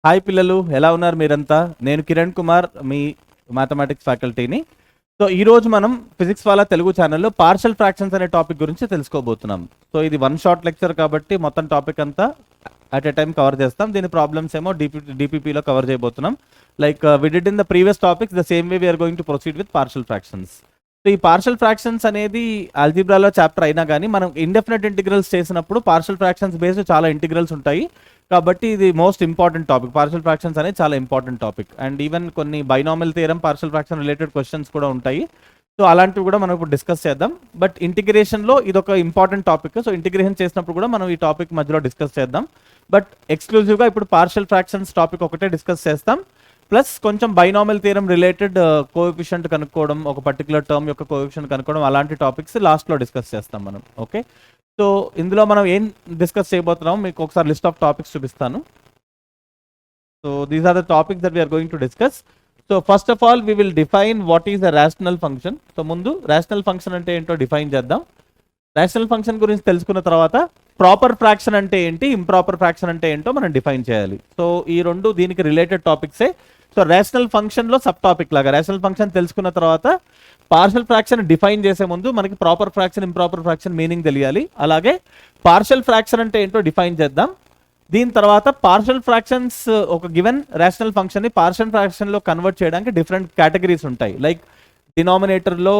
Hi పిల్లలు, ఎలా ఉన్నారు మీరంతా? నేను కిరణ్ కుమార్, మీ మ్యాథమెటిక్స్ ఫ్యాకల్టీని. సో ఈరోజు మనం ఫిజిక్స్ వాళ్ళ తెలుగు ఛానల్లో పార్షల్ ఫ్రాక్షన్స్ అనే టాపిక్ గురించి తెలుసుకోబోతున్నాం. సో ఇది వన్ షార్ట్ లెక్చర్ కాబట్టి మొత్తం టాపిక్ అంతా అట్ ఎ టైం కవర్ చేస్తాం. దీని ప్రాబ్లమ్స్ ఏమో డిపిపిలో కవర్ చేయబోతున్నాం. Like we did in the previous topics, the same way we're going to proceed with partial fractions. So ఈ పార్షల్ ఫ్రాక్షన్స్ అనేది ఆల్జీబ్రాలో చాప్టర్ అయినా కానీ మనం ఇండెఫినెట్ ఇంటిగ్రల్స్ చేసినప్పుడు పార్షల్ ఫ్రాక్షన్స్ బేస్డ్ చాలా ఇంటిగ్రల్స్ ఉంటాయి. కాబట్టి ఇది most important topic. Partial fractions అనేది చాలా ఇంపార్టెంట్ టాపిక్. అండ్ ఈవెన్ కొన్ని binomial theorem, partial fraction related questions కూడా ఉంటాయి. సో అలాంటివి కూడా మనం ఇప్పుడు డిస్కస్ చేద్దాం. బట్ ఇంటిగ్రేషన్లో ఇది ఒక ఇంపార్టెంట్ టాపిక్. సో ఇంటిగ్రేషన్ చేసినప్పుడు కూడా మనం ఈ టాపిక్ మధ్యలో డిస్కస్ చేద్దాం. బట్ ఎక్స్క్లూజివ్గా ఇప్పుడు పార్షల్ ఫ్రాక్షన్స్ టాపిక్ ఒకటే డిస్కస్ చేస్తాం. ప్లస్ కొంచెం బైనామియల్ థియరం రిలేటెడ్ కోఎఫిషియంట్ కనుక్కోవడం, ఒక పర్టికులర్ టర్మ్ యొక్క కోఎఫిషియంట్ కనుక్కోవడం, అలాంటి టాపిక్స్ లాస్ట్లో డిస్కస్ చేస్తాం మనం. ఓకే, సో ఇందులో మనం ఏం డిస్కస్ చేయబోతున్నాం మీకు ఒకసారి లిస్ట్ ఆఫ్ టాపిక్స్ చూపిస్తాను. So these are the topics that we're going to discuss. So first of all we will define what is a rational function. So ముందు రేషనల్ ఫంక్షన్ అంటే ఏంటో డిఫైన్ చేద్దాం. రేషనల్ ఫంక్షన్ గురించి తెలుసుకున్న తర్వాత proper fraction అంటే ఏంటి, ఇంప్రాపర్ ఫ్రాక్షన్ అంటే ఏంటో మనం డిఫైన్ చేయాలి. సో ఈ రెండు దీనికి రిలేటెడ్ టాపిక్సే. సో రేషనల్ ఫంక్షన్లో సబ్ టాపిక్ లాగా రేషనల్ ఫంక్షన్ తెలుసుకున్న తర్వాత పార్షల్ ఫ్రాక్షన్ డిఫైన్ చేసే ముందు మనకి proper fraction, improper fraction meaning తెలియాలి. అలాగే పార్షల్ ఫ్రాక్షన్ అంటే ఏంటో డిఫైన్ చేద్దాం. దీని తర్వాత పార్షల్ ఫ్రాక్షన్స్, ఒక గివెన్ రేషనల్ ఫంక్షన్ని పార్షల్ ఫ్రాక్షన్లో కన్వర్ట్ చేయడానికి డిఫరెంట్ కేటగిరీస్ ఉంటాయి. లైక్ డినామినేటర్లో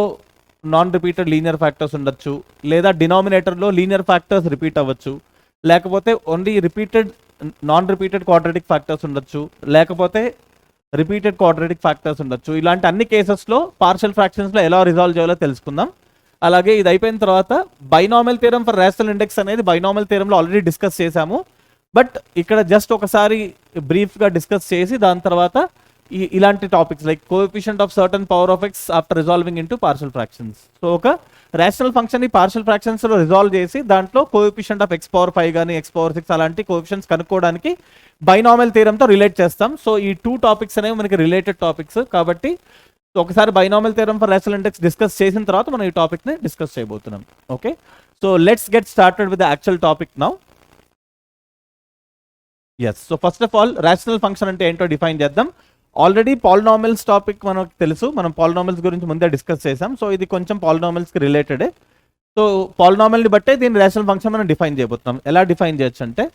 నాన్ రిపీటెడ్ లీనియర్ ఫ్యాక్టర్స్ ఉండొచ్చు, లేదా డినామినేటర్లో లీనియర్ ఫ్యాక్టర్స్ రిపీట్ అవ్వచ్చు, లేకపోతే only repeated non repeated quadratic factors ఉండొచ్చు, లేకపోతే రిపీటెడ్ క్వాడ్రాటిక్ ఫ్యాక్టర్స్ ఉండొచ్చు. ఇలాంటి అన్ని కేసెస్లో పార్షల్ ఫ్రాక్షన్స్లో ఎలా రిజాల్వ్ చేయాలో తెలుసుకుందాం. అలాగే ఇది అయిపోయిన తర్వాత binomial theorem for rational index అనేది బైనామియల్ థియరంలో ఆల్రెడీ డిస్కస్ చేశాము. బట్ ఇక్కడ జస్ట్ ఒకసారి బ్రీఫ్గా డిస్కస్ చేసి దాని తర్వాత ఇలాంటి topics like coefficient of certain power of X after resolving into partial fractions. So ఒక రేషనల్ ఫంక్షన్ని పార్షల్ ఫ్రాక్షన్స్లో రిజాల్వ్ చేసి దాంట్లో కోఎఫిషియంట్ ఆఫ్ ఎక్స్ పవర్ 5 కానీ ఎక్స్ పవర్ 6 అలాంటి కోఎఫిషియంట్స్ కనుక్కోవడానికి బైనామియల్ థియరంతో రిలేట్ చేస్తాం. సో ఈ టూ టాపిక్స్ అనేవి మనకి రిలేటెడ్ టాపిక్స్ కాబట్టి ఒకసారి binomial theorem for rational index discuss చేసిన తర్వాత మనం ఈ టాపిక్ని డిస్కస్ చేయబోతున్నాం. Okay, so let's get started with the actual topic now. Yes, so first of all rational function అంటే ఏంటో డిఫైన్ చేద్దాం. ఆల్రెడీ పాలినామియల్స్ టాపిక్ మనకు తెలుసు, మనం పాలినామియల్స్ గురించి ముందే డిస్కస్ చేసాం. సో ఇది కొంచెం పాలినామియల్స్కి రిలేటెడే. సో పాలినామియల్ని బట్టే దీని రేషనల్ ఫంక్షన్ మనం డిఫైన్ చేయబోతున్నాం. ఎలా డిఫైన్ చేయొచ్చు అంటే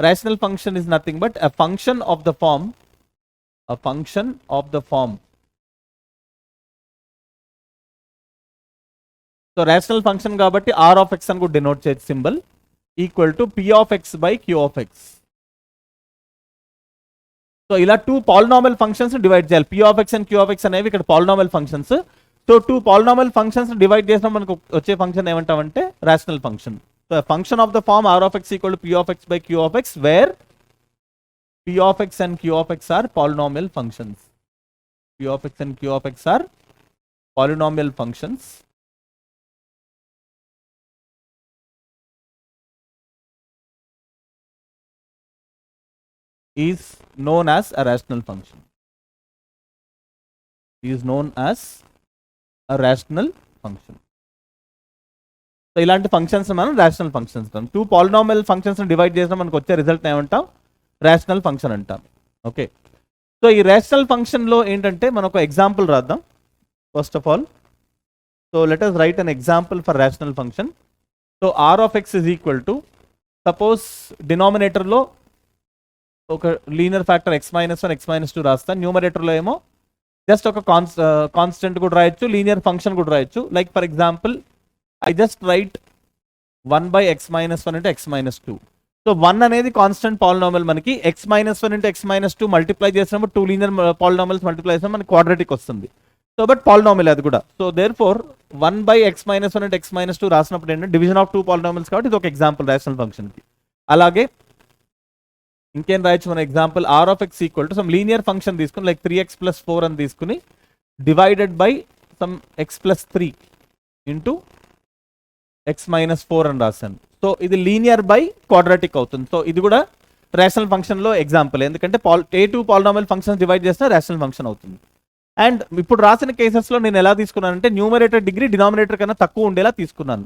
rational function is nothing but a function of the form. So rational function కాబట్టి r of x అని కూడా డినోట్ చేయొచ్చు symbol, equal to p of x by q of x. So ఇలా టూ పాలినామియల్ ఫంక్షన్స్ డివైడ్ చేయాలి. p of x and q of x అనేవి ఇక్కడ polynomial functions. So two polynomial functions divide చేసిన మనకు వచ్చే ఫంక్షన్ ఏమంటామంటే rational function. So a function of the form r of x equal to p of x by q of x, where p of x and q of x are polynomial functions. p of x and q of x are polynomial functions. Is known as a rational function. Is known as a rational function. So ఇలాంటి functions మనం rational functions అంటాం. Two polynomial functions divide చేసిన మనకు వచ్చే result ఏమంటాం, rational function అంటాం. Okay, so ఈ rational ఫంక్షన్లో ఏంటంటే మనం ఒక ఎగ్జాంపుల్ రాద్దాం. First of all, so let us write an example for rational function. So r of x is equal to, suppose డినామినేటర్లో ఒక లీనియర్ ఫ్యాక్టర్ x-1 x-2 రాస్తాను. న్యూమరేటర్లో ఏమో జస్ట్ ఒక కాన్స్టెంట్ కూడా రాయొచ్చు, లీనియర్ ఫంక్షన్ కూడా రాయొచ్చు. Like for example I just write 1 by x-1 into x-2. So 1 అనేది కాన్స్టెంట్ పాలినామియల్, మనకి x-1 into x-2 మల్టిప్లై చేసినప్పుడు టూ లీనియర్ పాలినామియల్స్ మల్టిప్లై చేసినప్పుడు మనకి క్వాడ్రాటిక్ వస్తుంది. సో బట్ పాలినామియల్ అది కూడా. So therefore 1 by x-1 into x-2 రాసినప్పుడు ఏంటంటే డివిజన్ ఆఫ్ టూ పాలినామియల్స్ కాబట్టి ఇది ఒక ఎగ్జాంపుల్ రేషనల్ ఫంక్షన్కి. అలాగే ఇంకేం రాయొచ్చు మన example, r of x equal to some linear function తీసుకుని లైక్ 3x plus 4 అని తీసుకుని divided by some x plus 3 into x-4 అని రాశాను. సో ఇది లీనియర్ బై క్వాడ్రాటిక్ అవుతుంది. సో ఇది కూడా రేషనల్ ఫంక్షన్లో ఎగ్జాంపుల్, ఎందుకంటే టూ పాలినామియల్ ఫంక్షన్స్ డివైడ్ చేస్తే రేషనల్ ఫంక్షన్ అవుతుంది. అండ్ ఇప్పుడు రాసిన కేసెస్లో నేను ఎలా తీసుకున్నానంటే న్యూమరేటర్ డిగ్రీ డినామినేటర్ కన్నా తక్కువ ఉండేలా తీసుకున్నాను.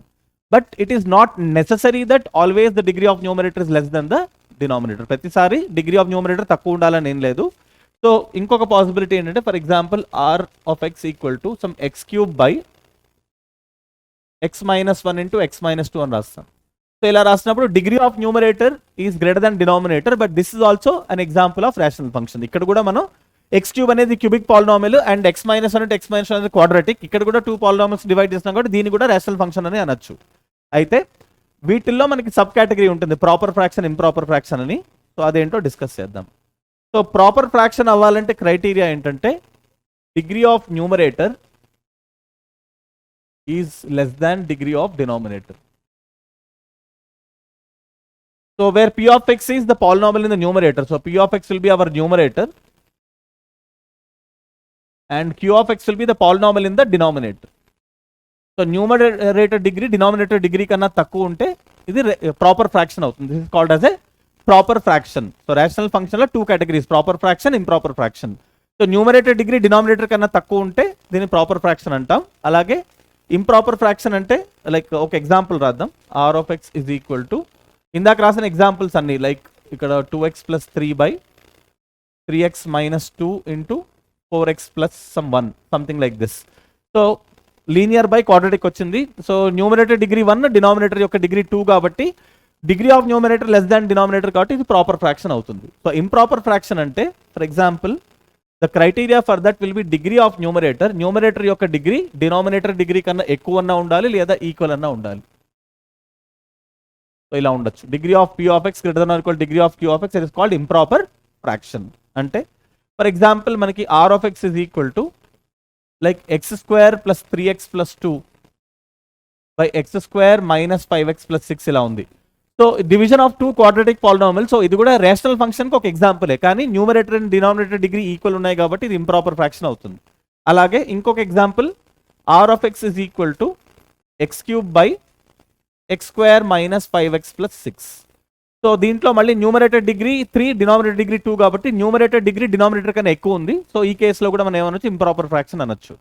But it is not necessary that always the degree of numerator is less than the denominator. ప్రతిసారి డిగ్రీ ఆఫ్ న్యూమరేటర్ తక్కువ ఉండాలని ఏం లేదు. సో ఇంకొక పాసిబిలిటీ ఏంటంటే for example r of x equal to some x cube by x minus 1 into x minus 2 అని రాస్తాం. So ఇలా రాసినప్పుడు degree of numerator is greater than denominator, but this is also an example of rational function. ఇక్కడ కూడా మనం X cube అనేది cubic polynomial and X minus 1 అంటే x minus 1 అనేది క్వాడ్రాటిక్. ఇక్కడ కూడా 2 పాలినామిల్స్ డివైడ్ చేసినా కూడా దీన్ని కూడా రేషనల్ ఫంక్షన్ అని అనొచ్చు. అయితే వీటిల్లో మనకి సబ్ కేటగిరీ ఉంటుంది ప్రాపర్ ఫ్రాక్షన్, ఇంప్రాపర్ ఫ్రాక్షన్ అని. సో అదేంటో డిస్కస్ చేద్దాం. సో ప్రాపర్ ఫ్రాక్షన్ అవ్వాలంటే క్రైటీరియా ఏంటంటే degree of numerator is less than degree of denominator. So where p of x is the polynomial in the numerator, so p of x will be our numerator and q of x will be the polynomial in the denominator. So numerator degree denominator degree కన్నా తక్కువ ఉంటే ఇది proper fraction అవుతుంది. This is called as a proper fraction. So rational function లో 2 categories, proper fraction, improper fraction. So numerator degree denominator కన్నా తక్కువ ఉంటే దీన్ని ప్రాపర్ ఫ్రాక్షన్ అంటాం. అలాగే ఇంప్రాపర్ ఫ్రాక్షన్ అంటే లైక్ ఒక ఎగ్జాంపుల్ రాద్దాం. r of x is equal to ఇందాక రాసిన ఎగ్జాంపుల్స్ అన్ని లైక్ ఇక్కడ 2x plus 3 by 3x minus 2 into 4x plus some 1 something like this. So linear by quadratic వచ్చింది. సో న్యూమరేటర్ డిగ్రీ 1, డినామినేటర్ యొక్క degree 2 కాబట్టి degree of numerator less than denominator కాబట్టి ఇది proper fraction అవుతుంది. So improper fraction అంటే for example the criteria for that will be degree of numerator, numerator యొక్క degree denominator degree కన్నా ఎక్కువ అన్నా ఉండాలి లేదా ఈక్వల్ అన్నా ఉండాలి. సో ఇలా ఉండొచ్చు. Degree of p of x greater than or equal degree of q of x, it is called improper fraction. అంటే ఫర్ ఎగ్జాంపుల్ మనకి r of x is equal to like x square plus 3x plus 2 by x square minus 5x plus 6 ఇలా ఉంది. So division of 2 quadratic polynomial. So ఇది కూడా rational ఫంక్షన్కి ఒక ఎగ్జాంపులే, కానీ numerator and denominator degree equal ఉన్నాయి కాబట్టి ఇది ఇంప్రాపర్ ఫ్రాక్షన్ అవుతుంది. అలాగే ఇంకొక example r of x is equal to X cube by x square minus 5x plus 6. So దీంట్లో మళ్ళీ న్యూమరేటర్ డిగ్రీ 3, డినామినేటర్ డిగ్రీ 2 కాబట్టి న్యూమరేటర్ డిగ్రీ డినామినేటర్ కన్నా ఎక్కువ ఉంది. సో ఈ కేసులో కూడా మనం ఏమనొచ్చు, ఇంప్రాపర్ ఫ్రాక్షన్ అనొచ్చు.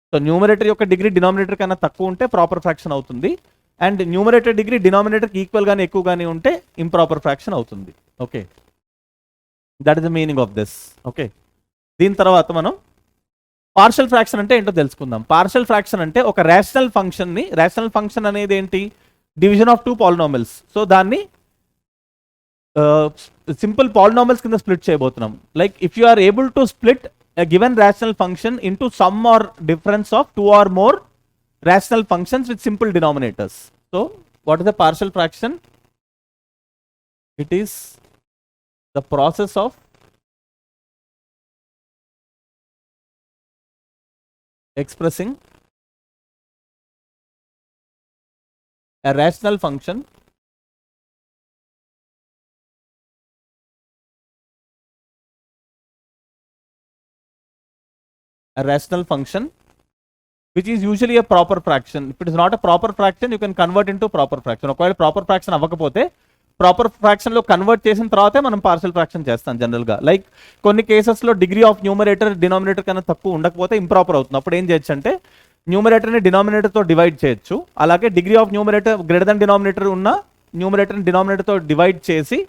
సో న్యూమరేటర్ యొక్క డిగ్రీ డినామినేటర్ కన్నా తక్కువ ఉంటే ప్రాపర్ ఫ్రాక్షన్ అవుతుంది, అండ్ న్యూమరేటర్ డిగ్రీ డినామినేటర్కి ఈక్వల్ గానీ ఎక్కువ గానీ ఉంటే ఇంప్రాపర్ ఫ్రాక్షన్ అవుతుంది. Okay, that is the meaning of this. Okay, దీని తర్వాత మనం పార్షల్ ఫ్రాక్షన్ అంటే ఏంటో తెలుసుకుందాం. పార్షల్ ఫ్రాక్షన్ అంటే ఒక రేషనల్ ఫంక్షన్ని, రేషనల్ ఫంక్షన్ అనేది ఏంటి, డివిజన్ ఆఫ్ 2 పాలినామిల్స్. సో దాన్ని సింపుల్ పాలినామిల్స్ కింద స్ప్లిట్ చేయబోతున్నాం. Like if you are able to split a given rational function into sum or difference of 2 or more rational functions with simple denominators. So what is the partial fraction? It is the process of expressing a rational function which is usually a proper fraction. If it is not a proper fraction, you can convert into proper fraction. ఒకవేళ proper fraction అవ్వకపోతే proper ఫ్రాక్షన్లో convert చేసిన తర్వాతే మనం partial fraction చేస్తాం జనరల్గా. Like కొన్ని కేసెస్లో degree of numerator denominator కన్నా తక్కువ ఉండకపోతే ఇంప్రాపర్ అవుతుంది. అప్పుడు ఏం చేయొచ్చు అంటే న్యూమరేటర్ని డినామినేటర్తో డివైడ్ చేయొచ్చు. అలాగే degree of numerator greater than denominator ఉన్న న్యూమరేటర్ని డినామినేటర్తో డివైడ్ చేసి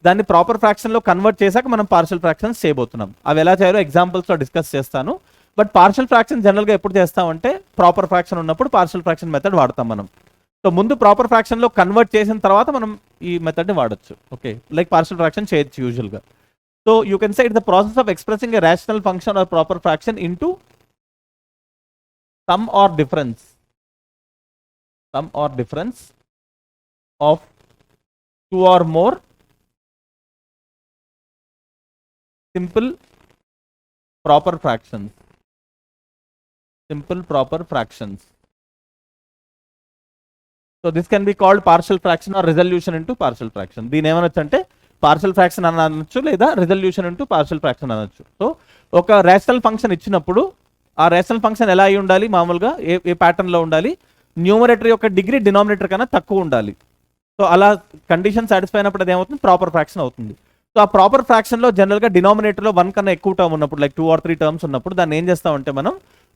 దాన్ని ప్రాపర్ ఫ్రాక్షన్లో కన్వర్ట్ చేశాక మనం పార్షల్ ఫ్రాక్షన్స్ చేయబోతున్నాం. అవి ఎలా చేయాలో ఎగ్జాంపుల్స్లో డిస్కస్ చేస్తాను. బట్ పార్షల్ ఫ్రాక్షన్ జనరల్గా ఎప్పుడు చేస్తామంటే ప్రాపర్ ఫ్రాక్షన్ ఉన్నప్పుడు పార్షల్ ఫ్రాక్షన్ మెథడ్ వాడతాం మనం. సో ముందు ప్రాపర్ ఫ్రాక్షన్లో కన్వర్ట్ చేసిన తర్వాత మనం ఈ మెథడ్ని వాడచ్చు. ఓకే, లైక్ పార్షల్ ఫ్రాక్షన్ చేయొచ్చు యూజువల్గా. So you can say it the process of expressing a rational function or proper fraction into sum or difference of 2 or more simple proper fractions. So this can be called partial fraction or resolution into partial fraction. దీని ఏమనొచ్చు అంటే partial fraction అని అనొచ్చు లేదా resolution into partial fraction అనొచ్చు. So ఒక rational function ఇచ్చినప్పుడు ఆ rational function ఎలా అయి ఉండాలి, మామూలుగా ఏ ప్యాటర్న్లో ఉండాలి, న్యూమరేటర్ యొక్క డిగ్రీ డినామినేటర్ కన్నా తక్కువ ఉండాలి. సో అలా కండిషన్ సాటిస్ఫై అయినప్పుడు అది ఏమవుతుంది, ప్రాపర్ ఫ్రాక్షన్ అవుతుంది. సో ఆ ప్రాపర్ ఫ్రాక్షన్లో జనరల్గా డినామినేటర్లో 1 కన్నా ఎక్కువ టర్మ్ ఉన్నప్పుడు, లైక్ 2 or 3 టర్మ్స్ ఉన్నప్పుడు దాన్ని ఏం చేస్తామంటే మనం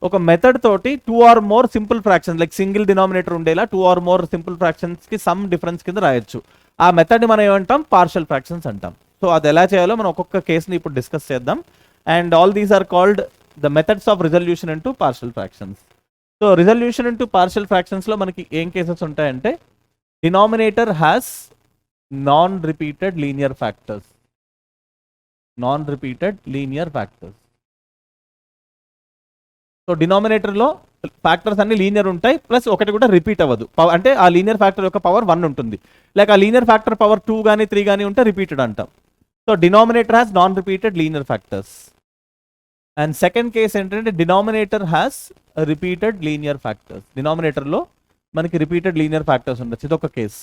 ఒక మెథడ్ తోటి 2 or more simple fractions, like single denominator ఉండేలా 2 or more సింపుల్ ఫ్రాక్షన్స్కి సమ్ డిఫరెన్స్ కింద రాయొచ్చు. ఆ మెథడ్ని మనం ఏమంటాం, పార్షియల్ ఫ్రాక్షన్స్ అంటాం. సో అది ఎలా చేయాలో మనం ఒక్కొక్క కేసుని ఇప్పుడు డిస్కస్ చేద్దాం. And all these are called the methods of resolution into partial fractions. So resolution into partial ఫ్రాక్షన్స్లో మనకి ఏం కేసెస్ ఉంటాయంటే, denominator has non repeated linear factors. Non repeated linear factors. So డినామినేటర్లో ఫ్యాక్టర్స్ అన్ని లీనియర్ ఉంటాయి, plus ఒకటి కూడా repeat అవ్వదు. అంటే ఆ లీనియర్ ఫ్యాక్టర్ యొక్క పవర్ 1 ఉంటుంది. లేక ఆ లీనియర్ ఫ్యాక్టర్ పవర్ 2 కానీ 3 కానీ ఉంటే రిపీటెడ్ అంటాం. So denominator has non repeated linear factors. And second case ఏంటంటే, denominator has repeated linear factors. డినామినేటర్లో మనకి రిపీటెడ్ లీనియర్ ఫ్యాక్టర్స్ ఉండొచ్చు. ఇదొక case.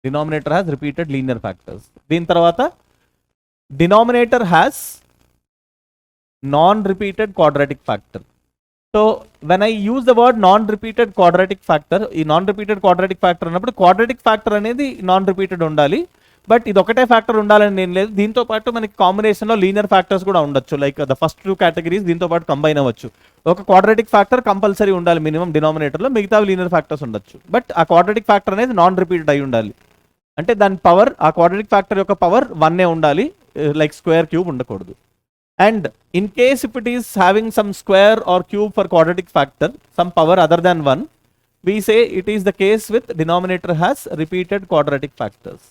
Denominator has repeated linear factors. దీని తర్వాత denominator has non-repeated quadratic factor. So when I use the word non-repeated quadratic factor, ఈ non-repeated quadratic factor అన్నప్పుడు quadratic factor అనేది non-repeated ఉండాలి, బట్ ఇది ఒకటే ఫ్యాక్టర్ ఉండాలని నేను లేదు. దీంతో పాటు మనకి కాంబినేషన్లో లీనియర్ ఫ్యాక్టర్స్ కూడా ఉండొచ్చు. లైక్ ద ఫస్ట్ 2 కేటగిరీస్ దీంతో పాటు కంబైన్ అవ్వచ్చు. ఒక క్వాడ్రాటిక్ ఫ్యాక్టర్ కంపల్సరీ ఉండాలి మినిమం డినామినేటర్లో, మిగతా లీనియర్ ఫ్యాక్టర్స్ ఉండొచ్చు. బట్ ఆ క్వాడ్రాటిక్ ఫ్యాక్టర్ అనేది నాన్ రిపీటెడ్ అయి ఉండాలి. అంటే దాని పవర్, ఆ క్వాడ్రాటిక్ ఫ్యాక్టర్ యొక్క పవర్ 1 ఉండాలి, లైక్ స్క్వేర్ క్యూబ్ ఉండకూడదు. And in case if it is having some square or cube for quadratic factor, some power other than 1, we say it is the case with denominator has repeated quadratic factors.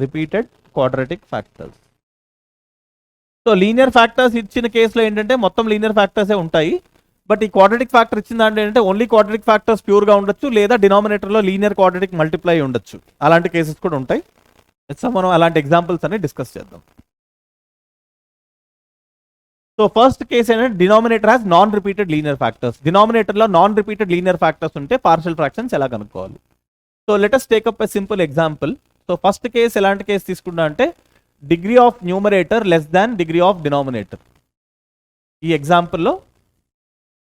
Repeated quadratic factors. So linear factors ఇచ్చిన కేసులో ఏంటంటే మొత్తం linear ఫ్యాక్టర్సే ఉంటాయి. But ఈ quadratic factor ఇచ్చిన దాంట్లో ఏంటంటే only quadratic factors ప్యూర్గా ఉండొచ్చు, లేదా డినామినేటర్లో లీనియర్ క్వాడ్రాటిక్ మల్టిప్లై ఉండొచ్చు. అలాంటి కేసెస్ కూడా ఉంటాయి. సో మనం అలాంటి ఎగ్జాంపుల్స్ అన్ని డిస్కస్ చేద్దాం. సో ఫస్ట్ కేసు ఏంటంటే, denominator has non repeated linear factors. డినామినేటర్లో నాన్ రిపీటెడ్ లీనియర్ ఫ్యాక్టర్స్ ఉంటే పార్షియల్ ఫ్రాక్షన్స్ ఎలా కనుక్కోవాలి? So let us take up a simple example. So first case ఎలాంటి కేసు తీసుకున్నా అంటే, degree of numerator less than degree of denominator. ఈ ఎగ్జాంపుల్లో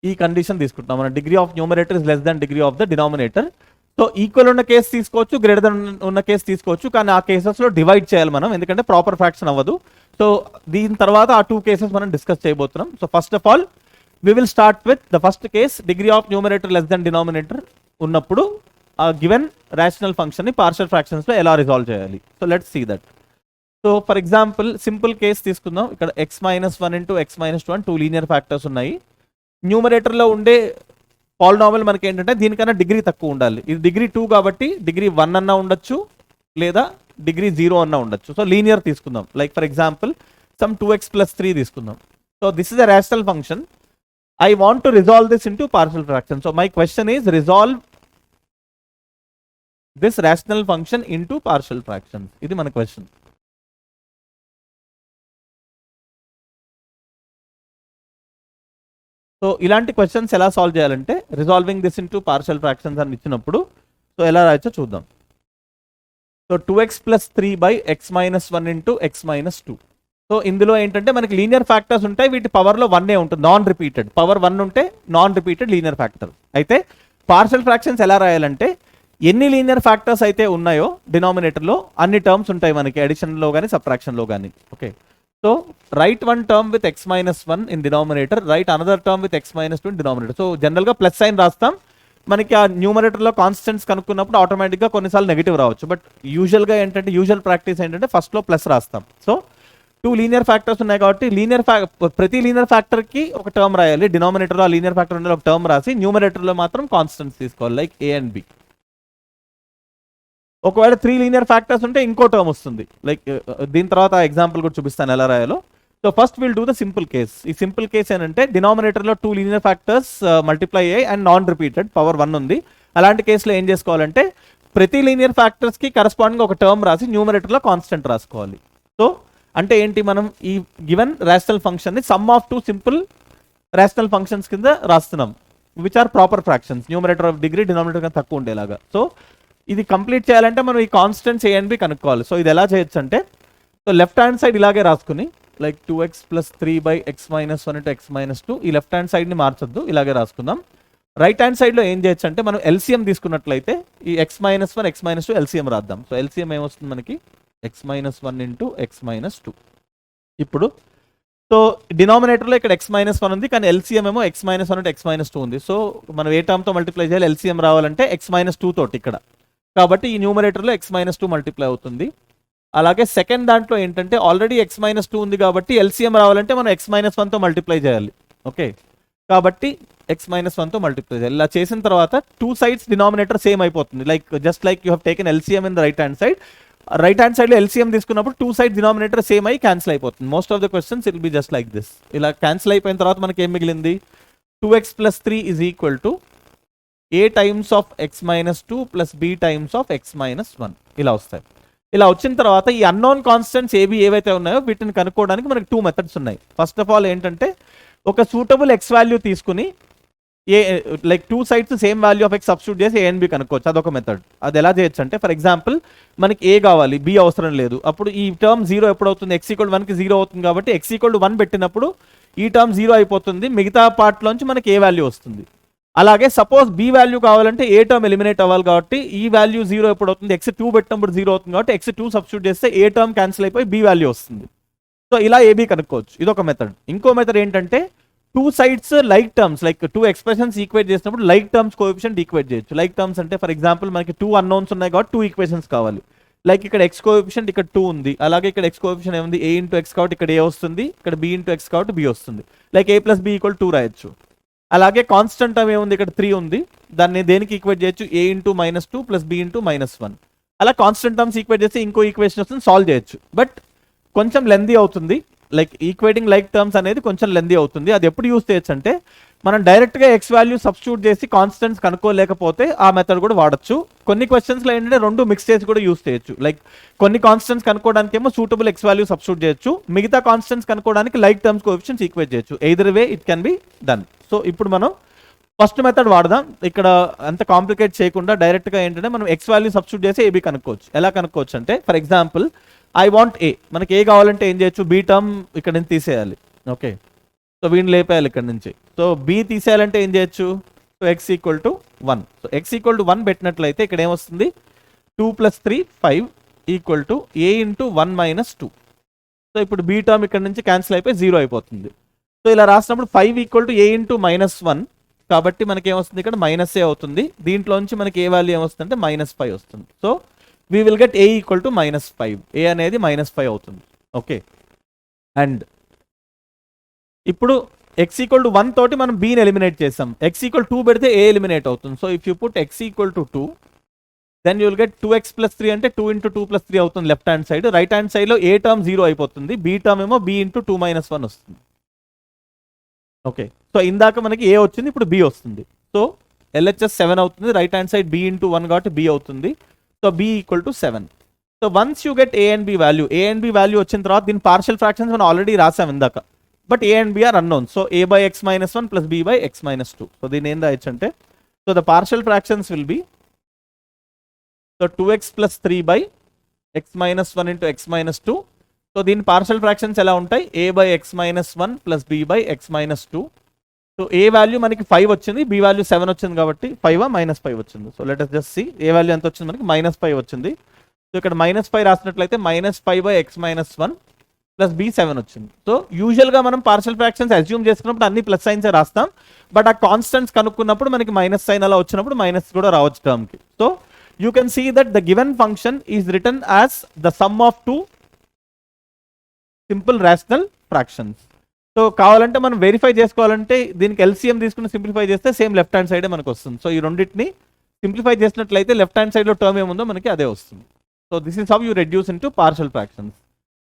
ఈ కండిషన్ తీసుకుంటాం మనం, degree of numerator is less than degree of the denominator. So equal ఉన్న case తీసుకోవచ్చు, గ్రేటర్ దెన్ ఉన్న కేసు తీసుకోవచ్చు, కానీ ఆ కేసెస్లో డివైడ్ చేయాలి మనం, ఎందుకంటే ప్రాపర్ ఫ్రాక్షన్ అవ్వదు. సో దీని తర్వాత ఆ 2 కేసెస్ మనం డిస్కస్ చేయబోతున్నాం. So first of all we will start with the first case, degree of numerator less than denominator ఉన్నప్పుడు ఆ గివెన్ రేషనల్ ఫంక్షన్ని పార్షియల్ ఫ్రాక్షన్స్లో ఎలా రిజాల్వ్ చేయాలి. So let's see that. So for example simple case తీసుకుందాం. ఇక్కడ x-1 into x-2 అని 2 linear factors ఉన్నాయి. న్యూమరేటర్లో ఉండే పాలినామియల్ మనకి ఏంటంటే దీనికన్నా డిగ్రీ తక్కువ ఉండాలి. ఇది డిగ్రీ 2 కాబట్టి డిగ్రీ 1 అన్నా ఉండొచ్చు, లేదా డిగ్రీ 0 అన్నా ఉండొచ్చు. సో లీనియర్ తీసుకుందాం. Like for example some 2x + 3 తీసుకుందాం. So this is a rational function. I want to resolve this into partial fraction. So my question is resolve this rational function into partial fraction. ఇది మన question. So ఇలాంటి questions ఎలా solve చేయాలంటే, resolving this into partial fractions అని ఇచ్చినప్పుడు so ఎలా రాయొచ్చో చూద్దాం. So 2x + 3/x-1 into x-2. So ఇందులో ఏంటంటే మనకి లీనియర్ ఫ్యాక్టర్స్ ఉంటాయి, వీటి పవర్లో 1 ఉంటుంది, నాన్ రిపీటెడ్. పవర్ 1 ఉంటే నాన్ రిపీటెడ్ లీనియర్ ఫ్యాక్టర్. అయితే పార్షియల్ ఫ్రాక్షన్స్ ఎలా రాయాలంటే, ఎన్ని లీనియర్ ఫ్యాక్టర్స్ అయితే ఉన్నాయో డినామినేటర్లో అన్ని టర్మ్స్ ఉంటాయి మనకి, అడిషన్లో కానీ సబ్ట్రాక్షన్లో కానీ. Okay, so right one term with x-1 in denominator, right another term with x-2 in denominator. So జనరల్గా ప్లస్ సైన్ రాస్తాం. మనకి ఆ న్యూమరేటర్లో కాన్స్టెంట్స్ కనుక్కున్నప్పుడు ఆటోమేటిక్గా కొన్నిసార్లు నెగిటివ్ రావచ్చు, బట్ యూజువల్గా ఏంటంటే యూజువల్ ప్రాక్టీస్ ఏంటంటే ఫస్ట్లో ప్లస్ రాస్తాం. సో 2 లీనియర్ ఫ్యాక్టర్స్ ఉన్నాయి కాబట్టి ప్రతి లీనియర్ ఫ్యాక్టర్కి ఒక టర్మ్ రాయాలి. డినామినేటర్లో ఆ లీనియర్ ఫ్యాక్టర్ ఉండే ఒక టర్మ్ రాసి, న్యూమరేటర్లో మాత్రం కాన్స్టెంట్స్ తీసుకోవాలి, లైక్ a and b. ఒకవేళ 3 లీనియర్ ఫ్యాక్టర్స్ ఉంటే ఇంకో టర్మ్ వస్తుంది, లైక్ దీని తర్వాత ఎగ్జాంపుల్ కూడా చూపిస్తాను ఎలా రాయాలో. So first will do the simple case. ఈ సింపుల్ కేస్ ఏంటంటే, డినామినేటర్లో 2 లీనియర్ ఫ్యాక్టర్స్ మల్టిప్లై అయ్యాయి అండ్ నాన్ రిపీటెడ్, పవర్ 1 ఉంది. అలాంటి కేసులో ఏం చేసుకోవాలంటే, ప్రతి లీనియర్ ఫ్యాక్టర్స్కి కరస్పాండింగ్ ఒక టర్మ్ రాసి న్యూమరేటర్లో కాన్స్టెంట్ రాసుకోవాలి. సో అంటే ఏంటి, మనం ఈ గివెన్ రేషనల్ ఫంక్షన్ని sum of 2 simple rational functions కింద రాస్తున్నాం, which are proper fractions, numerator of degree denominator కన్నా తక్కువ ఉండేలాగా. సో ఇది కంప్లీట్ చేయాలంటే మనం ఈ కాన్స్టెంట్స్ a and b కనుక్కోవాలి. సో ఇది ఎలా చేయొచ్చు అంటే, సో లెఫ్ట్ హ్యాండ్ సైడ్ ఇలాగే రాసుకుని, like 2x + 3/x-1 into x-2, ఈ లెఫ్ట్ హ్యాండ్ సైడ్ని మార్చొద్దు, ఇలాగే రాసుకుందాం. రైట్ హ్యాండ్ సైడ్లో ఏం చేయొచ్చు అంటే, మనం ఎల్సిఎం తీసుకున్నట్లయితే ఈ x-1 x-2 ఎల్సిఎం రాద్దాం. సో ఎల్సిఎం ఏమొస్తుంది మనకి, x-1 ఇంటూ x-2. ఇప్పుడు సో డినామినేటర్లో ఇక్కడ x-1 ఉంది, కానీ ఎల్సిఎం ఏమో x-1 అంటే x-2 ఉంది. సో మనం ఏ టర్మ్తో మల్టిప్లై చేయాలి, ఎల్సిఎం రావాలంటే x-2 తోటి ఇక్కడ. కాబట్టి ఈ న్యూమరేటర్లో x-2 మల్టిప్లై అవుతుంది. అలాగే సెకండ్ దాంట్లో ఏంటంటే ఆల్రెడీ x-2 ఉంది కాబట్టి ఎల్సిఎం రావాలంటే మనం x-1తో మల్టిప్లై చేయాలి. ఓకే, కాబట్టి x-1తో మల్టిప్లై చేయాలి. ఇలా చేసిన తర్వాత 2 sides డినామినేటర్ సేమ్ అయిపోతుంది. Like just like you have taken LCM in the right hand సైడ్లో ఎల్సిఎం తీసుకున్నప్పుడు 2 sides డినామినేటర్ సేమ్ అయ్యి క్యాన్సిల్ అయిపోతుంది. Most of the questions it will be just like this. ఇలా క్యాన్సిల్ అయిపోయిన తర్వాత మనకి ఏం మిగిలింది, 2x + 3 is equal to a times of x-2 plus b times of x-1 ఇలా వస్తాయి. ఇలా వచ్చిన తర్వాత ఈ అన్నోన్ కాన్స్టెంట్స్ ఏవైతే ఉన్నాయో వీటిని కనుక్కోవడానికి మనకి 2 మెథడ్స్ ఉన్నాయి. ఫస్ట్ ఆఫ్ ఆల్ ఏంటంటే ఒక సూటబుల్ x వాల్యూ తీసుకుని like 2 sides same value of x substitute చేసి a and b కనుక్కోవచ్చు. అదొక మెథడ్. అది ఎలా చేయొచ్చు అంటే ఫర్ ఎగ్జాంపుల్ మనకి a కావాలి, b అవసరం లేదు. అప్పుడు ఈ టర్మ్ 0 ఎప్పుడు అవుతుంది, x = 1కి 0 అవుతుంది కాబట్టి x = 1 పెట్టినప్పుడు ఈ టర్మ్ 0 అయిపోతుంది, మిగతా పార్ట్లోంచి మనకి ఏ వాల్యూ వస్తుంది. అలాగే సపోజ్ b వాల్యూ కావాలంటే ఏ టర్మ్ ఎలిమినేట్ అవ్వాలి కాబట్టి ఈ వాల్యూ 0 ఎప్పుడు అవుతుంది, x2 పెట్టినప్పుడు 0 అవుతుంది కాబట్టి x2 సబ్స్టిట్యూట్ చేస్తే ఏ టర్మ్ క్యాన్సిల్ అయిపోయి b వాల్యూ వస్తుంది. సో ఇలా ab కనుక్కోవచ్చు. ఇదొక మెథడ్. ఇంకో మెథడ్ ఏంటంటే 2 sides like terms like 2 expressions equate చేసినప్పుడు లైక్ టర్మ్స్ కోఎఫిషియంట్ ఈక్వేట్ చేయొచ్చు. లైక్ టర్మ్స్ అంటే ఫర్ ఎగ్జాంపుల్ మనకి 2 అన్నోన్స్ ఉన్నాయి కాబట్టి 2 ఈక్వేషన్స్ కావాలి. లైక్ ఇక్కడ x కోఎఫిషియంట్ ఇక్కడ 2 ఉంది, అలాగే ఇక్కడ x కోఎఫిషియంట్ ఏముంది a × x కాబట్టి ఇక్కడ a వస్తుంది, ఇక్కడ b × x కాబట్టి b వస్తుంది. లైక్ a + b = 2 రాయొచ్చు. అలాగే కాన్స్టెంట్ టర్మ్ ఏముంది, ఇక్కడ 3 ఉంది, దాన్ని దేనికి ఈక్వేట్ చేయొచ్చు, a × -2 ప్లస్ b × -1. అలా కాన్స్టెంట్ టర్మ్స్ ఈక్వేట్ చేసి ఇంకో ఈక్వేషన్ వస్తుంది, సాల్వ్ చేయొచ్చు. బట్ కొంచెం లెందీ అవుతుంది. లైక్ ఈక్వేటింగ్ లైక్ టర్మ్స్ అనేది కొంచెం లెందీ అవుతుంది. అది ఎప్పుడు యూస్ చేయొచ్చు అంటే మనం డైరెక్ట్గా x వాల్యూ సబ్స్టిట్యూట్ చేసి కాన్స్టెంట్స్ కనుక్కోలేకపోతే ఆ మెథడ్ కూడా వాడచ్చు. కొన్ని క్వశ్చన్స్లో ఏంటంటే రెండు మిక్స్ చేసి కూడా యూస్ చేయొచ్చు. లైక్ కొన్ని కాన్స్టెంట్స్ కనుక్కోవడానికి ఏమో సూటబుల్ x వాల్యూ సబ్స్టిట్యూట్ చేయొచ్చు, మిగతా కాన్స్టెంట్స్ కనుక్కోవడానికి లైక్ టర్మ్స్ కోఎఫిషియంట్స్ ఈక్వేట్ చేయొచ్చు. Either way it can be done. So ఇప్పుడు మనం ఫస్ట్ మెథడ్ వాడదాం. ఇక్కడ అంత కాంప్లికేట్ చేయకుండా డైరెక్ట్గా ఏంటంటే మనం x వాల్యూ సబ్స్టిట్యూట్ చేసి ab కనుక్కోవచ్చు. ఎలా కనుక్కోవచ్చు అంటే for example I want a, మనకి ఏ కావాలంటే ఏం చేయొచ్చు, b టర్మ్ ఇక్కడ నుంచి తీసేయాలి. ఓకే, సో వీడిని లేపేయాలి ఇక్కడ నుంచి. సో b తీసేయాలంటే ఏం చేయొచ్చు, సో x = 1. సో x = 1 పెట్టినట్లయితే ఇక్కడ ఏమొస్తుంది, 2 + 3 5 = a × 1 - 2. సో ఇప్పుడు b టర్మ్ ఇక్కడ నుంచి క్యాన్సిల్ అయిపోయి 0 అయిపోతుంది. సో ఇలా రాసినప్పుడు 5 = a × -1 కాబట్టి మనకి ఏమొస్తుంది, ఇక్కడ -a అవుతుంది. దీంట్లోంచి మనకి ఏ వాల్యూ ఏమొస్తుంది అంటే -5 వస్తుంది. So we will get a = -5. a అనేది -5 అవుతుంది. ఓకే, అండ్ ఇప్పుడు x = 1 తోటి మనం b ని ఎలిమినేట్ చేసాం. x = 2 పెడితే a ఎలిమినేట్ అవుతుంది. So if you put x = 2 then you will get 2x + 3 అంటే 2 × 2 + 3 అవుతుంది left hand side. Right hand side లో a టర్మ్ 0 అయిపోతుంది, b టర్మ్ ఏమో b × 2 - 1 వస్తుంది. ఓకే, సో ఇందాక మనకి a వచ్చింది, ఇప్పుడు b వస్తుంది. సో LHS 7 అవుతుంది. రైట్ హ్యాండ్ సైడ్ b × 1 కాబట్టి b అవుతుంది. So b = 7. So once you get a and b value, a and b value వచ్చిన తర్వాత దీని పార్షియల్ ఫ్రాక్షన్స్ మనం ఆల్రెడీ రాసాం ఇందాక. But a and b are unknown. So a / x-1 plus b / x-2. So దీని ఏం రాయొచ్చు అంటే, so the partial fractions will be so 2x + 3 / x-1 × x-2. So దీని పార్షియల్ ఫ్రాక్షన్స్ ఎలా ఉంటాయి, a / x-1 plus b / x-2. So A value మనకి 5 వచ్చింది, b value 7 వచ్చింది కాబట్టి 5 -5 వచ్చింది. So let us just see A value ఎంత వచ్చింది, మనకి -5 వచ్చింది. సో ఇక్కడ -5 రాసినట్లయితే -5 / x-1 ప్లస్ b 7 వచ్చింది. సో యూజువల్గా మనం పార్షియల్ ఫ్రాక్షన్స్ అజ్యూమ్ చేసుకున్నప్పుడు అన్ని ప్లస్ సైన్సే రాస్తాం. బట్ ఆ కాన్స్టెంట్స్ కనుక్కున్నప్పుడు మనకి మైనస్ సైన్ అలా వచ్చినప్పుడు మైనస్ కూడా రావచ్చు టర్మ్కి. So you can see that the given function is written as the sum of 2 simple rational fractions. So కావాలంటే మనం వెరిఫై చేసుకోవాలంటే దీనికి ఎల్సిఎం తీసుకుని సింప్లిఫై చేస్తే సేమ్ లెఫ్ట్ హ్యాండ్ సైడే మనకు వస్తుంది. సో ఈ రెండింటిని సింప్లిఫై చేసినట్లయితే లెఫ్ట్ హ్యాండ్ సైడ్లో టర్మ్ ఏముందో మనకి అదే వస్తుంది. So this is how you reduce into partial fractions.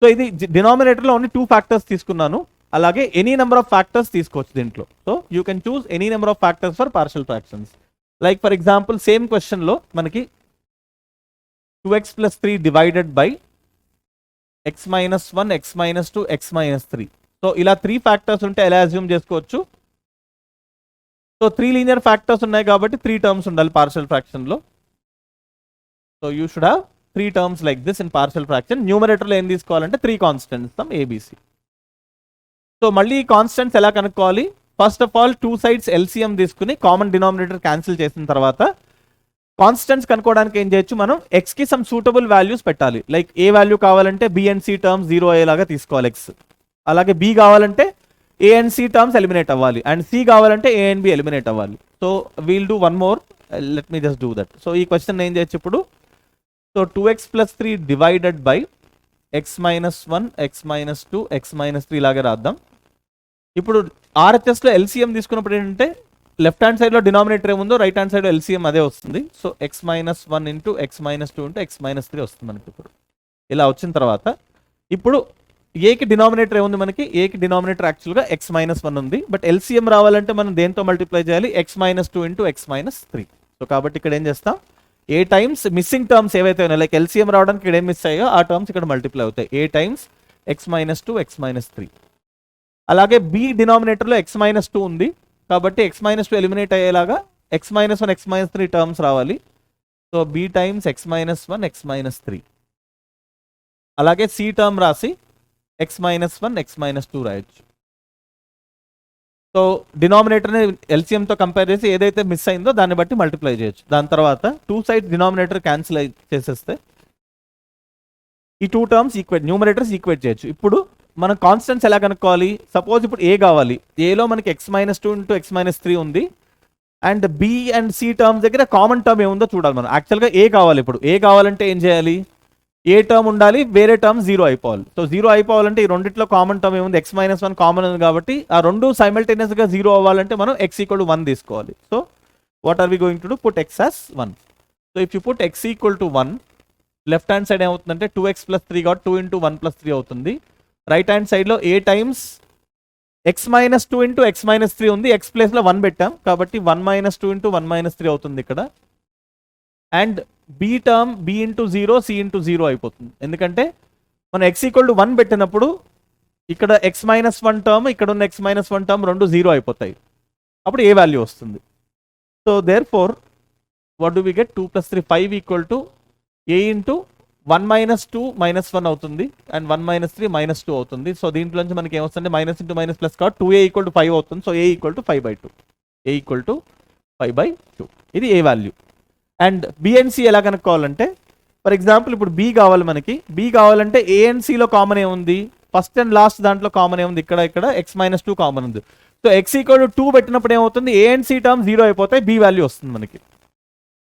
So ఇది డినామినేటర్లో ఓన్లీ 2 ఫ్యాక్టర్స్ తీసుకున్నాను. అలాగే ఎనీ నెంబర్ ఆఫ్ ఫ్యాక్టర్స్ తీసుకోవచ్చు దీంట్లో. So you can choose any number of factors for partial fractions. Like for example same క్వశ్చన్లో మనకి 2x + 3 divided by x-1, x-2, x-3. So ఇలా 3 factors ఉంటే ఎలా అజ్యూమ్ చేసుకోవచ్చు, సో 3 లీనియర్ ఫ్యాక్టర్స్ ఉన్నాయి కాబట్టి 3 టర్మ్స్ ఉండాలి పార్షియల్ ఫ్రాక్షన్లో. So you should have 3 terms like this in partial fraction. న్యూమరేటర్లో ఏం తీసుకోవాలంటే 3 కాన్స్టెంట్స్ సమ్ ఏబిసి. సో మళ్ళీ ఈ కాన్స్టెంట్స్ ఎలా కనుక్కోవాలి, first of all 2 sides LCM తీసుకుని కామన్ డినామినేటర్ క్యాన్సిల్ చేసిన తర్వాత కాన్స్టెంట్స్ కనుక్కోవడానికి ఏం చేయొచ్చు, మనం ఎక్స్కి సమ్ సూటబుల్ వాల్యూస్ పెట్టాలి. లైక్ ఏ వాల్యూ కావాలంటే b and c టర్మ్స్ 0 అయ్యేలాగా తీసుకోవాలి x. అలాగే b కావాలంటే a and c terms eliminate అవ్వాలి, అండ్ c కావాలంటే a and b ఎలిమినేట్ అవ్వాలి. So we'll do one more, let me just do that. So ఈ క్వశ్చన్ ఏం చేయొచ్చు, ఇప్పుడు so 2x plus 3 divided by x minus 1 x minus 2 x minus 3 లాగా రాద్దాం. ఇప్పుడు ఆర్హెచ్ఎస్లో ఎల్సిఎం తీసుకున్నప్పుడు ఏంటంటే లెఫ్ట్ హ్యాండ్ సైడ్లో డినామినేటర్ ఏముందో రైట్ హ్యాండ్ సైడ్లో ఎల్సిఎం అదే వస్తుంది. So x minus 1 into x minus 2 into x minus 3 వస్తుంది మనకి. ఇప్పుడు ఇలా వచ్చిన తర్వాత ఇప్పుడు ఏకి డినామినేటర్ ఏముంది మనకి, ఏకి డినామినేటర్ యాక్చువల్గా x మైనస్ 1 ఉంది. బట్ ఎల్సిఎం రావాలంటే మనం దేంతో మల్టిప్లై చేయాలి, x minus 2 into x minus 3. So కాబట్టి ఇక్కడ ఏం చేస్తాం, ఏ టైమ్స్ మిస్సింగ్ టర్మ్స్ ఏవైతే ఉన్నాయో లైక్ ఎల్సిఎం రావడానికి ఇక్కడ ఏం మిస్ అయ్యో ఆ టర్మ్స్ ఇక్కడ మల్టిప్లై అవుతాయి. A times x minus 2 x minus 3. అలాగే బి డినామినేటర్లో x మైనస్ 2 ఉంది కాబట్టి x మైనస్ 2 ఎలిమినేట్ అయ్యేలాగా x minus 1 x minus 3 terms రావాలి. So B times x minus 1 x minus 3. అలాగే సి టర్మ్ రాసి x మైనస్ 1 x మైనస్ 2 రాయొచ్చు. So డినామినేటర్ని ఎల్సిఎంతో compare చేసి ఏదైతే మిస్ అయిందో దాన్ని బట్టి మల్టిప్లై చేయొచ్చు. దాని తర్వాత టూ సైడ్ డినామినేటర్ క్యాన్సిల్ చేసేస్తే ఈ two terms equate, numerators equate చేయొచ్చు. ఇప్పుడు మనం కాన్స్టెంట్స్ ఎలా కనుక్కోవాలి, సపోజ్ ఇప్పుడు ఏ కావాలి, ఏలో మనకి x minus 2 into x minus 3 ఉంది and B and c terms దగ్గర కామన్ టర్మ్ ఏముందో చూడాలి మనం. యాక్చువల్గా ఏ కావాలి, ఇప్పుడు ఏ కావాలంటే ఏం చేయాలి, ఏ టర్మ్ ఉండాలి, వేరే టర్మ్ జీరో అయిపోవాలి. సో జీరో అయిపోవాలంటే ఈ రెండిట్లో కామన్ టర్మ్ ఏముంది, x మైనస్ 1 కామన్ ఉంది కాబట్టి ఆ రెండు సైమల్టేనియస్గా జీరో అవ్వాలంటే మనం x ఈక్వల్ టు 1 తీసుకోవాలి. So what are we going to do, put x as 1. So if you put x equal to 1, left hand side ఏమవుతుందంటే 2x ప్లస్ 3 కాబట్టి 2 ఇంటూ 1 ప్లస్ 3 అవుతుంది. రైట్ హ్యాండ్ సైడ్లో A times x minus 2 into x minus 3 ఉంది, x ప్లేస్లో 1 పెట్టాం కాబట్టి 1 minus 2 into 1 minus 3 అవుతుంది ఇక్కడ. And b term b into 0 c into 0 అయిపోతుంది. ఎందుకంటే మనం x ఈక్వల్ టు 1 పెట్టినప్పుడు ఇక్కడ x మైనస్ 1 టర్మ్ ఇక్కడ ఉన్న x మైనస్ 1 టర్మ్ రెండు 0 అయిపోతాయి. అప్పుడు ఏ వాల్యూ వస్తుంది. So therefore what do we get, 2 plus 3 5 equal to a into 1 minus 2 minus 1 అవుతుంది అండ్ 1 మైనస్ 3 మైనస్ 2 అవుతుంది. సో దీంట్లో నుంచి మనకి ఏమొస్తుంది, మైనస్ ఇంటూ మైనస్ ప్లస్ కాబట్టి 2a ఈక్వల్ టు 5 అవుతుంది. So A equal to 5/2, A equal to 5/2. ఇది A value. And B and C ఎలా కనుక్కోవాలంటే, ఫర్ ఎగ్జాంపుల్ ఇప్పుడు బి కావాలి మనకి, బి కావాలంటే ఏ అండ్ సిలో కామన్ ఏముంది, ఫస్ట్ అండ్ లాస్ట్ దాంట్లో కామన్ ఏముంది, ఇక్కడ x మైనస్ 2 కామన్ ఉంది. సో x ఈక్వల్ టు 2 పెట్టినప్పుడు ఏమవుతుంది, ఏ అండ్ సి టర్మ్ 0 అయిపోతాయి, బి వాల్యూ వస్తుంది మనకి.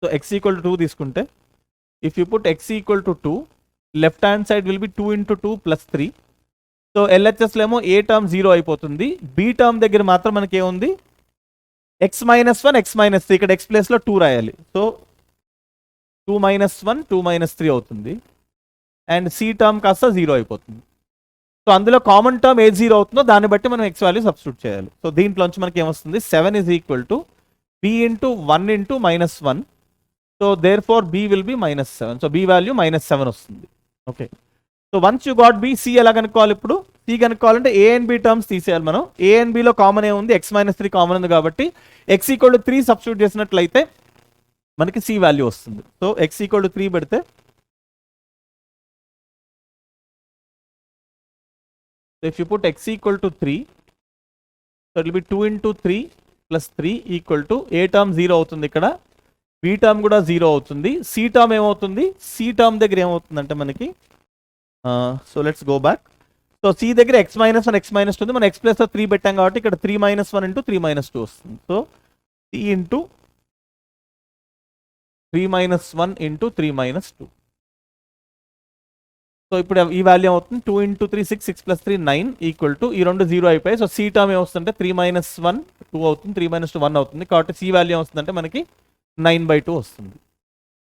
సో x ఈక్వల్ టు 2 తీసుకుంటే if you put x equal to 2, left hand side will be 2 into 2 plus 3. So ఎల్హెచ్ఎస్లో ఏమో ఏ టర్మ్ 0 అయిపోతుంది, బి టర్మ్ దగ్గర మాత్రం మనకి ఏముంది, x మైనస్ 1 x మైనస్ 3, ఇక్కడ x ప్లేస్లో 2 రాయాలి. సో 2 మైనస్ 1 2 మైనస్ 3 అవుతుంది అండ్ సి టర్మ్ కాస్త 0 అయిపోతుంది. సో అందులో కామన్ టర్మ్ ఏ 0 అవుతుందో దాన్ని బట్టి మనం x వాల్యూ సబ్స్టిట్యూట్ చేయాలి. సో దీంట్లోంచి మనకి ఏమొస్తుంది, 7 is equal to b into 1 into minus 1. So therefore b will be minus 7. So b value minus 7 వస్తుంది. Okay, so once you got b, c ఎలా కనుక్కోవాలి, ఇప్పుడు c కనుక్కోవాలంటే a అండ్ b టర్మ్స్ తీసేయాలి మనం. a అండ్ bలో common ఏముంది, x minus 3 common ఉంది కాబట్టి x ఈక్వల్ టు 3 సబ్స్టిట్యూట్ చేసినట్లయితే మనకి సి వాల్యూ వస్తుంది. సో x ఈక్వల్ టు 3 పెడితే if you put x equal to 3, so it will be 2 into 3 plus 3 equal to a term 0 అవుతుంది, ఇక్కడ బి టర్మ్ కూడా 0 అవుతుంది. సి టర్మ్ ఏమవుతుంది, సి టర్మ్ దగ్గర ఏమవుతుందంటే మనకి, so let's go back. So c దగ్గర x మైనస్ 1 x మైనస్ 2 ఉంది, మనం x ప్లస్లో 3 పెట్టాం కాబట్టి ఇక్కడ 3 మైనస్ 1 ఇంటూ 3 మైనస్ 2 వస్తుంది. So C into 3 minus 1 into 3 minus 2. So ఇప్పుడు ఈ వాల్యూ అవుతుంది 2 ఇంటూ 3 6, 6 ప్లస్ 3 9 ఈక్వల్ టు ఈ రెండు 0 అయిపోయాయి. సో సి టర్మ్ ఏమొస్తుందంటే 3 మైనస్ 1 2 అవుతుంది, 3 మైనస్ 2 1 అవుతుంది కాబట్టి సి వాల్యూ ఏమొస్తుందంటే మనకి 9/2 వస్తుంది.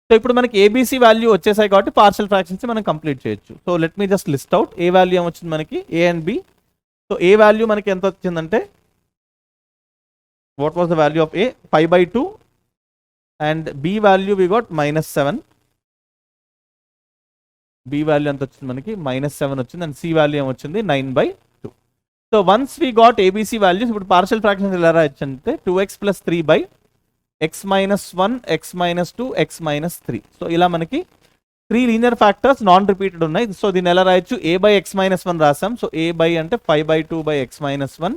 సో ఇప్పుడు మనకి ఏబిసి వాల్యూ వచ్చేసాయి కాబట్టి పార్షియల్ ఫ్రాక్షన్స్ మనం కంప్లీట్ చేయొచ్చు. So let me just list out. A value ఏమొచ్చింది మనకి, A and B. So A value మనకి ఎంత వచ్చిందంటే, what was the value of A, 5/2 and B value we got minus 7. B value ఎంత వచ్చింది మనకి, మైనస్ 7 వచ్చింది అండ్ సి వాల్యూ ఏమొచ్చింది 9/2. So once we got ABC values, ఇప్పుడు పార్షియల్ ఫ్రాక్షన్స్ ఎలా రాయొచ్చు అంటే 2x plus 3 x minus 1 x minus 2 x minus 3. So ఇలా మనకి 3 లీనియర్ ఫ్యాక్టర్స్ నాన్ రిపీటెడ్ ఉన్నాయి. సో దీన్ని ఎలా రాయొచ్చు, a బై x మైనస్ 1 రాసాం. సో a బై అంటే 5/2 by x minus 1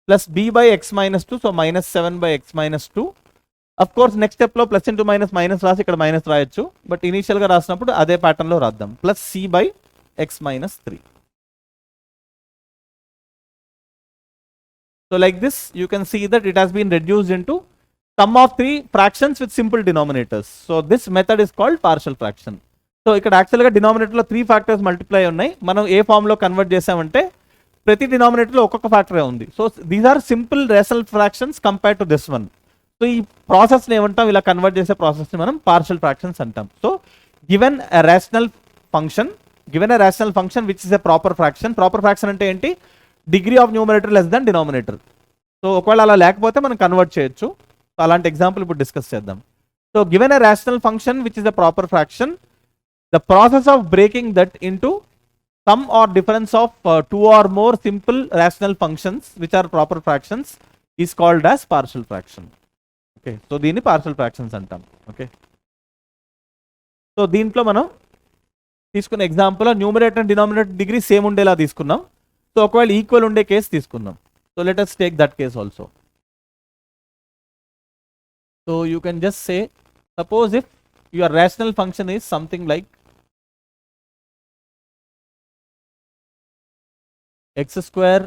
plus b by x minus 2. So minus 7 by x minus 2. Of course next స్టెప్లో plus into minus minus రాసి ఇక్కడ minus రాయొచ్చు, బట్ ఇనీషియల్గా రాసినప్పుడు అదే ప్యాటర్న్లో రాద్దాం. Plus c by x minus 3. So like this you can see that it has been reduced into sum of 3 fractions with simple denominators. So this method is called partial fraction. So ఇక్కడ యాక్చువల్గా డినామినేటర్లో 3 factors multiply ఉన్నాయి. మనం ఏ ఫామ్లో convert చేసామంటే ప్రతి డినామినేటర్లో ఒక్కొక్క ఫ్యాక్టరే ఉంది. So these are simple rational fractions compare to this one. So ఈ ప్రాసెస్ని ఏమంటాం, ఇలా కన్వర్ట్ చేసే ప్రాసెస్ని మనం పార్షియల్ ఫ్రాక్షన్స్ అంటాం. So given a rational function which is a proper fraction అంటే ఏంటి, degree of numerator less than denominator. So ఒకవేళ అలా లేకపోతే మనం కన్వర్ట్ చేయొచ్చు. సో అలాంటి ఎగ్జాంపుల్ ఇప్పుడు డిస్కస్ చేద్దాం. So given a rational function which is a proper fraction, the process of breaking that into sum or difference of 2 or more simple rational functions which are proper fractions is called as partial fraction. Okay, so దీన్ని partial fractions అంటాం. Okay, so దీంట్లో మనం తీసుకున్న example numerator and denominator degree same ఉండేలా తీసుకున్నాం. So ఒకవేళ equal ఉండే case తీసుకుందాం. So let us take that case also. So you can just say, suppose if your rational function is something like x square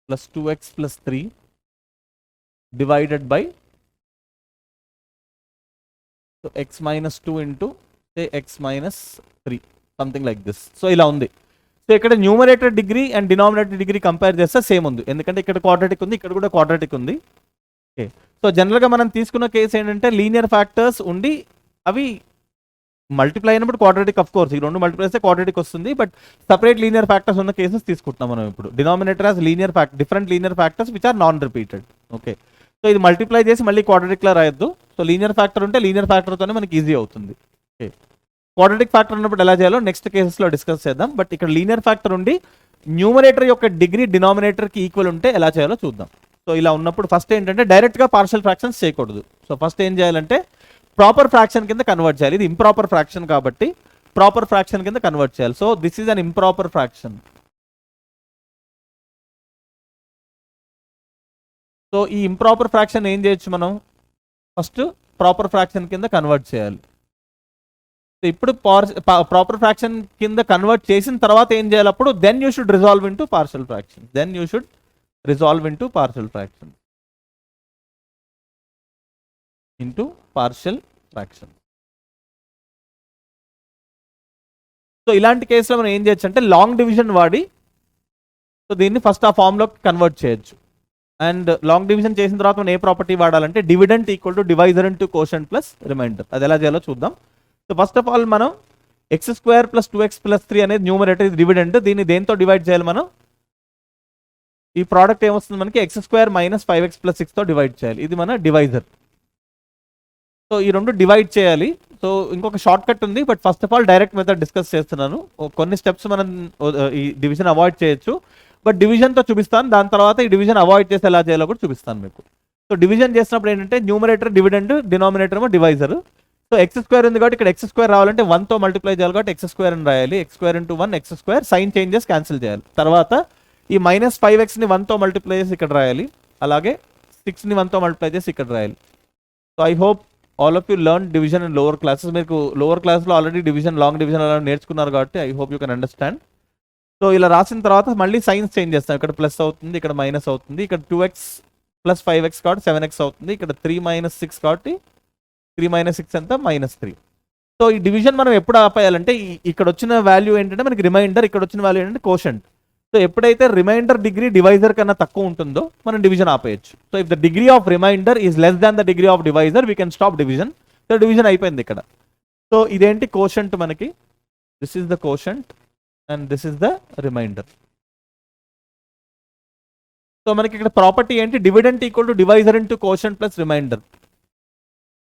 plus 2x plus 3 divided by so x minus 2 into say x minus 3, something like this. So ఇలా ఉంది. So ఇక్కడ numerator degree and denominator degree compare చేస్తే same ఉంది, ఎందుకంటే ఇక్కడ quadratic ఉంది, ఇక్కడ కూడా క్వాడ్రాటిక్ ఉంది. ఓకే, సో జనరల్గా మనం తీసుకున్న కేసు ఏంటంటే లీనియర్ ఫ్యాక్టర్స్ ఉండి అవి మల్టిప్లై అయినప్పుడు క్వాడ్రాటిక్, ఆఫ్ కోర్స్ ఈ రెండు మల్టిప్లై చేస్తే క్వాడ్రాటిక్ వస్తుంది. బట్ సపరేట్ లీనియర్ ఫ్యాక్టర్స్ ఉన్న కేసెస్ తీసుకుంటున్నాం మనం ఇప్పుడు. Denominator as different linear factors which are non repeated. Okay, so ఇది మల్టిప్లై చేసి మళ్ళీ క్వాడ్రాటిక్లా రాయొద్దు. సో లీనియర్ ఫ్యాక్టర్ ఉంటే లీనియర్ ఫ్యాక్టర్తోనే మనకి ఈజీ అవుతుంది. ఓకే, క్వాడ్రాటిక్ ఫ్యాక్టర్ ఉన్నప్పుడు ఎలా చేయాలో నెక్స్ట్ కేసెస్లో డిస్కస్ చేద్దాం. బట్ ఇక్కడ లీనియర్ ఫ్యాక్టర్ ఉండి న్యూమరేటర్ యొక్క డిగ్రీ డినామినేటర్కి ఈక్వల్ ఉంటే ఎలా చేయాలో చూద్దాం. సో ఇలా ఉన్నప్పుడు ఫస్ట్ ఏంటంటే డైరెక్ట్గా పార్షియల్ ఫ్రాక్షన్స్ చేయకూడదు. సో ఫస్ట్ ఏం చేయాలంటే ప్రాపర్ ఫ్రాక్షన్ కింద కన్వర్ట్ చేయాలి. ఇది ఇంప్రాపర్ ఫ్రాక్షన్ కాబట్టి ప్రాపర్ ఫ్రాక్షన్ కింద కన్వర్ట్ చేయాలి. So this is an improper fraction. So ఈ ఇంప్రాపర్ ఫ్రాక్షన్ ఏం చేయొచ్చు, మనం ఫస్ట్ ప్రాపర్ ఫ్రాక్షన్ కింద కన్వర్ట్ చేయాలి. సో ఇప్పుడు ప్రాపర్ ఫ్రాక్షన్ కింద కన్వర్ట్ చేసిన తర్వాత ఏం చేయాలి, అప్పుడు then you should resolve into partial fraction. into partial fraction. So ఇలాంటి కేసులో మనం ఏం చేయొచ్చు అంటే లాంగ్ డివిజన్ వాడి సో దీన్ని ఫస్ట్ ఆ ఫామ్లోకి కన్వర్ట్ చేయొచ్చు. అండ్ లాంగ్ డివిజన్ చేసిన తర్వాత మనం ఏ ప్రాపర్టీ వాడాలంటే dividend equal to divisor into quotient plus reminder. అది ఎలా చేయాలో చూద్దాం. సో ఫస్ట్ ఆఫ్ ఆల్ మనం x square plus 2x plus 3 అనేది న్యూమరేటర్, ఇది డివిడెంట్. దీన్ని దేంతో డివైడ్ చేయాలి, మనం ఈ ప్రోడక్ట్ ఏమొస్తుంది మనకి x square minus 5x plus 6తో డివైడ్ చేయాలి. ఇది మన డివైజర్. సో ఈ రెండు డివైడ్ చేయాలి. సో ఇంకొక షార్ట్ కట్ ఉంది, but first of all direct method discuss చేస్తున్నాను. కొన్ని స్టెప్స్ మనం ఈ డివిజన్ అవాయిడ్ చేయొచ్చు, బట్ డివిజన్తో చూపిస్తాను. దాని తర్వాత ఈ డివిజన్ అవాయిడ్ చేసి ఎలా చేయాలో కూడా చూపిస్తాను మీకు. సో డివిజన్ చేసినప్పుడు ఏంటంటే న్యూమరేటర్ డివిడెంట్, డినామినేటర్ ఏమో డివైజర్. సో x స్క్వేర్ ఉంది కాబట్టి ఇక్కడ x స్క్వేర్ రావాలంటే 1తో మల్టిప్లై చేయాలి కాబట్టి x స్క్వేర్ అని రాయాలి. x square into 1 x square, sign changes cancel చేయాలి. తర్వాత ఈ మైనస్ 5xని 1తో మల్టిప్లై చేసి ఇక్కడ రాయాలి. అలాగే 6ని 1తో మల్టిప్లై చేసి ఇక్కడ రాయాలి. So I hope all of you learn division in lower classes. మీకు లోవర్ క్లాస్లో ఆల్రెడీ డివిజన్, లాంగ్ డివిజన్ అలా నేర్చుకున్నారు కాబట్టి I hope you can understand. So ఇలా రాసిన తర్వాత మళ్ళీ సైన్స్ చేంజ్ చేస్తాం. ఇక్కడ ప్లస్ అవుతుంది, ఇక్కడ మైనస్ అవుతుంది. ఇక్కడ 2x ప్లస్ 5x కాబట్టి 7x అవుతుంది. ఇక్కడ 3 మైనస్ 6 కాబట్టి 3 మైనస్ 6 ఎంత, -3. సో ఈ డివిజన్ మనం ఎప్పుడు ఆపేయాలంటే ఇక్కడ వచ్చిన వాల్యూ ఏంటంటే మనకి రిమైండర్, ఇక్కడ వచ్చిన వాల్యూ ఏంటంటే కోషంట్. సో ఎప్పుడైతే రిమైండర్ డిగ్రీ డివైజర్ కన్నా తక్కువ ఉంటుందో మనం డివిజన్ ఆపేయచ్చు. So if the degree of remainder is less than the degree of divisor we can stop division. So division అయిపోయింది ఇక్కడ. సో ఇదేంటి కోషంట్ మనకి, this is the quotient and this is the remainder. So మనకి ఇక్కడ property ఏంటి, dividend equal to divisor into quotient plus remainder.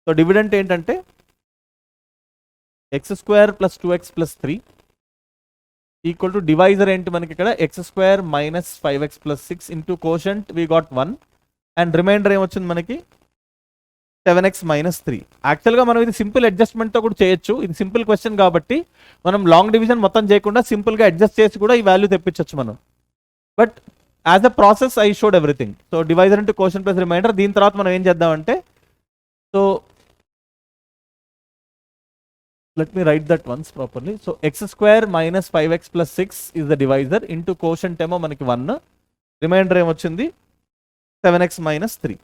So dividend ఏంటంటే x square plus 2x plus 3 equal to divisor ఏంటి మనకి ఇక్కడ x square minus 5x plus 6 into quotient we got 1 and remainder ఏమొచ్చింది మనకి 7x minus 3. యాక్చువల్గా మనం ఇది simple అడ్జస్ట్మెంట్తో కూడా చేయొచ్చు. ఇది సింపుల్ క్వశ్చన్ కాబట్టి మనం లాంగ్ డివిజన్ మొత్తం చేయకుండా సింపుల్గా అడ్జస్ట్ చేసి కూడా ఈ వాల్యూ తెప్పించవచ్చు మనం. But as a process I showed everything. So divisor into quotient plus reminder. దీని తర్వాత మనం ఏం చేద్దామంటే, so let me write that once properly. So x square minus 5x plus 6 is the divisor into quotient ఏమో మనకి 1, reminder ఏమొచ్చింది 7x minus 3.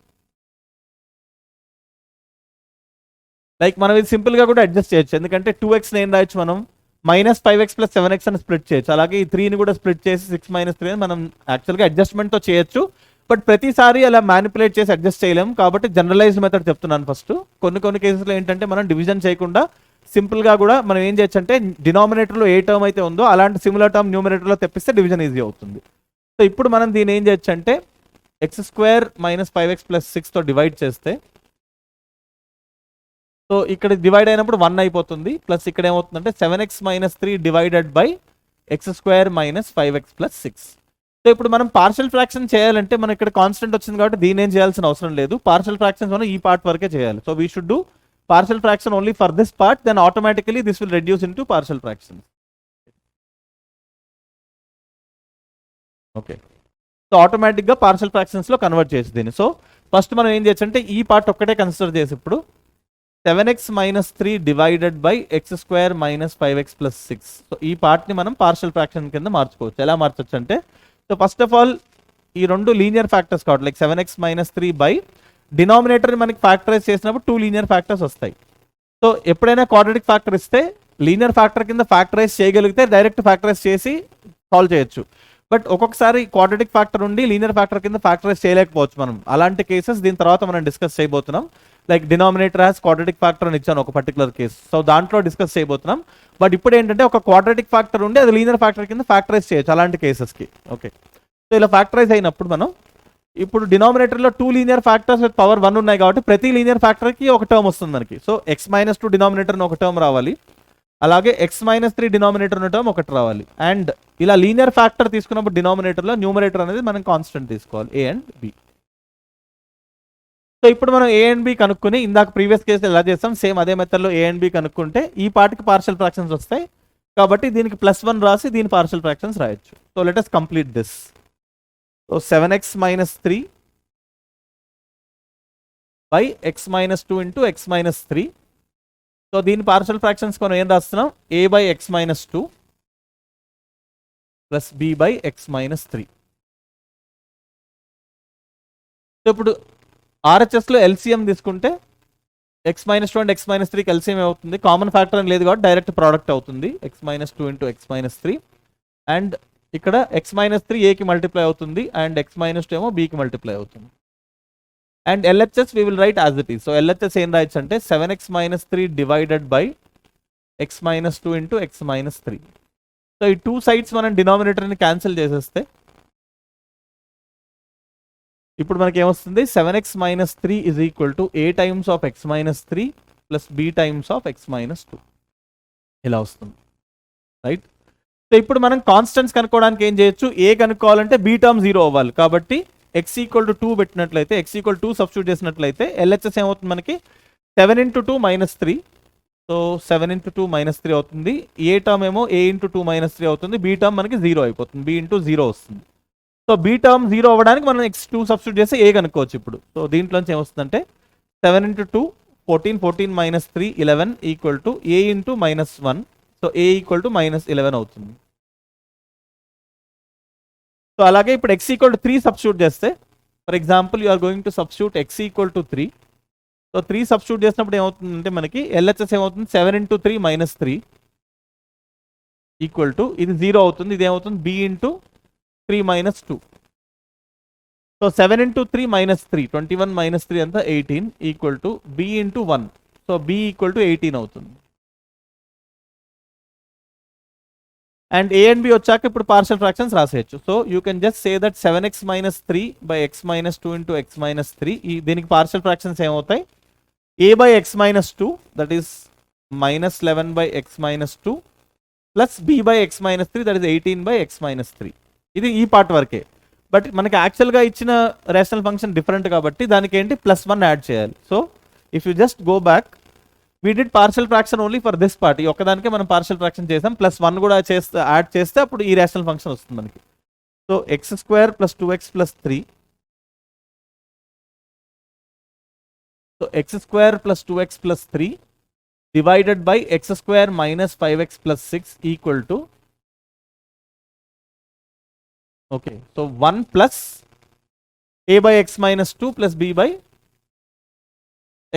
Like మనం ఇది సింపుల్గా కూడా అడ్జస్ట్ చేయొచ్చు, ఎందుకంటే 2x ఏం రాయొచ్చు మనం -5x + 7x అని స్ప్లిట్ చేయొచ్చు. అలాగే ఈ 3ని కూడా స్ప్లిట్ చేసి 6 - 3 అని మనం యాక్చువల్గా అడ్జస్ట్మెంట్తో చేయొచ్చు. బట్ ప్రతిసారి అలా మ్యానిపులేట్ చేసి అడ్జస్ట్ చేయలేము, కాబట్టి జనరలైజ్డ్ మెథడ్ చెప్తున్నాను ఫస్ట్. కొన్ని కేసెస్లో ఏంటంటే మనం డివిజన్ చేయకుండా సింపుల్గా కూడా మనం ఏం చేయొచ్చు అంటే డినామినేటర్లో ఏ టర్మ్ అయితే ఉందో అలాంటి సిమిలర్ టర్మ్ న్యూమినేటర్లో తెప్పిస్తే డివిజన్ ఈజీ అవుతుంది. సో ఇప్పుడు మనం దీన్ని ఏం చేయొచ్చు అంటే x² - 5x + 6తో డివైడ్ చేస్తే, సో ఇక్కడ డివైడ్ అయినప్పుడు 1 అయిపోతుంది, ప్లస్ ఇక్కడ ఏమవుతుందంటే 7x - 3 divided by x² - 5x + 6. So ఇప్పుడు మనం పార్షియల్ ఫ్రాక్షన్ చేయాలంటే మనం ఇక్కడ కాన్స్టెంట్ వచ్చింది కాబట్టి దీని ఏం చేయాల్సిన అవసరం లేదు. పార్షియల్ ఫ్రాక్షన్స్ మనం ఈ పార్ట్ వరకే చేయాలి. So we should do partial fraction only for this part, then automatically this will reduce into partial fractions. Okay, so automatic ga partial fractions lo convert chesi dini. So first మనం ఏం చేయొచ్చు అంటే ఈ part ఒక్కటే consider చేసి ఇప్పుడు 7x - 3 divided by x² - 5x + 6. So ఈ part ని మనం పార్షియల్ ఫ్రాక్షన్ కింద మార్చుకోవచ్చు. ఎలా మార్చొచ్చు అంటే, సో ఫస్ట్ ఆఫ్ ఆల్ ఈ రెండు లీనియర్ ఫ్యాక్టర్స్ కాబట్టి లైక్ 7x - 3 బై డినామినేటర్ని మనకి ఫ్యాక్టరైజ్ చేసినప్పుడు 2 లీనియర్ ఫ్యాక్టర్స్ వస్తాయి. సో ఎప్పుడైనా క్వాడ్రాటిక్ ఫ్యాక్టర్ ఇస్తే లీనియర్ ఫ్యాక్టర్ కింద ఫ్యాక్టరైజ్ చేయగలిగితే డైరెక్ట్ ఫ్యాక్టరైజ్ చేసి సాల్వ్ చేయొచ్చు. బట్ ఒక్కొక్కసారి క్వాడ్రాటిక్ ఫ్యాక్టర్ ఉండి లీనియర్ ఫ్యాక్టర్ కింద ఫ్యాక్టరైజ్ చేయలేకపోవచ్చు మనం. అలాంటి కేసెస్ దీని తర్వాత మనం డిస్కస్ చేయబోతున్నాం. Like denominator has quadratic factor అని ఇచ్చాను ఒక పర్టికులర్ కేసు, సో దాంట్లో డిస్కస్ చేయబోతున్నాం. బట్ ఇప్పుడు ఏంటంటే ఒక క్వాడ్రాటిక్ ఫ్యాక్టర్ ఉండి అది లీనియర్ ఫ్యాక్టర్ కింద ఫ్యాక్టరైజ్ చేయొచ్చు అలాంటి కేసెస్కి. ఓకే, సో ఇలా ఫ్యాక్టరైజ్ అయినప్పుడు మనం ఇప్పుడు డినామినేటర్లో 2 లీనియర్ ఫ్యాక్టర్స్ విత్ పవర్ 1 ఉన్నాయి కాబట్టి ప్రతి లీనియర్ ఫ్యాక్టర్కి ఒక టర్మ్ వస్తుంది మనకి. సో x - 2 డినామినేటర్ని ఒక టర్మ్ రావాలి, అలాగే x - 3 డినామినేటర్ ఉన్న టర్మ్ ఒకటి రావాలి. అండ్ ఇలా లీనియర్ ఫ్యాక్టర్ తీసుకున్నప్పుడు డినామినేటర్లో న్యూమరేటర్ అనేది మనం కాన్స్టెంట్ తీసుకోవాలి, a and b. సో ఇప్పుడు మనం a and b కనుక్కుని ఇందాక ప్రీవియస్ కేసు ఎలా చేస్తాం సేమ్ అదే మెథడ్లో a and b కనుక్కుంటే ఈ పార్ట్కి పార్షియల్ ఫ్రాక్షన్స్ వస్తాయి కాబట్టి దీనికి +1 రాసి దీని పార్షియల్ ఫ్రాక్షన్స్ రాయొచ్చు. So let us complete this. So 7x - 3 by x - 2 into x - 3. So దీని పార్షియల్ ఫ్రాక్షన్స్ మనం ఏం రాస్తున్నాం, a by x - 2 plus b by x - 3. So ఇప్పుడు RHSలో LCM తీసుకుంటే x - 2 అండ్ x - 3కి LCM అవుతుంది. కామన్ ఫ్యాక్టర్ అని లేదు కాబట్టి డైరెక్ట్ ప్రోడక్ట్ అవుతుంది, x - 2 ఇంటూ x - 3. అండ్ ఇక్కడ x - 3 aకి మల్టిప్లై అవుతుంది అండ్ x - 2 ఏమో bకి మల్టిప్లై అవుతుంది. And LHS we will write as it is. So LHS ఏం రాయొచ్చు అంటే 7x - 3 divided by x - 2 into x - 3. So ఈ 2 సైడ్స్ మనం డినామినేటర్ని క్యాన్సిల్ చేసేస్తే ఇప్పుడు మనకి ఏమొస్తుంది, 7x - 3 is equal to a times of x - 3 plus b times of x - 2 ఇలా వస్తుంది, రైట్. సో ఇప్పుడు మనం కాన్స్టెంట్స్ కనుక్కోవడానికి ఏం చేయొచ్చు, ఏ కనుక్కోవాలంటే b టర్మ్ 0 అవ్వాలి కాబట్టి x = 2 పెట్టినట్లయితే x = 2 సబ్స్టిట్యూట్ చేసినట్లయితే LHS ఏమవుతుంది మనకి 7 × 2 - 3. సో 7 × 2 - 3 అవుతుంది. ఏ టర్మ్ ఏమో a × 2 - 3 అవుతుంది, b టర్మ్ మనకి 0 అయిపోతుంది, b × 0 వస్తుంది. సో b టర్మ్ 0 అవ్వడానికి మనం x2 సబ్స్టిట్యూట్ చేస్తే a కనుక్కోవచ్చు. ఇప్పుడు సో దీంట్లోంచి ఏమొస్తుందంటే 7 × 2 14, 14 - 3 11 equal to a × -1. So a = -11 అవుతుంది. సో అలాగే ఇప్పుడు x = 3 సబ్స్టిట్యూట్ చేస్తే, for example you are going to substitute x = 3. So 3 substitute చేసినప్పుడు ఏమవుతుందంటే మనకి LHS ఏమవుతుంది 7 × 3 - 3 ఈక్వల్ టు ఇది 0 అవుతుంది, ఇది ఏమవుతుంది b × 3 - 2. సో 7 × 3 - 3 21 - 3 అంతా 18 equal to b × 1. So b = 18 అవుతుంది. అండ్ a and b వచ్చాక ఇప్పుడు పార్షియల్ ఫ్రాక్షన్స్ రాసేయచ్చు. So you can just say that 7x - 3 by x - 2 into x - 3. దీనికి పార్షియల్ ఫ్రాక్షన్స్ ఏమవుతాయి, a by x - 2 that is -11 by x - 2 plus b by x - 3 that is 18 by x - 3. ఇది ఈ part వరకే. But మనకి యాక్చువల్గా ఇచ్చిన rational function different కాబట్టి దానికి ఏంటి +1 యాడ్ చేయాలి. So if you just go back, we did partial fraction only for this part. ఈ ఒక్కదానికే మనం పార్షియల్ ఫ్రాక్షన్ చేసాం, +1 కూడా చేస్తే యాడ్ చేస్తే అప్పుడు ఈ రేషనల్ ఫంక్షన్ వస్తుంది మనకి. So x² + 2x + 3. So x² + 2x + 3 divided by x² - 5x + 6 equal to, okay, so 1 plus a by x - 2 plus b by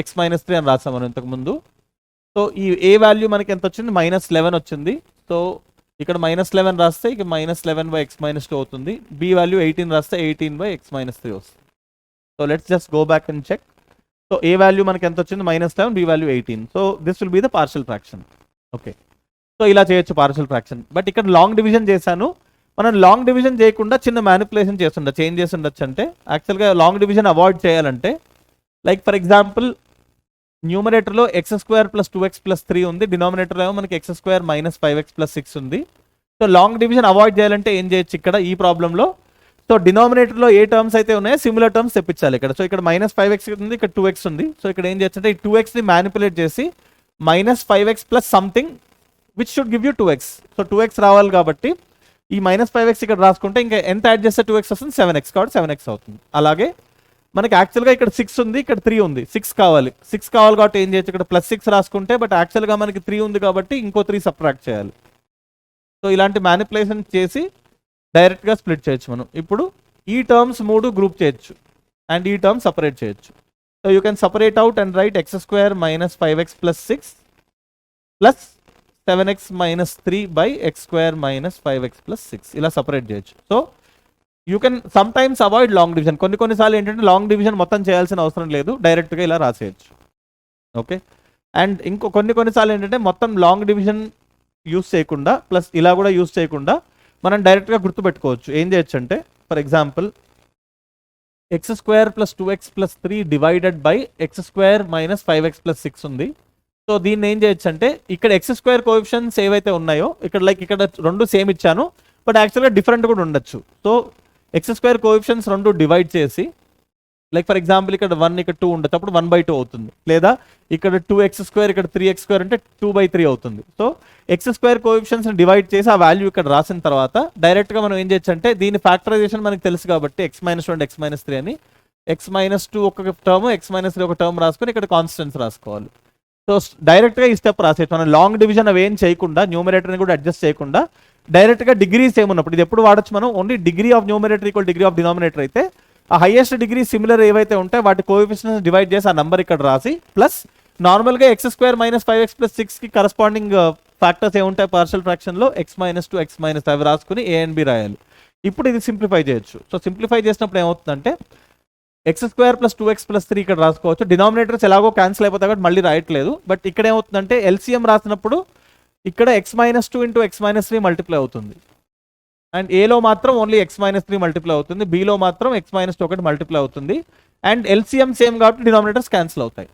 x minus 3 అని రాసాం మనం ఇంతకుముందు. సో ఈ ఏ వాల్యూ మనకి ఎంత వచ్చింది, -11 వచ్చింది. సో ఇక్కడ -11 రాస్తే ఇక -11/x-2 అవుతుంది. బి వాల్యూ 18 రాస్తే 18/x-3 వస్తుంది. So let's just go back and check. So A value మనకి ఎంత వచ్చింది, -11, B value 18. So this will be the partial fraction. Okay, so ఇలా చేయొచ్చు పార్షియల్ ఫ్రాక్షన్. బట్ ఇక్కడ లాంగ్ డివిజన్ చేశాను. మనం లాంగ్ డివిజన్ చేయకుండా చిన్న మ్యానిపులేషన్ చేస్తుండొచ్చు. చేంజ్ చేసి ఉండొచ్చు. అంటే యాక్చువల్గా లాంగ్ డివిజన్ అవాయిడ్ చేయాలంటే, లైక్ ఫర్ ఎగ్జాంపుల్ న్యూమరేటర్లో x² + 2x + 3 ఉంది, డినామినేటర్లో ఏమో మనకి x² - 5x + 6 ఉంది. సో లాంగ్ డివిజన్ అవాయిడ్ చేయాలంటే ఏం చేయొచ్చు ఇక్కడ ఈ ప్రాబ్లంలో. సో డినామినేటర్లో ఏ టర్మ్స్ అయితే ఉన్నాయో సిమిలర్ టర్మ్స్ తెప్పించాలి ఇక్కడ. సో ఇక్కడ -5x ఉంది, ఇక్కడ 2x ఉంది. సో ఇక్కడ ఏం చేయొచ్చు అంటే ఈ 2xని మ్యానిపులేట్ చేసి -5x + something which should give you 2x. So 2x రావాలి కాబట్టి ఈ -5x ఇక్కడ రాసుకుంటే ఇంకా ఎంత యాడ్ చేస్తే 2x వస్తుంది, 7x, కాబట్టి 7x అవుతుంది. అలాగే మనకి యాక్చువల్గా ఇక్కడ 6 ఉంది, ఇక్కడ 3 ఉంది, 6 కావాలి కాబట్టి ఏం చేయొచ్చు, ఇక్కడ +6 రాసుకుంటే, బట్ యాక్చువల్గా మనకి 3 ఉంది కాబట్టి ఇంకో 3 సబ్ట్రాక్ట్ చేయాలి. సో ఇలాంటి మ్యానిపులేషన్ చేసి డైరెక్ట్గా స్ప్లిట్ చేయొచ్చు మనం. ఇప్పుడు ఈ టర్మ్స్ 3 గ్రూప్ చేయొచ్చు అండ్ ఈ టర్మ్ సపరేట్ చేయొచ్చు. So you can separate out and right x² - 5x + 6 + 7x - 3/x² - 5x + 6 ఇలా సపరేట్ చేయొచ్చు. So you can some times avoid long division. కొన్నిసార్లు ఏంటంటే లాంగ్ డివిజన్ మొత్తం చేయాల్సిన అవసరం లేదు, డైరెక్ట్గా ఇలా రాసేయచ్చు. ఓకే, అండ్ ఇంకో కొన్నిసార్లు ఏంటంటే మొత్తం లాంగ్ డివిజన్ యూస్ చేయకుండా ప్లస్ ఇలా కూడా యూస్ చేయకుండా మనం డైరెక్ట్గా గుర్తుపెట్టుకోవచ్చు. ఏం చేయొచ్చు అంటే for example x² + 2x + 3 divided by x² - 5x + 6 ఉంది. సో దీన్ని ఏం చేయొచ్చు అంటే ఇక్కడ x² కోఎఫిషియెంట్స్ ఏవైతే ఉన్నాయో ఇక్కడ లైక్ ఇక్కడ 2 సేమ్ ఇచ్చాను, బట్ యాక్చువల్గా డిఫరెంట్ కూడా ఉండొచ్చు. సో x² కోఎఫిషియెంట్స్ 2 డివైడ్ చేసి, లైక్ ఫర్ ఎగ్జాంపుల్ ఇక్కడ 1 ఇక్కడ 2 ఉండొచ్చు, అప్పుడు 1/2 అవుతుంది. లేదా ఇక్కడ 2x² ఇక్కడ 3x² అంటే 2/3 అవుతుంది. సో x² కోఎఫిషియెంట్స్ని డివైడ్ చేసి ఆ వాల్యూ ఇక్కడ రాసిన తర్వాత డైరెక్ట్గా మనం ఏం చేయొచ్చు అంటే దీని ఫ్యాక్టరైజేషన్ మనకు తెలుసు కాబట్టి x-1 అండ్ x-3 అని, x-2 ఒక టర్మ్, x-3 ఒక టర్మ్ రాసుకొని ఇక్కడ కాన్స్టెంట్స్ రాసుకోవాలి. సో డైరెక్ట్గా ఈ స్టెప్ రాసేయచ్చు. మనం లాంగ్ డివిజన్ అవి ఏం చేయకుండా, న్యూమరేటర్ని కూడా అడ్జస్ట్ చేయకుండా డైరెక్ట్గా డిగ్రీస్ ఏమున్నప్పుడు ఇది ఎప్పుడు వాడచ్చు మనం, only degree of numerator equal degree of denominator అయితే ఆ హైయెస్ట్ డిగ్రీ సిమిలర్ ఏవైతే ఉంటాయి వాటి కోఎఫిషియెంట్స్ డివైడ్ చేసి ఆ నెంబర్ ఇక్కడ రాసి ప్లస్ నార్మల్గా x² - 5x + 6కి కరస్పాండింగ్ ఫ్యాక్టర్స్ ఏముంటాయి పార్షియల్ ఫ్రాక్షన్లో x-2 x- అవి రాసుకుని a and b రాయాలి. ఇప్పుడు ఇది సింప్లిఫై చేయొచ్చు. సో సింప్లిఫై చేసినప్పుడు ఏమవుతుందంటే x² + 2x + 3 ఇక్కడ రాసుకోవచ్చు. డినామినేటర్స్ ఎలాగో క్యాన్సిల్ అయిపోతాయి కాబట్టి మళ్ళీ రాయట్లేదు. బట్ ఇక్కడ ఏమవుతుందంటే LCM రాసినప్పుడు ఇక్కడ x-2 × x-3 మల్టిప్లై అవుతుంది. అండ్ ఏలో మాత్రం ఓన్లీ x-3 మల్టిప్లై అవుతుంది, బీలో మాత్రం x-2 ఒకటి మల్టిప్లై అవుతుంది. అండ్ LCM సేమ్ కాబట్టి డినామినేటర్స్ క్యాన్సిల్ అవుతాయి.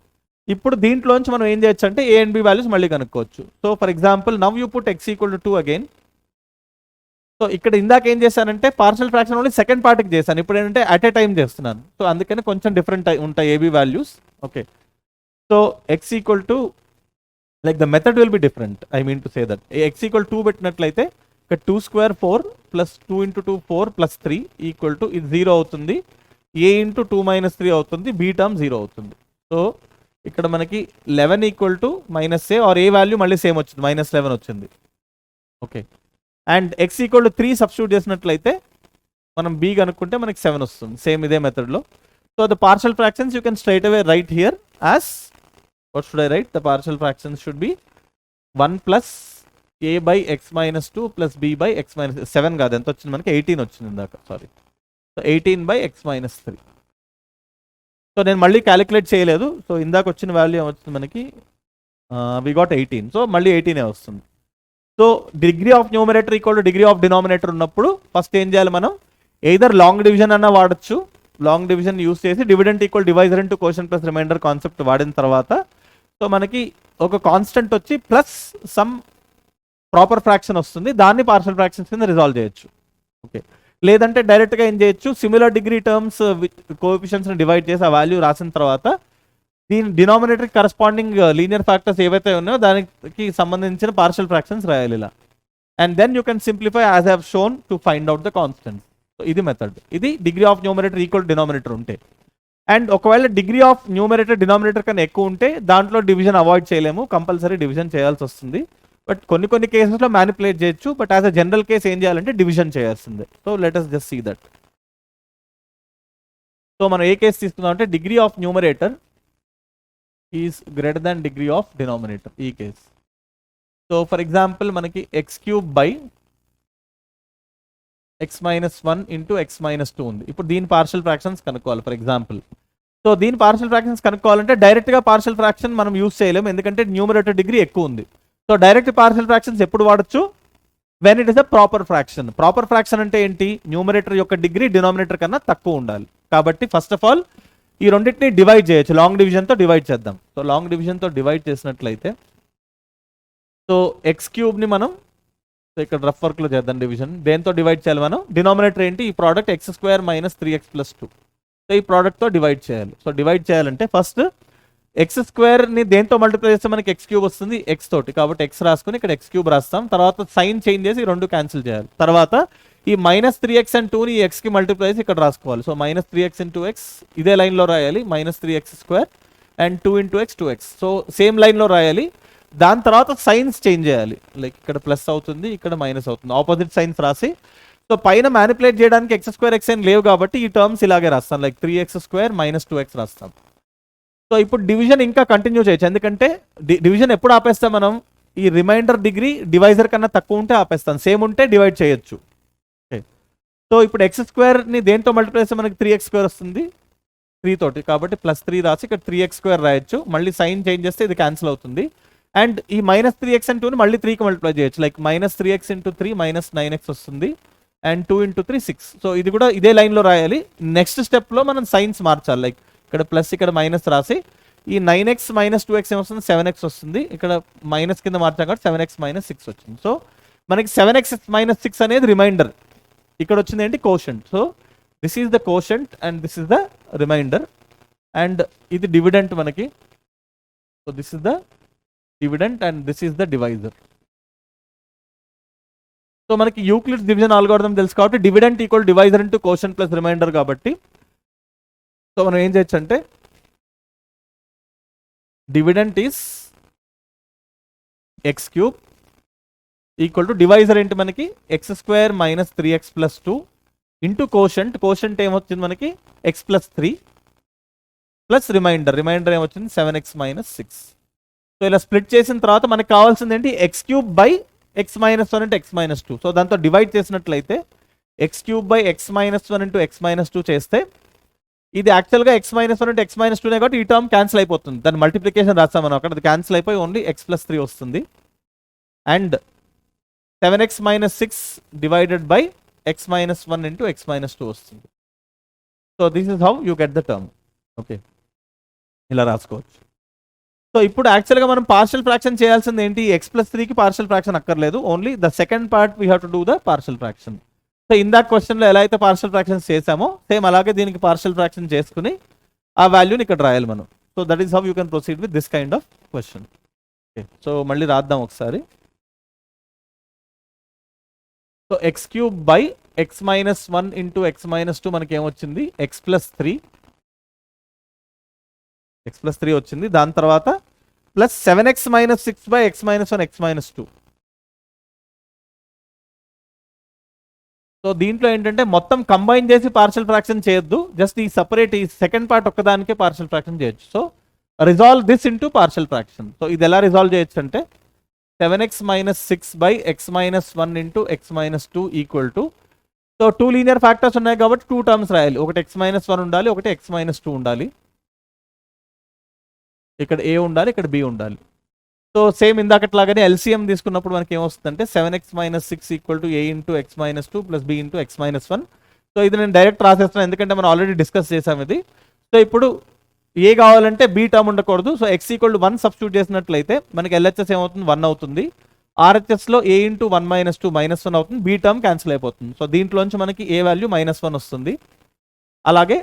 ఇప్పుడు దీంట్లోంచి మనం ఏం చేయొచ్చు అంటే a and b వాల్యూస్ మళ్ళీ కనుక్కోవచ్చు. So for example now you put x = 2 again. So ఇక్కడ ఇందాక ఏం చేశానంటే పార్షియల్ ఫ్రాక్షన్ ఓన్లీ సెకండ్ పార్ట్కి చేశాను, ఇప్పుడు ఏంటంటే అట్ ఏ టైం చేస్తున్నాను. సో అందుకని కొంచెం డిఫరెంట్ ఉంటాయి AB values. Okay, so x = like the method will be different. I mean to say that x = 2 పెట్టినట్లయితే ఇక్కడ 2² 4 + 2 × 2 4 + 3 = ఇది 0 అవుతుంది, a × 2 - 3 అవుతుంది, b టర్మ్ 0 అవుతుంది. సో ఇక్కడ మనకి 11 = -a ఆర్ ఏ వాల్యూ మళ్ళీ సేమ్ వచ్చింది, -11 వచ్చింది. ఓకే, అండ్ x = 3 సబ్స్టిట్యూట్ చేసినట్లయితే మనం b కనుక్కుంటే మనకి 7 వస్తుంది, సేమ్ ఇదే మెథడ్లో. So the partial fractions you can straight away right here as what should I write? The partial fractions should be 1 + a/x-2 + b/x-3. 7 కాదు, ఎంత వచ్చింది మనకి 18 వచ్చింది ఇందాక, సారీ. So 18/x-3. సో నేను మళ్ళీ క్యాలిక్యులేట్ చేయలేదు. సో ఇందాక వచ్చిన వాల్యూ ఏమొచ్చింది మనకి, వి గాట్ 18. సో మళ్ళీ 18 వస్తుంది. So degree of numerator equal to degree of denominator ఉన్నప్పుడు ఫస్ట్ ఏం చేయాలి మనం, ఎయిదర్ లాంగ్ డివిజన్ అన్న వాడచ్చు. లాంగ్ డివిజన్ యూస్ చేసి dividend equal divisor into quotient plus reminder concept వాడిన తర్వాత సో మనకి ఒక కాన్స్టెంట్ వచ్చి ప్లస్ సమ్ ప్రాపర్ ఫ్రాక్షన్ వస్తుంది, దాన్ని పార్షియల్ ఫ్రాక్షన్స్ కింద రిజాల్వ్ చేయొచ్చు. ఓకే, లేదంటే డైరెక్ట్గా ఏం చేయొచ్చు, సిమిలర్ డిగ్రీ టర్మ్స్ కోఎఫిషియెంట్స్ని డివైడ్ చేసి ఆ వాల్యూ రాసిన తర్వాత దీని డినామినేటర్కి కరస్పాండింగ్ లీనియర్ ఫ్యాక్టర్స్ ఏవైతే ఉన్నాయో దానికి సంబంధించిన పార్షియల్ ఫ్రాక్షన్స్ రాయాలి ఇలా. And then you can simplify as I have shown to find out the constants. So ఇది మెథడ్, ఇది degree of numerator equal denominator ఉంటే. అండ్ ఒకవేళ డిగ్రీ ఆఫ్ న్యూమరేటర్ డినామినేటర్ కన్నా ఎక్కువ ఉంటే దాంట్లో డివిజన్ అవాయిడ్ చేయలేము, కంపల్సరీ డివిజన్ చేయాల్సి వస్తుంది. బట్ కొన్ని కేసెస్లో మ్యానిపులేట్ చేయొచ్చు, but as a general case ఏం చేయాలంటే డివిజన్ చేయాల్సిందే. So let us just see that. So మనం ఏ కేసు తీసుకుందాం అంటే degree of numerator is greater than degree of denominator ఈ కేస్. సో ఫర్ ఎగ్జాంపుల్ మనకి X cube by x minus 1 into x minus 2 ఉంది. ఇప్పుడు దీని పార్షియల్ ఫ్రాక్షన్స్ కనుక్కోవాలి ఫర్ ఎగ్జాంపుల్. సో దీని పార్షియల్ ఫ్రాక్షన్స్ కనుక్కోవాలంటే డైరెక్ట్గా పార్షియల్ ఫ్రాక్షన్ మనం యూస్ చేయలేము, ఎందుకంటే న్యూమరేటర్ డిగ్రీ ఎక్కువ ఉంది. సో డైరెక్ట్ పార్షియల్ ఫ్రాక్షన్స్ ఎప్పుడు వాడచ్చు? When it is a proper fraction. Proper fraction అంటే ఏంటి? న్యూమరేటర్ యొక్క డిగ్రీ డినామినేటర్ కన్నా తక్కువ ఉండాలి. కాబట్టి ఫస్ట్ ఆఫ్ ఆల్ ఈ రెండింటిని డివైడ్ చేయొచ్చు, లాంగ్ డివిజన్తో డివైడ్ చేద్దాం. సో లాంగ్ డివిజన్తో డివైడ్ చేసినట్లయితే సో ఎక్స్ క్యూబ్ని మనం ఇక్కడ రఫ్ వర్క్లో చేద్దాం డివిజన్. దేంతో డివైడ్ చేయాలి మనం? డినామినేటర్ ఏంటి? ఈ product X square minus 3x + 2. So ఈ ప్రోడక్ట్తో డివైడ్ చేయాలి. సో డివైడ్ చేయాలంటే ఫస్ట్ ఎక్స్ స్క్వేర్ని దేంతో మల్టిప్లై చేస్తే మనకి ఎక్స్ క్యూబ్ వస్తుంది, ఎక్స్ తోటి. కాబట్టి ఎక్స్ రాసుకుని ఇక్కడ ఎక్స్ క్యూబ్ రాస్తాం. తర్వాత సైన్ చేంజ్ చేసి ఈ రెండు క్యాన్సిల్ చేయాలి. తర్వాత ఈ మైనస్ 3x and 2ని ఈ ఎక్స్కి మల్టిప్లై చేసి ఇక్కడ రాసుకోవాలి. So minus 3x into x ఇదే లైన్లో రాయాలి, minus 3x² and 2 into x 2x. So same లైన్లో రాయాలి. దాని తర్వాత సైన్స్ చేంజ్ చేయాలి, లైక్ ఇక్కడ ప్లస్ అవుతుంది, ఇక్కడ మైనస్ అవుతుంది, ఆపోజిట్ సైన్స్ రాసి. సో పైన మ్యానిపులేట్ చేయడానికి x² xn లేవు కాబట్టి ఈ టర్మ్స్ ఇలాగే రాస్తాం, లైక్ 3x² మైనస్ 2x రాస్తాం. సో ఇప్పుడు డివిజన్ ఇంకా కంటిన్యూ చేయొచ్చు, ఎందుకంటే డివిజన్ ఎప్పుడు ఆపేస్తాం మనం? ఈ రిమైండర్ డిగ్రీ డివైజర్ కన్నా తక్కువ ఉంటే ఆపేస్తాం, సేమ్ ఉంటే డివైడ్ చేయొచ్చు. ఓకే, సో ఇప్పుడు x² దేంతో మల్టిప్లై చేస్తే మనకి 3x² వస్తుంది, 3 తోటి. కాబట్టి +3 రాసి ఇక్కడ 3x² రాయొచ్చు. మళ్ళీ సైన్ చేంజ్ చేస్తే ఇది క్యాన్సిల్ అవుతుంది. అండ్ ఈ మైనస్ 3x and 2ని మళ్ళీ 3కి మల్టిప్లై చేయొచ్చు, like minus 3x into 3 minus 9x వస్తుంది. And 2 into 3 6. సో ఇది కూడా ఇదే లైన్లో రాయాలి. నెక్స్ట్ స్టెప్లో మనం సైన్స్ మార్చాలి, లైక్ ఇక్కడ ప్లస్ ఇక్కడ మైనస్ రాసి ఈ 9x మైనస్ 2x ఏమొస్తుంది? 7x వస్తుంది. ఇక్కడ మైనస్ కింద మార్చాం కాబట్టి 7x మైనస్ 6 వచ్చింది. సో మనకి 7x మైనస్ 6 అనేది రిమైండర్. ఇక్కడ వచ్చింది ఏంటి? Quotient. So this is the quotient and this is the remainder. And ఇది డివిడెంట్ మనకి. So this is the dividend and this is the divisor. So మనకి యూక్లిడ్స్ డివిజన్ అల్గోరిథం తెలుసు కాబట్టి dividend equal divisor into quotient plus remainder కాబట్టి so మనం ఏం చేయొచ్చు అంటే dividend is x cube equal to divisor ఏంటి మనకి? x² minus 3x + 2 into quotient. Quotient ఏమొచ్చింది మనకి? x + 3 plus remainder. రిమైండర్ ఏమొచ్చింది? 7x minus 6. సో ఇలా స్ప్లిట్ చేసిన తర్వాత మనకి కావాల్సింది ఏంటి? x³ by x minus 1 into x minus 2. So దాంతో డివైడ్ చేసినట్లయితే x³ by x minus 1 into x minus 2 చేస్తే ఇది యాక్చువల్గా x minus 1 into x minus 2నే కాబట్టి ఈ టర్మ్ క్యాన్సిల్ అయిపోతుంది. దాని మల్టిప్లికేషన్ రాస్తాం మనం అక్కడ, అది క్యాన్సిల్ అయిపోయి ఓన్లీ x + 3 వస్తుంది. And 7x minus 6 divided by x minus 1 into x minus 2 వస్తుంది. So this is how you get the term. Okay, ఇలా రాసుకోవచ్చు. సో ఇప్పుడు యాక్చువల్గా మనం పార్షియల్ ఫ్రాక్షన్ చేయాల్సింది ఏంటి? x + 3కి పార్షియల్ ఫ్రాక్షన్ అక్కర్లేదు, only the second part we have to do the partial fraction. So ఇందాక క్వశ్చన్లో ఎలా అయితే పార్షియల్ ఫ్రాక్షన్స్ చేసామో సేమ్ అలాగే దీనికి పార్షియల్ ఫ్రాక్షన్ చేసుకుని ఆ వాల్యూని ఇక్కడ రాయాలి మనం. So that is how you can proceed with this kind of question. Okay, so మళ్ళీ రాద్దాం ఒకసారి. So x³ by x minus 1 into x minus 2 మనకి ఏమొచ్చింది? x + 3 వచ్చింది. దాని తర్వాత plus 7x minus 6 by x minus 1 x minus 2. So దీంట్లో ఏంటంటే మొత్తం కంబైన్ చేసి పార్షియల్ ఫ్రాక్షన్ చేయొద్దు, జస్ట్ ఈ సపరేట్ ఈ సెకండ్ పార్ట్ ఒక్కదానికే పార్షియల్ ఫ్రాక్షన్ చేయొచ్చు. So resolve this into partial fraction. So ఇది ఎలా రిజాల్వ్ చేయొచ్చు అంటే 7x minus 6 by x minus 1 into x minus 2 equal to, so 2 linear factors ఉన్నాయి కాబట్టి 2 టర్మ్స్ రాయాలి. ఒకటి x మైనస్ 1 ఉండాలి, ఒకటి x మైనస్ 2 ఉండాలి. ఇక్కడ a ఉండాలి, ఇక్కడ b ఉండాలి. సో సేమ్ ఇందాకట్లాగానే ఎల్సిఎం తీసుకున్నప్పుడు మనకి ఏమొస్తుందంటే 7x minus 6 equal to a into x minus 2 plus b into x minus 1. So ఇది నేను డైరెక్ట్ రాసేస్తున్నాను ఎందుకంటే మనం ఆల్రెడీ డిస్కస్ చేసాం ఇది. సో ఇప్పుడు ఏ కావాలంటే బి టర్మ్ ఉండకూడదు. So x equal to 1 substitute చేసినట్లయితే మనకి LHS ఏమవుతుంది? 1 అవుతుంది. RHSలో a ఇంటూ 1 మైనస్ 2 మైనస్ 1 అవుతుంది, బి టర్మ్ క్యాన్సిల్ అయిపోతుంది. సో దీంట్లోంచి మనకి ఏ వాల్యూ -1 వస్తుంది. అలాగే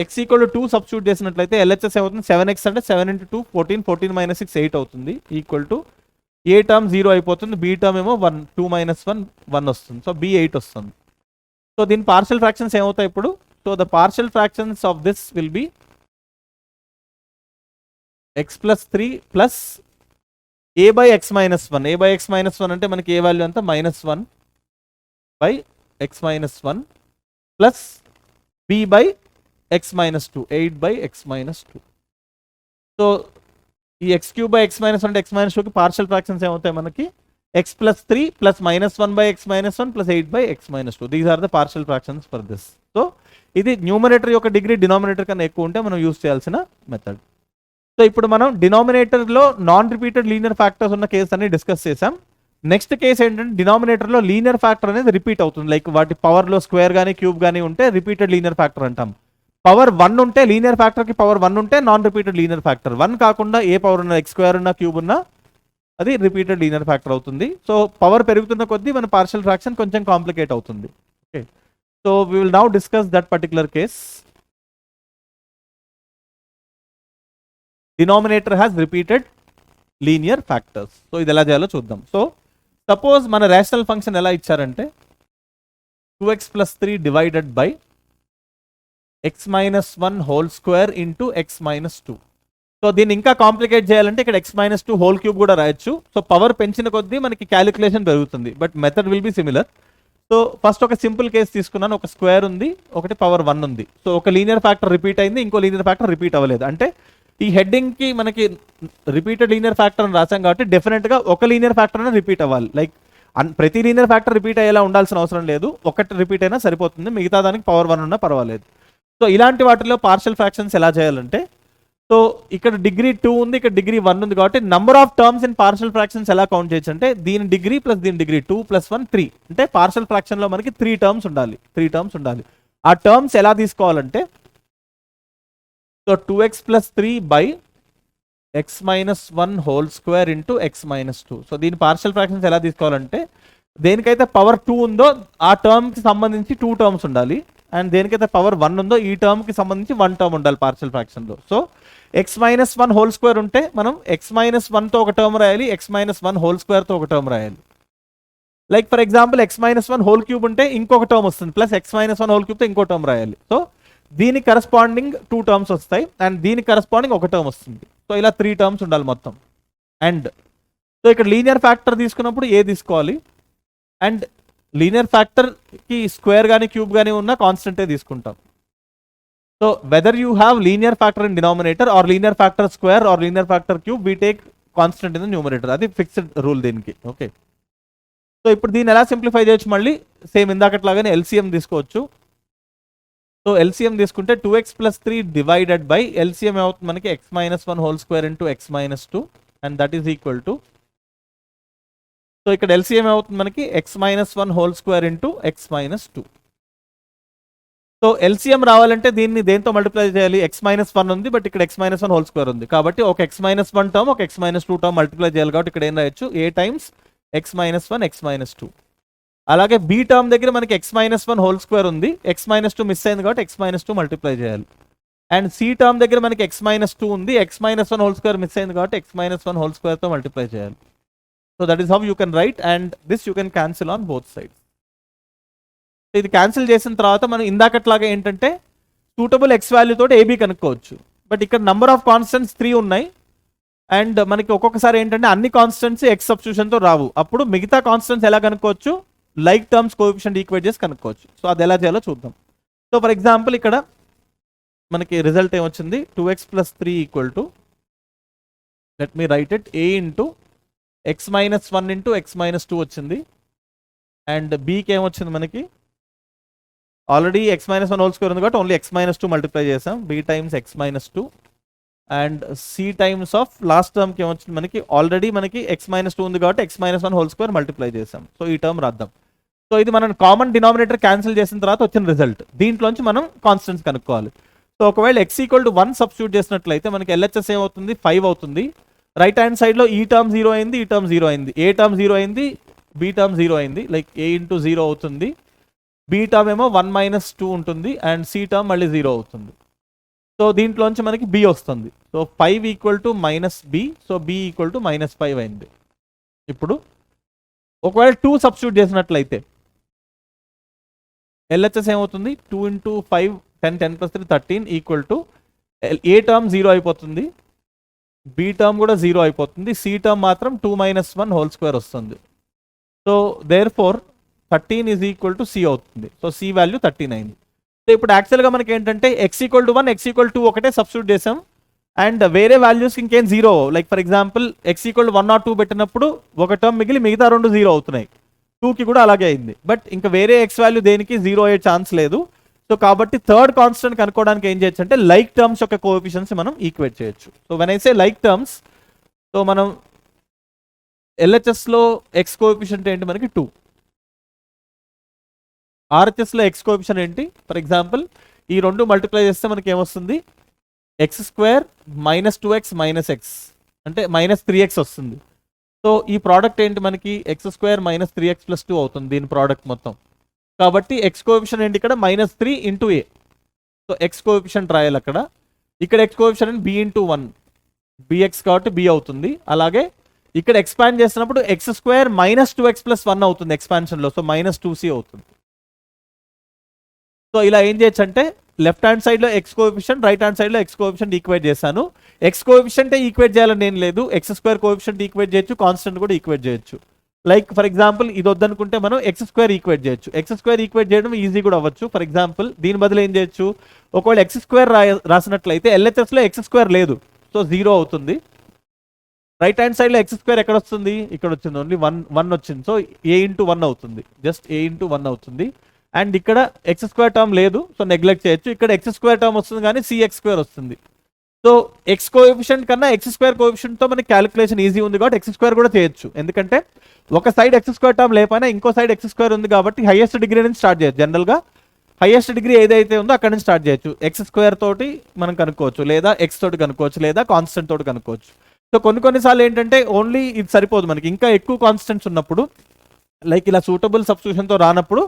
x ఈక్వల్ టు 2 సబ్స్టిట్యూట్ చేసినట్లయితే LHS ఏమవుతుంది? 7x అంటే 7 ఇంటూ 2 14, 14 మైనస్ 6 8 అవుతుంది. ఈక్వల్ టు ఏ టర్మ్ 0 అయిపోతుంది, బి టర్మ్ ఏమో 1 2 మైనస్ 1 1 వస్తుంది. సో బి 8 వస్తుంది. సో దీని పార్షియల్ ఫ్రాక్షన్స్ ఏమవుతాయి ఇప్పుడు? So the partial fractions of this will be x + 3 plus a by x minus 1. a by x minus 1 అంటే మనకి ఏ వాల్యూ అంతా -1 by x minus 1 plus b by x minus 2 8 by x minus 2. So ఈ x cube by x minus 1 అంటే x minus 2కి partial fractions ఏమవుతాయి మనకి x plus 3 plus -1 by x minus 1 plus 8 by x minus 2. These are the partial fractions for this. So ఇది numerator యొక్క degree denominator కన్నా ఎక్కువ ఉంటే మనం యూస్ చేయాల్సిన మెథడ్. సో ఇప్పుడు మనం డినామినేటర్లో నాన్ రిపీటెడ్ లీనియర్ ఫ్యాక్టర్స్ ఉన్న కేసు అన్ని డిస్కస్ చేసాం. నెక్స్ట్ కేసు ఏంటంటే డినామినేటర్లో లీనియర్ ఫ్యాక్టర్ అనేది రిపీట్ అవుతుంది. లైక్ వాటి పవర్లో స్క్వేర్ కానీ క్యూబ్ కానీ ఉంటే రిపీటెడ్ లీనియర్ ఫ్యాక్టర్ అంటాం. పవర్ 1 ఉంటే లీనియర్ ఫ్యాక్టర్కి పవర్ 1 ఉంటే నాన్ రిపీటెడ్ లీనియర్ ఫ్యాక్టర్. 1 కాకుండా ఏ పవర్ ఉన్న ఎక్స్ స్క్వేర్ ఉన్న క్యూబ్ ఉన్న అది రిపీటెడ్ లీనియర్ ఫ్యాక్టర్ అవుతుంది. సో పవర్ పెరుగుతున్న కొద్దీ మన పార్షియల్ ఫ్రాక్షన్ కొంచెం కాంప్లికేట్ అవుతుంది. Okay, so we will now discuss that particular case. Denominator has repeated linear factors. So ఇది ఎలా చేయాలో చూద్దాం. సో సపోజ్ మన రేషనల్ ఫంక్షన్ ఎలా ఇచ్చారంటే 2x + 3 divided by x - 1 whole square into x - 2. So దీన్ని ఇంకా కాంప్లికేట్ చేయాలంటే ఇక్కడ x - 2 హోల్ క్యూబ్ కూడా రాయొచ్చు. సో పవర్ పెంచిన కొద్దీ మనకి క్యాలిక్యులేషన్ పెరుగుతుంది, but method will be similar. So first ఒక సింపుల్ కేసు తీసుకున్నాను. ఒక స్క్వేర్ ఉంది, ఒకటి పవర్ 1 ఉంది. సో ఒక లీనియర్ ఫ్యాక్టర్ రిపీట్ అయింది, ఇంకో లీనియర్ ఫ్యాక్టర్ రిపీట్ అవ్వలేదు. అంటే ఈ హెడ్డింగ్కి మనకి రిపీటెడ్ లీనియర్ ఫ్యాక్టర్ అని రాసాం కాబట్టి డెఫినెట్గా ఒక లీనియర్ ఫ్యాక్టర్ అనేది రిపీట్ అవ్వాలి. లైక్ ప్రతి లీనియర్ ఫ్యాక్టర్ రిపీట్ అయ్యేలా ఉండాల్సిన అవసరం లేదు, ఒకటి రిపీట్ అయినా సరిపోతుంది, మిగతా దానికి పవర్ 1 ఉన్నా పర్వాలేదు. సో ఇలాంటి వాటిలో పార్షియల్ ఫ్రాక్షన్స్ ఎలా చేయాలంటే, సో ఇక్కడ డిగ్రీ 2 ఉంది, ఇక్కడ డిగ్రీ 1 ఉంది కాబట్టి number of terms in partial fractions ఎలా కౌంట్ చేయొచ్చు అంటే దీని డిగ్రీ ప్లస్ దీని డిగ్రీ 2 + 1 3. అంటే పార్షియల్ ఫ్రాక్షన్లో మనకి 3 టర్మ్స్ ఉండాలి. ఆ టర్మ్స్ ఎలా తీసుకోవాలంటే so 2x + 3 by x - 1 whole square into x - 2. So దీని పార్షియల్ ఫ్రాక్షన్స్ ఎలా తీసుకోవాలంటే దేనికైతే పవర్ 2 ఉందో ఆ టర్మ్కి సంబంధించి 2 టర్మ్స్ ఉండాలి, అండ్ దేనికైతే పవర్ 1 ఉందో ఈ టర్మ్కి సంబంధించి 1 టర్మ్ ఉండాలి పార్షియల్ ఫ్రాక్షన్లో. సో x - 1 హోల్ స్క్వేర్ ఉంటే మనం x - 1తో ఒక టర్మ్ రాయాలి, x - 1 హోల్ స్క్వేర్తో ఒక టర్మ్ రాయాలి. Like for example x - 1 whole cube ఉంటే ఇంకొక టర్మ్ వస్తుంది, ప్లస్ x - 1 హోల్ క్యూబ్తో ఇంకో టర్మ్ రాయాలి. సో దీనికి కరస్పాండింగ్ 2 టర్మ్స్ వస్తాయి, అండ్ దీనికి కరస్పాండింగ్ ఒక టర్మ్ వస్తుంది. సో ఇలా 3 టర్మ్స్ ఉండాలి మొత్తం. అండ్ సో ఇక్కడ లీనియర్ ఫ్యాక్టర్ తీసుకున్నప్పుడు ఏ తీసుకోవాలి, అండ్ లీనియర్ ఫ్యాక్టర్కి స్క్వేర్ కానీ క్యూబ్ కానీ ఉన్న కాన్స్టెంటే తీసుకుంటాం. So whether you have linear factor in denominator or linear factor square or linear factor cube, we take constant in the numerator. అది ఫిక్స్డ్ రూల్ దీనికి. ఓకే, సో ఇప్పుడు దీన్ని ఎలా సింప్లిఫై చేయొచ్చు, మళ్ళీ సేమ్ ఇందాకట్లాగానే ఎల్సిఎం తీసుకోవచ్చు. సో ఎల్సిఎం తీసుకుంటే 2x + 3 divided by LCM ఏమవుతుంది మనకి x - 1 whole square into x - 2, and that is equal to, so ఇక్కడ ఎల్సిఎం ఏమవుతుంది మనకి x - 1 whole square into x - 2. So LCM రావాలంటే దీన్ని దేంతో మల్టిప్లై చేయాలి, x - 1 ఉంది, బట్ ఇక్కడ x - 1 హోల్ స్క్వేర్ ఉంది కాబట్టి ఒక x - 1 టర్మ్ ఒక x - 2 టర్మ్ మల్టిప్లై చేయాలి కాబట్టి ఇక్కడ ఏం రాయొచ్చు, a టైమ్స్ x - 1 x - 2. అలాగే బి టర్మ్ దగ్గర మనకి x - 1 హోల్ స్క్వేర్ ఉంది, x - 2 మిస్ అయింది కాబట్టి x - 2 మల్టిప్లై చేయాలి. అండ్ సి టర్మ్ దగ్గర మనకి x - 2 ఉంది, x - 1 హోల్ స్క్వేర్ మిస్ అయింది కాబట్టి x - 1 హోల్ స్క్వేర్తో మల్టిప్లై చేయాలి. So that is how you can write, and this you can cancel on both sides. ఇది క్యాన్సిల్ చేసిన తర్వాత మనం ఇందాకట్లాగా ఏంటంటే సూటబుల్ x వాల్యూ తోటి ఏబీ కనుక్కోవచ్చు, బట్ ఇక్కడ నంబర్ ఆఫ్ కాన్స్టెంట్స్ 3 ఉన్నాయి, అండ్ మనకి ఒక్కొక్కసారి ఏంటంటే అన్ని కాన్స్టెంట్స్ x సబ్స్టిట్యూషన్తో రావు. అప్పుడు మిగతా కాన్స్టెంట్స్ ఎలా కనుక్కోవచ్చు, లైక్ టర్మ్స్ కోఎఫిషియంట్ ఈక్వేట్ చేసి కనుక్కోవచ్చు. సో అది ఎలా చేయాలో చూద్దాం. సో ఫర్ ఎగ్జాంపుల్ ఇక్కడ మనకి రిజల్ట్ ఏమొచ్చింది, 2x + 3 equal to, let me right it, a into x - 1 into x - 2 వచ్చింది, అండ్ బీకి ఏమొచ్చింది మనకి ఆల్రెడీ x - 1 హోల్ స్క్వేర్ ఉంది కాబట్టి ఓన్లీ x - 2 మల్టిప్లై చేసాం, b times x - 2, and C times of last టర్మ్కి ఏమొచ్చింది మనకి ఆల్రెడీ మనకి x - 2 ఉంది కాబట్టి x - 1 హోల్ స్క్వేర్ మల్టిప్లై చేసాం. సో ఈ టర్మ్ రాద్దాం. సో ఇది మనం కామన్ డినామినేటర్ క్యాన్సిల్ చేసిన తర్వాత వచ్చిన రిజల్ట్. దీంట్లోంచి మనం కాన్స్టెంట్స్ కనుక్కోవాలి. సో ఒకవేళ x = 1 సబ్స్టిట్యూట్ చేసినట్లయితే మనకి LHS ఏమవుతుంది, 5 అవుతుంది. రైట్ హ్యాండ్ సైడ్లో ఈ టర్మ్ 0 అయింది, ఈ టర్మ్ 0 అయింది, ఏ టర్మ్ 0 అయింది, బి టర్మ్ 0 అయింది, లైక్ a ఇంటూ 0 అవుతుంది, బి టర్మ్ ఏమో 1 - 2 ఉంటుంది, అండ్ సి టర్మ్ మళ్ళీ 0 అవుతుంది. సో దీంట్లోంచి మనకి b వస్తుంది. సో 5 = -b, సో b = -5 అయింది. ఇప్పుడు ఒకవేళ 2 సబ్స్టిట్యూట్ చేసినట్లయితే LHS ఏమవుతుంది, 2 × 5 10 10 + 3 13 ఈక్వల్ టు ఏ టర్మ్ 0 అయిపోతుంది, బి టర్మ్ కూడా 0 అయిపోతుంది, సి టర్మ్ మాత్రం 2 - 1 హోల్ స్క్వేర్ వస్తుంది. సో దేర్ ఫోర్ 13 = c అవుతుంది. సో సి వాల్యూ 13 అయింది. సో ఇప్పుడు యాక్చువల్గా మనకి ఏంటంటే x = 1 x = 2 ఒకటే సబ్స్టిట్యూట్ చేసాం, అండ్ వేరే వాల్యూస్ ఇంకేం zero, like for example x equal 1 or 2 పెట్టినప్పుడు ఒక టర్మ్ మిగిలి మిగతా రెండు జీరో అవుతున్నాయి, 2కి కూడా అలాగే అయింది. బట్ ఇంకా వేరే ఎక్స్ వాల్యూ దేనికి జీరో అయ్యే ఛాన్స్ లేదు. సో కాబట్టి థర్డ్ కాన్స్టెంట్ కనుక్కోవడానికి ఏం చేయొచ్చు అంటే లైక్ టర్మ్స్ యొక్క కోఎఫిషియన్స్ మనం ఈక్వేట్ చేయొచ్చు. So when I say like terms, so మనం ఎల్హెచ్ఎస్లో ఎక్స్ కోఎఫిషియంట్ ఏంటి మనకి 2, ఆర్హెచ్ఎస్లో ఎక్స్ కోఎఫిషియంట్ ఏంటి, ఫర్ ఎగ్జాంపుల్ ఈ రెండు మల్టిప్లై చేస్తే మనకి ఏమొస్తుంది, x² - 2x - x అంటే -3x వస్తుంది. సో ఈ ప్రోడక్ట్ ఏంటి మనకి x² - 3x + 2 అవుతుంది దీని ప్రోడక్ట్ మొత్తం. కాబట్టి ఎక్స్ కోఎఫిషియంట్ ఏంటి ఇక్కడ -3 × a. సో ఎక్స్ కోఎఫిషియంట్ రాయాలి అక్కడ. ఇక్కడ ఎక్స్ కోఎఫిషియంట్ b × 1, bx కాబట్టి b అవుతుంది. అలాగే ఇక్కడ ఎక్స్పాండ్ చేసినప్పుడు x² - 2x + 1 అవుతుంది ఎక్స్పాన్షన్లో, సో -2c అవుతుంది. సో ఇలా ఏం చేయొచ్చు అంటే లెఫ్ట్ హ్యాండ్ సైడ్లో ఎక్స్ కోఎఫిషియంట్, రైట్ హ్యాండ్ సైడ్లో ఎక్స్ కోఎఫిషియంట్ ఈక్వేట్ చేశాను. ఎక్స్ కోఎఫిషియంటే ఈక్వేట్ చేయాలని ఏం లేదు, x² కోఎఫిషియంట్ ఈక్వేట్ చేయొచ్చు, కాన్స్టెంట్ కూడా ఈక్వేట్ చేయొచ్చు. లైక్ ఫర్ ఎగ్జాంపుల్ ఇది వద్దనుకుంటే మనం x² ఈక్వేట్ చేయొచ్చు. x² ఈక్వేట్ చేయడం ఈజీ కూడా అవ్వచ్చు. ఫర్ ఎగ్జాంపుల్ దీని బదులు ఏం చేయొచ్చు, ఒకవేళ x² రాసినట్లయితే LHSలో x² లేదు, సో 0 అవుతుంది. రైట్ హ్యాండ్ సైడ్లో x² ఎక్కడ వస్తుంది, ఇక్కడ వచ్చింది, ఓన్లీ 1 వచ్చింది, సో a × 1 అవుతుంది, జస్ట్ a × 1 అవుతుంది. అండ్ ఇక్కడ x² టర్మ్ లేదు, సో నెగ్లెక్ట్ చేయొచ్చు. ఇక్కడ x² టర్మ్ వస్తుంది కానీ cx² వస్తుంది. సో ఎక్స్ కోఎఫిషియంట్ కన్నా x² కోఎఫిషియంట్తో మనకి క్యాలిక్యులేషన్ ఈజీ ఉంది కాబట్టి x² కూడా చేయొచ్చు. ఎందుకంటే ఒక సైడ్ x² టర్మ్ లేకపోయినా ఇంకో సైడ్ x² ఉంది కాబట్టి హైయెస్ట్ డిగ్రీ నుంచి స్టార్ట్ చేయొచ్చు. జనరల్గా హైయెస్ట్ డిగ్రీ ఏదైతే ఉందో అక్కడ నుంచి స్టార్ట్ చేయొచ్చు. x² తోటి మనం కనుక్కోవచ్చు, లేదా x తోటి కనుక్కోవచ్చు, లేదా కాన్స్టెంట్ తోటి కనుక్కోవచ్చు. సో కొన్నిసార్లు ఏంటంటే ఓన్లీ ఇది సరిపోదు మనకి, ఇంకా ఎక్కువ కాన్స్టెంట్స్ ఉన్నప్పుడు లైక్ ఇలా సూటబుల్ సబ్స్టిట్యూషన్తో రానప్పుడు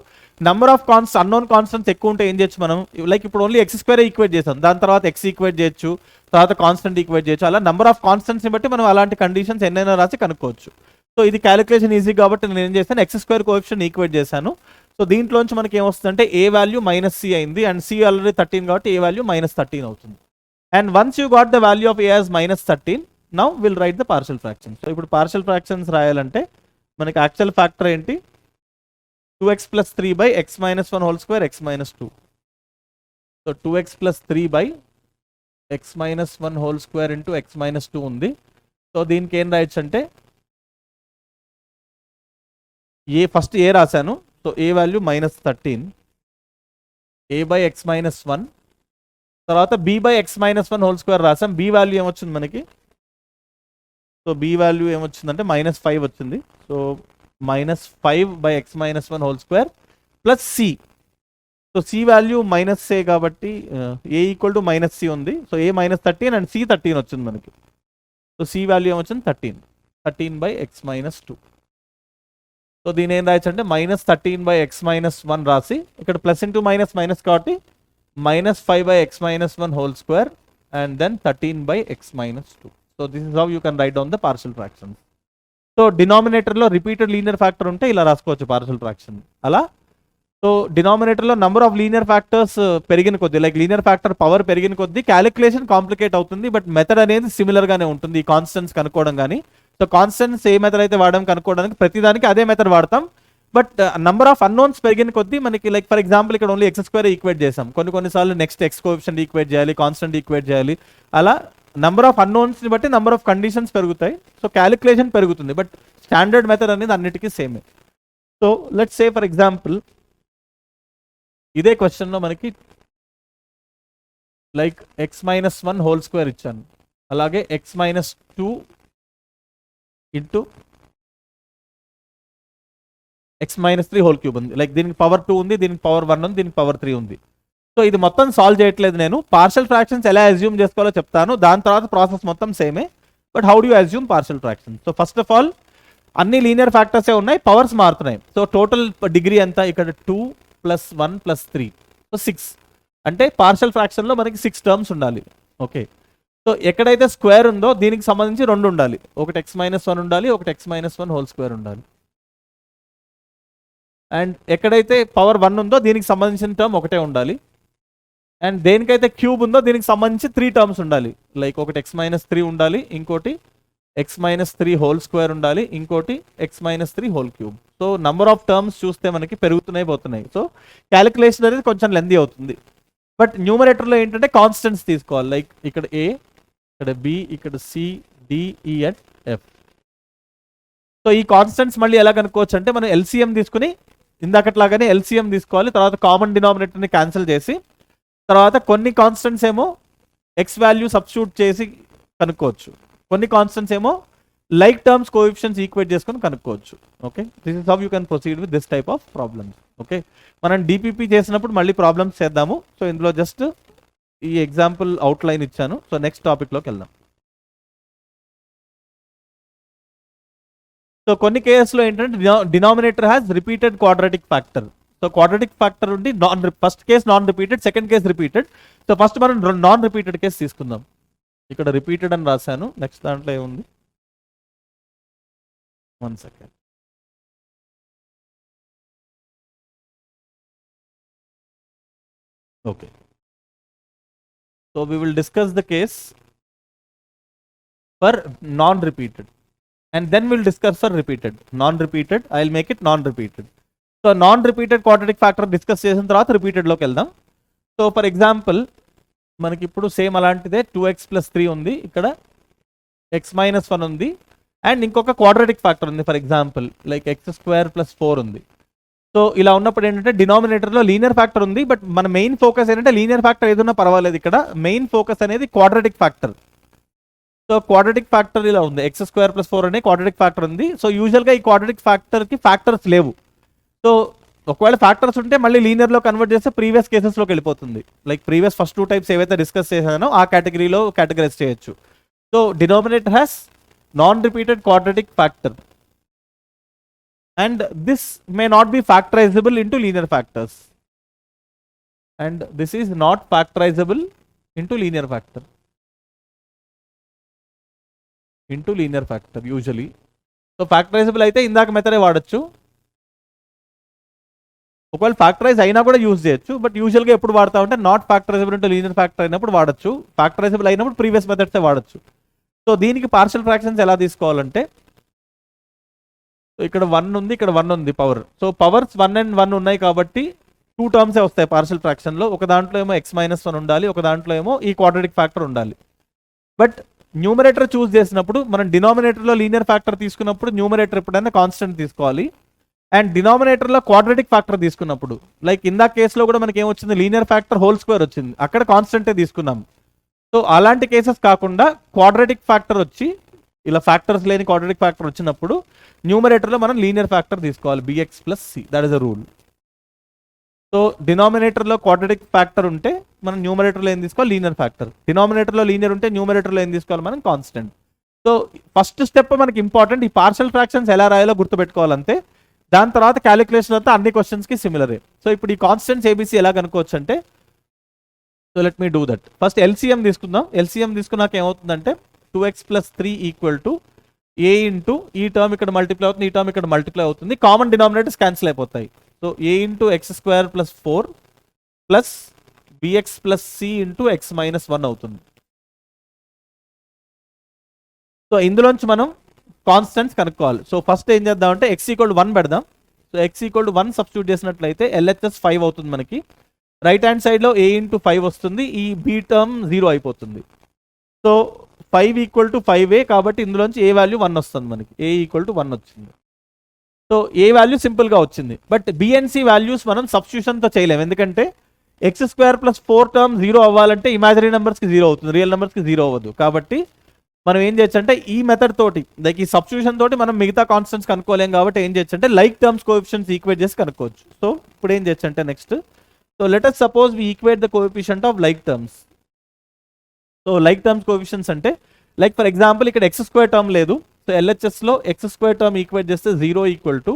నెంబర్ ఆఫ్ అన్నోన్ కాన్స్టెంట్స్ ఎక్కువ ఉంటే ఏం చేయొచ్చు మనం, లైక్ ఇప్పుడు ఓన్లీ x² ఈక్వేట్ చేసాం, దాని తర్వాత x ఈక్వేట్ చేయొచ్చు, తర్వాత కాన్స్టెంట్ ఈక్వేట్ చేయొచ్చు. అలా నెంబర్ ఆఫ్ కాన్స్టెంట్స్ని బట్టి మనం అలాంటి కండిషన్స్ ఎన్నైనా రాసి కనుక్కోవచ్చు. సో ఇది క్యాలిక్యులేషన్ ఈజీ కాబట్టి నేను ఏం చేశాను, x² కోఎఫిషియంట్ ఈక్వేట్ చేశాను. సో దీంట్లోంచి మనకి ఏమొస్తుందంటే a వాల్యూ -c అయింది, అండ్ c ఆల్రెడీ 13 కాబట్టి a వాల్యూ -13 అవుతుంది. And once you got the value of a as -13, now will write the partial fractions. So ఇప్పుడు పార్షియల్ ఫ్రాక్షన్స్ రాయాలంటే మనకి యాక్చువల్ ఫ్యాక్టర్ ఏంటి, 2x + 3/x - 1 whole square x - 2. So 2x + 3/x - 1 whole square × x - 2 ఉంది. So దీనికి ఏం రాయొచ్చు అంటే first ఏ రాశాను, సో a వాల్యూ -13, a/x - 1, తర్వాత b/x - 1 whole square రాసాం. b వాల్యూ ఏమొచ్చింది మనకి, సో b వాల్యూ ఏమొచ్చిందంటే -5 వచ్చింది. So -5/x - 1 whole square + c. So c value -a కాబట్టి a = -c ఉంది. సో a -13 అండ్ c 13 వచ్చింది మనకి. సో c వాల్యూ ఏమొచ్చింది 13/x - 2. సో దీని ఏం రాయొచ్చు అంటే -13/x - 1 రాసి ఇక్కడ ప్లస్ ఇంటూ మైనస్ కాబట్టి -5/x - 1 whole square and then 13/x - 2. So this is how you can write down the partial fractions. So డినామినేటర్లో రిపీటెడ్ లీనియర్ ఫ్యాక్టర్ ఉంటే ఇలా రాసుకోవచ్చు పార్షియల్ ఫ్రాక్షన్ అలా. సో డినామినేటర్లో నెంబర్ ఆఫ్ లీనియర్ ఫ్యాక్టర్స్ పెరిగిన కొద్దీ, like linear factor power పెరిగిన కొద్దీ క్యాలిక్యులేషన్ కాంప్లికేట్ అవుతుంది, బట్ మెథడ్ అనేది సిమిలర్గానే ఉంటుంది ఈ కాన్స్టెంట్స్ కనుక్కోవడం కానీ. సో కాన్స్టెంట్స్ ఏ మెథడ్ అయితే వాడడం కనుక్కోవడానికి ప్రతిదానికి అదే మెథడ్ వాడతాం, బట్ నెంబర్ ఆఫ్ అన్నోన్స్ పెరిగిన కొద్దీ మనకి, లైక్ ఫర్ ఎగ్జాంపుల్ ఇక్కడ ఓన్లీ x² ఈక్వేట్ చేసాం, కొన్నిసార్లు నెక్స్ట్ ఎక్స్ కోఎఫిషియంట్ ఈక్వేట్ చేయాలి, కాన్స్టెంట్ ఈక్వేట్ చేయాలి. అలా నెంబర్ ఆఫ్ అన్నోన్స్ని బట్టి నెంబర్ ఆఫ్ కండిషన్స్ పెరుగుతాయి, సో క్యాలిక్యులేషన్ పెరుగుతుంది, బట్ స్టాండర్డ్ మెథడ్ అనేది అన్నిటికీ సేమే. So let's say for example ఇదే క్వశ్చన్లో మనకి లైక్ x - 1 whole square ఇచ్చాను, అలాగే x - 2 × x - 3 whole cube ఉంది. లైక్ దీనికి పవర్ 2 ఉంది, దీనికి పవర్ 1 ఉంది, దీనికి పవర్ 3 ఉంది. సో ఇది మొత్తం సాల్వ్ చేయట్లేదు నేను, పార్షియల్ ఫ్రాక్షన్స్ ఎలా అజ్యూమ్ చేసుకోవాలో చెప్తాను, దాని తర్వాత ప్రాసెస్ మొత్తం సేమే, but how do you assume partial fractions. So first of all అన్ని లీనియర్ ఫ్యాక్టర్సే ఉన్నాయి, పవర్స్ మారుతున్నాయి. సో టోటల్ డిగ్రీ ఎంత, ఇక్కడ 2 + 1 + 3, సో 6. అంటే పార్షియల్ ఫ్రాక్షన్లో మనకి 6 టర్మ్స్ ఉండాలి. ఓకే, సో ఎక్కడైతే స్క్వేర్ ఉందో దీనికి సంబంధించి 2 ఉండాలి, ఒకటి x - 1 ఉండాలి, ఒకటి x - 1 whole square ఉండాలి. అండ్ ఎక్కడైతే పవర్ 1 ఉందో దీనికి సంబంధించిన టర్మ్ ఒకటే ఉండాలి. అండ్ దేనికైతే క్యూబ్ ఉందో దీనికి సంబంధించి 3 టర్మ్స్ ఉండాలి, లైక్ ఒకటి x - 3 ఉండాలి, ఇంకోటి x - 3 whole square ఉండాలి, ఇంకోటి x - 3 whole cube. So number of terms చూస్తే మనకి పెరుగుతున్నాయి పోతున్నాయి, సో క్యాలిక్యులేషన్ అనేది కొంచెం లెందీ అవుతుంది. బట్ న్యూమరేటర్లో ఏంటంటే కాన్స్టెంట్స్ తీసుకోవాలి, లైక్ ఇక్కడ a, ఇక్కడ బి, ఇక్కడ సి, డి, ఈ అండ్ ఎఫ్. సో ఈ కాన్స్టెంట్స్ మళ్ళీ ఎలా కనుక్కోవచ్చు అంటే మనం ఎల్సిఎం తీసుకుని ఇందాకట్లాగానే ఎల్సిఎం తీసుకోవాలి. తర్వాత కామన్ డినామినేటర్ని క్యాన్సిల్ చేసి తర్వాత కొన్ని కాన్స్టెంట్స్ ఏమో ఎక్స్ వాల్యూ సబ్స్టిట్యూట్ చేసి కనుక్కోవచ్చు. కొన్ని కాన్స్టెంట్స్ ఏమో లైక్ టర్మ్స్ కోఎఫిషియెంట్స్ ఈక్వేట్ చేసుకొని కనుక్కోవచ్చు. Okay, this is how you can proceed with this type of problems. Okay, మనం డిపిపి చేసినప్పుడు మళ్ళీ ప్రాబ్లమ్స్ చేద్దాము. సో ఇందులో జస్ట్ ఈ ఎగ్జాంపుల్ అవుట్లైన్ ఇచ్చాను. సో నెక్స్ట్ టాపిక్లోకి వెళ్దాం. సో కొన్ని కేసులో ఏంటంటే denominator has repeated quadratic factor. So quadratic factor ఉండి first case non repeated, second case repeated. So first మనం నాన్ రిపీటెడ్ కేసు తీసుకుందాం. ఇక్కడ రిపీటెడ్ అని రాశాను, నెక్స్ట్ దాంట్లో ఏముంది, 1 second. Okay, so we will discuss the case for non-repeated and then we'll discuss for repeated. Non-repeated, I'll make it non-repeated. So non-repeated quadratic factor discuss చేసిన తర్వాత repeated లోకి వెళ్దాం. సో ఫర్ ఎగ్జాంపుల్ మనకి ఇప్పుడు same అలాంటిదే 2x + 3 ఉంది, ఇక్కడ x - 1 ఉంది, అండ్ ఇంకొక క్వాడ్రాటిక్ ఫ్యాక్టర్ ఉంది ఫర్ ఎగ్జాంపుల్ లైక్ x² + 4 ఉంది. సో ఇలా ఉన్నప్పుడు ఏంటంటే డినామినేటర్లో లీనియర్ ఫ్యాక్టర్ ఉంది, బట్ మన మెయిన్ ఫోకస్ ఏంటంటే లీనియర్ ఫ్యాక్టర్ ఏదైనా పర్వాలేదు, ఇక్కడ మెయిన్ ఫోకస్ అనేది quadratic factor. So quadratic factor ఇలా ఉంది, x² + 4 అనే క్వాడ్రాటిక్ ఫ్యాక్టర్ ఉంది. సో యూజువల్గా ఈ క్వాడ్రాటిక్ ఫ్యాక్టర్కి ఫ్యాక్టర్స్ లేవు. సో ఒకవేళ ఫ్యాక్టర్స్ ఉంటే మళ్ళీ లీనియర్లో కన్వర్ట్ చేస్తే ప్రీవియస్ కేసెస్లోకి వెళ్ళిపోతుంది. లైక్ ప్రీవియస్ ఫస్ట్ 2 టైప్స్ ఏవైతే డిస్కస్ చేశానో ఆ కేటగిరీలో కేటగరైజ్ చేయొచ్చు. So denominator has non repeated quadratic factor and this may not be factorizable into linear factors, and this is not factorizable into linear factor usually. So factorizable అయితే ఇందాక మెథడే వాడచ్చు, ఒకవేళ factorise అయినా కూడా యూజ్ చేయొచ్చు, బట్ యూజువల్గా ఎప్పుడు వాడతా ఉంటే నాట్ ఫ్యాక్టరైజబుల్ ఇంటూ లీనియర్ ఫ్యాక్టర్ అయినప్పుడు వాడచ్చు, ఫ్యాక్టరైజబుల్ అయినప్పుడు ప్రీవియస్ మెథడ్సే వాడచ్చు. సో దీనికి పార్షియల్ ఫ్రాక్షన్స్ ఎలా తీసుకోవాలంటే ఇక్కడ 1 ఉంది, ఇక్కడ 1 ఉంది పవర్. సో పవర్స్ 1 and 1 ఉన్నాయి కాబట్టి 2 టర్మ్సే వస్తాయి పార్షియల్ ఫ్రాక్షన్లో. ఒక దాంట్లో ఏమో x - 1 ఉండాలి, ఒక దాంట్లో ఏమో ఈ క్వాడ్రాటిక్ ఫ్యాక్టర్ ఉండాలి. బట్ న్యూమరేటర్ చూస్ చేసినప్పుడు మనం డినామినేటర్లో లీనియర్ ఫ్యాక్టర్ తీసుకున్నప్పుడు న్యూమరేటర్ ఎప్పుడైనా కాన్స్టెంట్ తీసుకోవాలి, అండ్ డినామినేటర్లో క్వాడ్రాటిక్ ఫ్యాక్టర్ తీసుకున్నప్పుడు లైక్ ఇందా కేసులో కూడా మనకి ఏమొచ్చింది, లీనియర్ ఫ్యాక్టర్ హోల్ స్క్వేర్ వచ్చింది, అక్కడ కాన్స్టెంటే తీసుకున్నాం. సో అలాంటి కేసెస్ కాకుండా క్వాడ్రాటిక్ ఫ్యాక్టర్ వచ్చి ఇలా ఫ్యాక్టర్స్ లేని క్వాడ్రాటిక్ ఫ్యాక్టర్ వచ్చినప్పుడు న్యూమరేటర్లో మనం లీనియర్ ఫ్యాక్టర్ తీసుకోవాలి, bx + c, that is a rule. So డినామినేటర్లో క్వాడ్రాటిక్ ఫ్యాక్టర్ ఉంటే మనం న్యూమరేటర్లో ఏం తీసుకోవాలి, లీనియర్ ఫ్యాక్టర్. డినామినేటర్లో లీనియర్ ఉంటే న్యూమరేటర్లో ఏం తీసుకోవాలి మనం, కాన్స్టెంట్. సో ఫస్ట్ స్టెప్ మనకి ఇంపార్టెంట్, ఈ పార్షియల్ ఫ్రాక్షన్స్ ఎలా రాయాలో గుర్తుపెట్టుకోవాలంతే. దాని తర్వాత క్యాలిక్యులేషన్ అంతా అన్ని క్వశ్చన్స్కి సిమిలరే. సో ఇప్పుడు ఈ కాన్స్టెంట్స్ ఏబీసీ ఎలా కనుక్కోవచ్చు అంటే, so let me do that. First LCM తీసుకుందాం. ఎల్సిఎం తీసుకున్నాక ఏమవుతుందంటే 2x + 3 = a ఇంటూ ఈ టర్మ్ ఇక్కడ మల్టిప్లై అవుతుంది, ఈ టర్మ్ ఇక్కడ మల్టిప్లై అవుతుంది, కామన్ డినామినేటర్స్ క్యాన్సిల్ అయిపోతాయి. So a × x² + 4 plus bx + c × x - 1 అవుతుంది. సో ఇందులోంచి మనం కాన్స్టెంట్స్ కనుక్కోవాలి. సో ఫస్ట్ ఏం చేద్దామంటే x = 1 పెడదాం. సో x = 1 సబ్స్టిట్యూట్ చేసినట్లయితే LHS 5 అవుతుంది మనకి. రైట్ హ్యాండ్ సైడ్లో a × 5 వస్తుంది, ఈ b టర్మ్ 0 అయిపోతుంది. సో 5 = 5a కాబట్టి ఇందులోంచి a వాల్యూ 1 వస్తుంది మనకి, a = 1 వచ్చింది. సో a వాల్యూ సింపుల్గా వచ్చింది, but b and c values మనం సబ్స్టిట్యూషన్తో చేయలేము, ఎందుకంటే x² + 4 టర్మ్ 0 అవ్వాలంటే ఇమాజినరీ నెంబర్స్కి 0 అవుతుంది, రియల్ నెంబర్స్కి 0 అవ్వదు. కాబట్టి మనం ఏం చేయొచ్చు అంటే ఈ మెథడ్ తోటి, లైక్ ఈ సబ్స్టిట్యూషన్ తోటి మనం మిగతా కాన్స్టెంట్స్ కనుక్కోలేం కాబట్టి ఏం చేయొచ్చు అంటే లైక్ టర్మ్స్ కోఎఫిషియెంట్స్ ఈక్వేట్ చేసి కనుక్కోవచ్చు. సో ఇప్పుడు ఏం చేయొచ్చు అంటే next, so let us suppose we equate the coefficient of like terms. So like terms coefficients అంటే లైక్ ఫర్ ఎగ్జాంపుల్ ఇక్కడ x² టర్మ్ లేదు, సో LHSలో x² టర్మ్ ఈక్వేట్ చేస్తే 0 =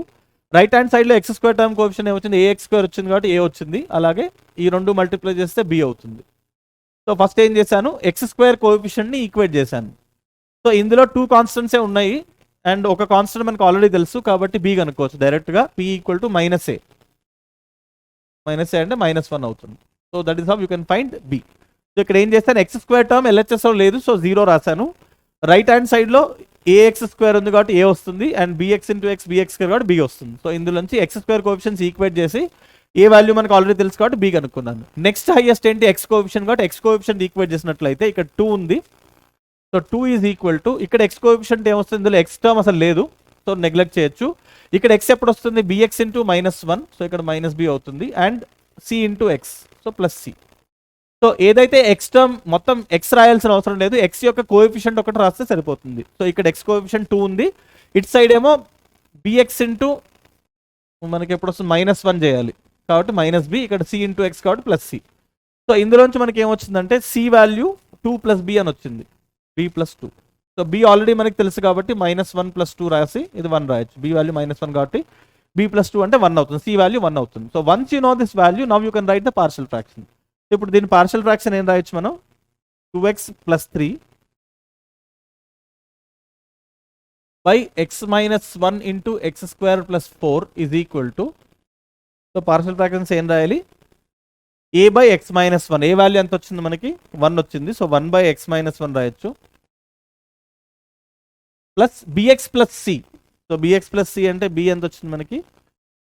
రైట్ హ్యాండ్ సైడ్లో x² టర్మ్ కోఎఫిషియంట్ ఏమొచ్చింది, ax² వచ్చింది కాబట్టి a వచ్చింది, అలాగే ఈ రెండు మల్టిప్లై చేస్తే b అవుతుంది. సో ఫస్ట్ ఏం చేశాను, x² కోఎఫిషియంట్ని ఈక్వేట్ చేశాను. సో ఇందులో 2 కాన్స్టెంట్సే ఉన్నాయి అండ్ ఒక కాన్స్టెంట్ మనకు ఆల్రెడీ తెలుసు కాబట్టి b కనుక్కోవచ్చు డైరెక్ట్గా, p = -a. -a అంటే -1 అవుతుంది. So that is how you can find b. So ఇక్కడ ఏం చేస్తాను, x² టర్మ్ LHSలో లేదు, సో 0 రాశాను. రైట్ హ్యాండ్ సైడ్లో ax² ఉంది కాబట్టి a వస్తుంది, అండ్ bx × x bx² కాబట్టి b వస్తుంది. సో ఇందులోంచి x² కోఎఫిషియెంట్స్ ఈక్వేట్ చేసి ఏ వాల్యూ మనకు ఆల్రెడీ తెలుసు కాబట్టి b కనుక్కున్నాను. నెక్స్ట్ హైయెస్ట్ ఏంటి, x కోఎఫిషియెంట్ కాబట్టి x కోఎఫిషియెంట్ ఈక్వేట్ చేసినట్లయితే ఇక్కడ 2 ఉంది, సో 2 ఈజ్ ఈక్వల్ టు ఇక్కడ ఎక్స్ కోఎఫిషియంట్ ఏమొస్తుంది, ఇందులో ఎక్స్ టర్మ్ అసలు లేదు, సో నెగ్లెక్ట్ చేయొచ్చు. ఇక్కడ ఎక్స్ ఎప్పుడు వస్తుంది, బిఎక్స్ ఇంటూ -1, సో ఇక్కడ -b అవుతుంది, and C into x, so plus C. So ఏదైతే ఎక్స్ టర్మ్ మొత్తం ఎక్స్ రాయాల్సిన అవసరం లేదు, ఎక్స్ యొక్క కోఎఫిషియంట్ ఒకటి రాస్తే సరిపోతుంది. సో ఇక్కడ ఎక్స్ కోఎఫిషియంట్ 2 ఉంది, ఇటు సైడ్ ఏమో బిఎక్స్ ఇంటూ మనకి ఎప్పుడు వస్తుంది -1 చేయాలి కాబట్టి -b, ఇక్కడ సి ఇంటూ ఎక్స్ కాబట్టి ప్లస్ సి. సో ఇందులోంచి మనకి ఏమొచ్చిందంటే సి వాల్యూ 2 + b అని వచ్చింది, b + 2. సో b ఆల్రెడీ మనకి తెలుసు కాబట్టి -1 + 2 రాసి ఇది 1 రాయొచ్చు, b వాల్యూ -1 కాబట్టి b + 2 అంటే 1 అవుతుంది, c వాల్యూ 1 అవుతుంది. So once you know this value, now you can write the partial fraction. ఇప్పుడు దీని పార్షియల్ ఫ్రాక్షన్ ఏం రాయొచ్చు మనం, 2x + 3 by x - 1 into x² + 4 is equal to, so partial fractions ఏం రాయాలి, a by x - 1, A value ఎంత వచ్చింది మనకి 1 వచ్చింది, సో 1 by x - 1 రాయొచ్చు, plus bx + c. So bx + c అంటే b ఎంత వచ్చింది మనకి,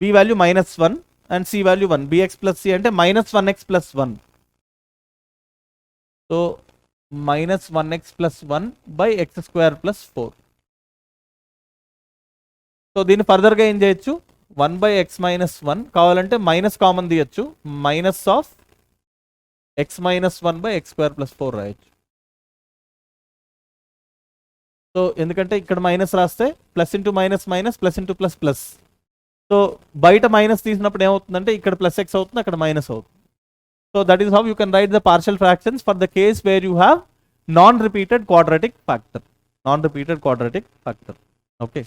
b value -1 and c value 1, bx + c అంటే -1x + 1, so -1x + 1 by x² + 4. So దీన్ని ఫర్దర్గా ఏం చేయొచ్చు, 1 by x - 1 కావాలంటే మైనస్ కామన్ తీయచ్చు, -x - 1 by x² + 4 రాయొచ్చు. సో ఎందుకంటే ఇక్కడ మైనస్ రాస్తే plus into minus minus, plus into plus plus, so బయట మైనస్ తీసినప్పుడు ఏమవుతుందంటే ఇక్కడ +x అవుతుంది, అక్కడ మైనస్ అవుతుంది. So that is how you can write the partial fractions for the case where you have non repeated quadratic factor. Okay,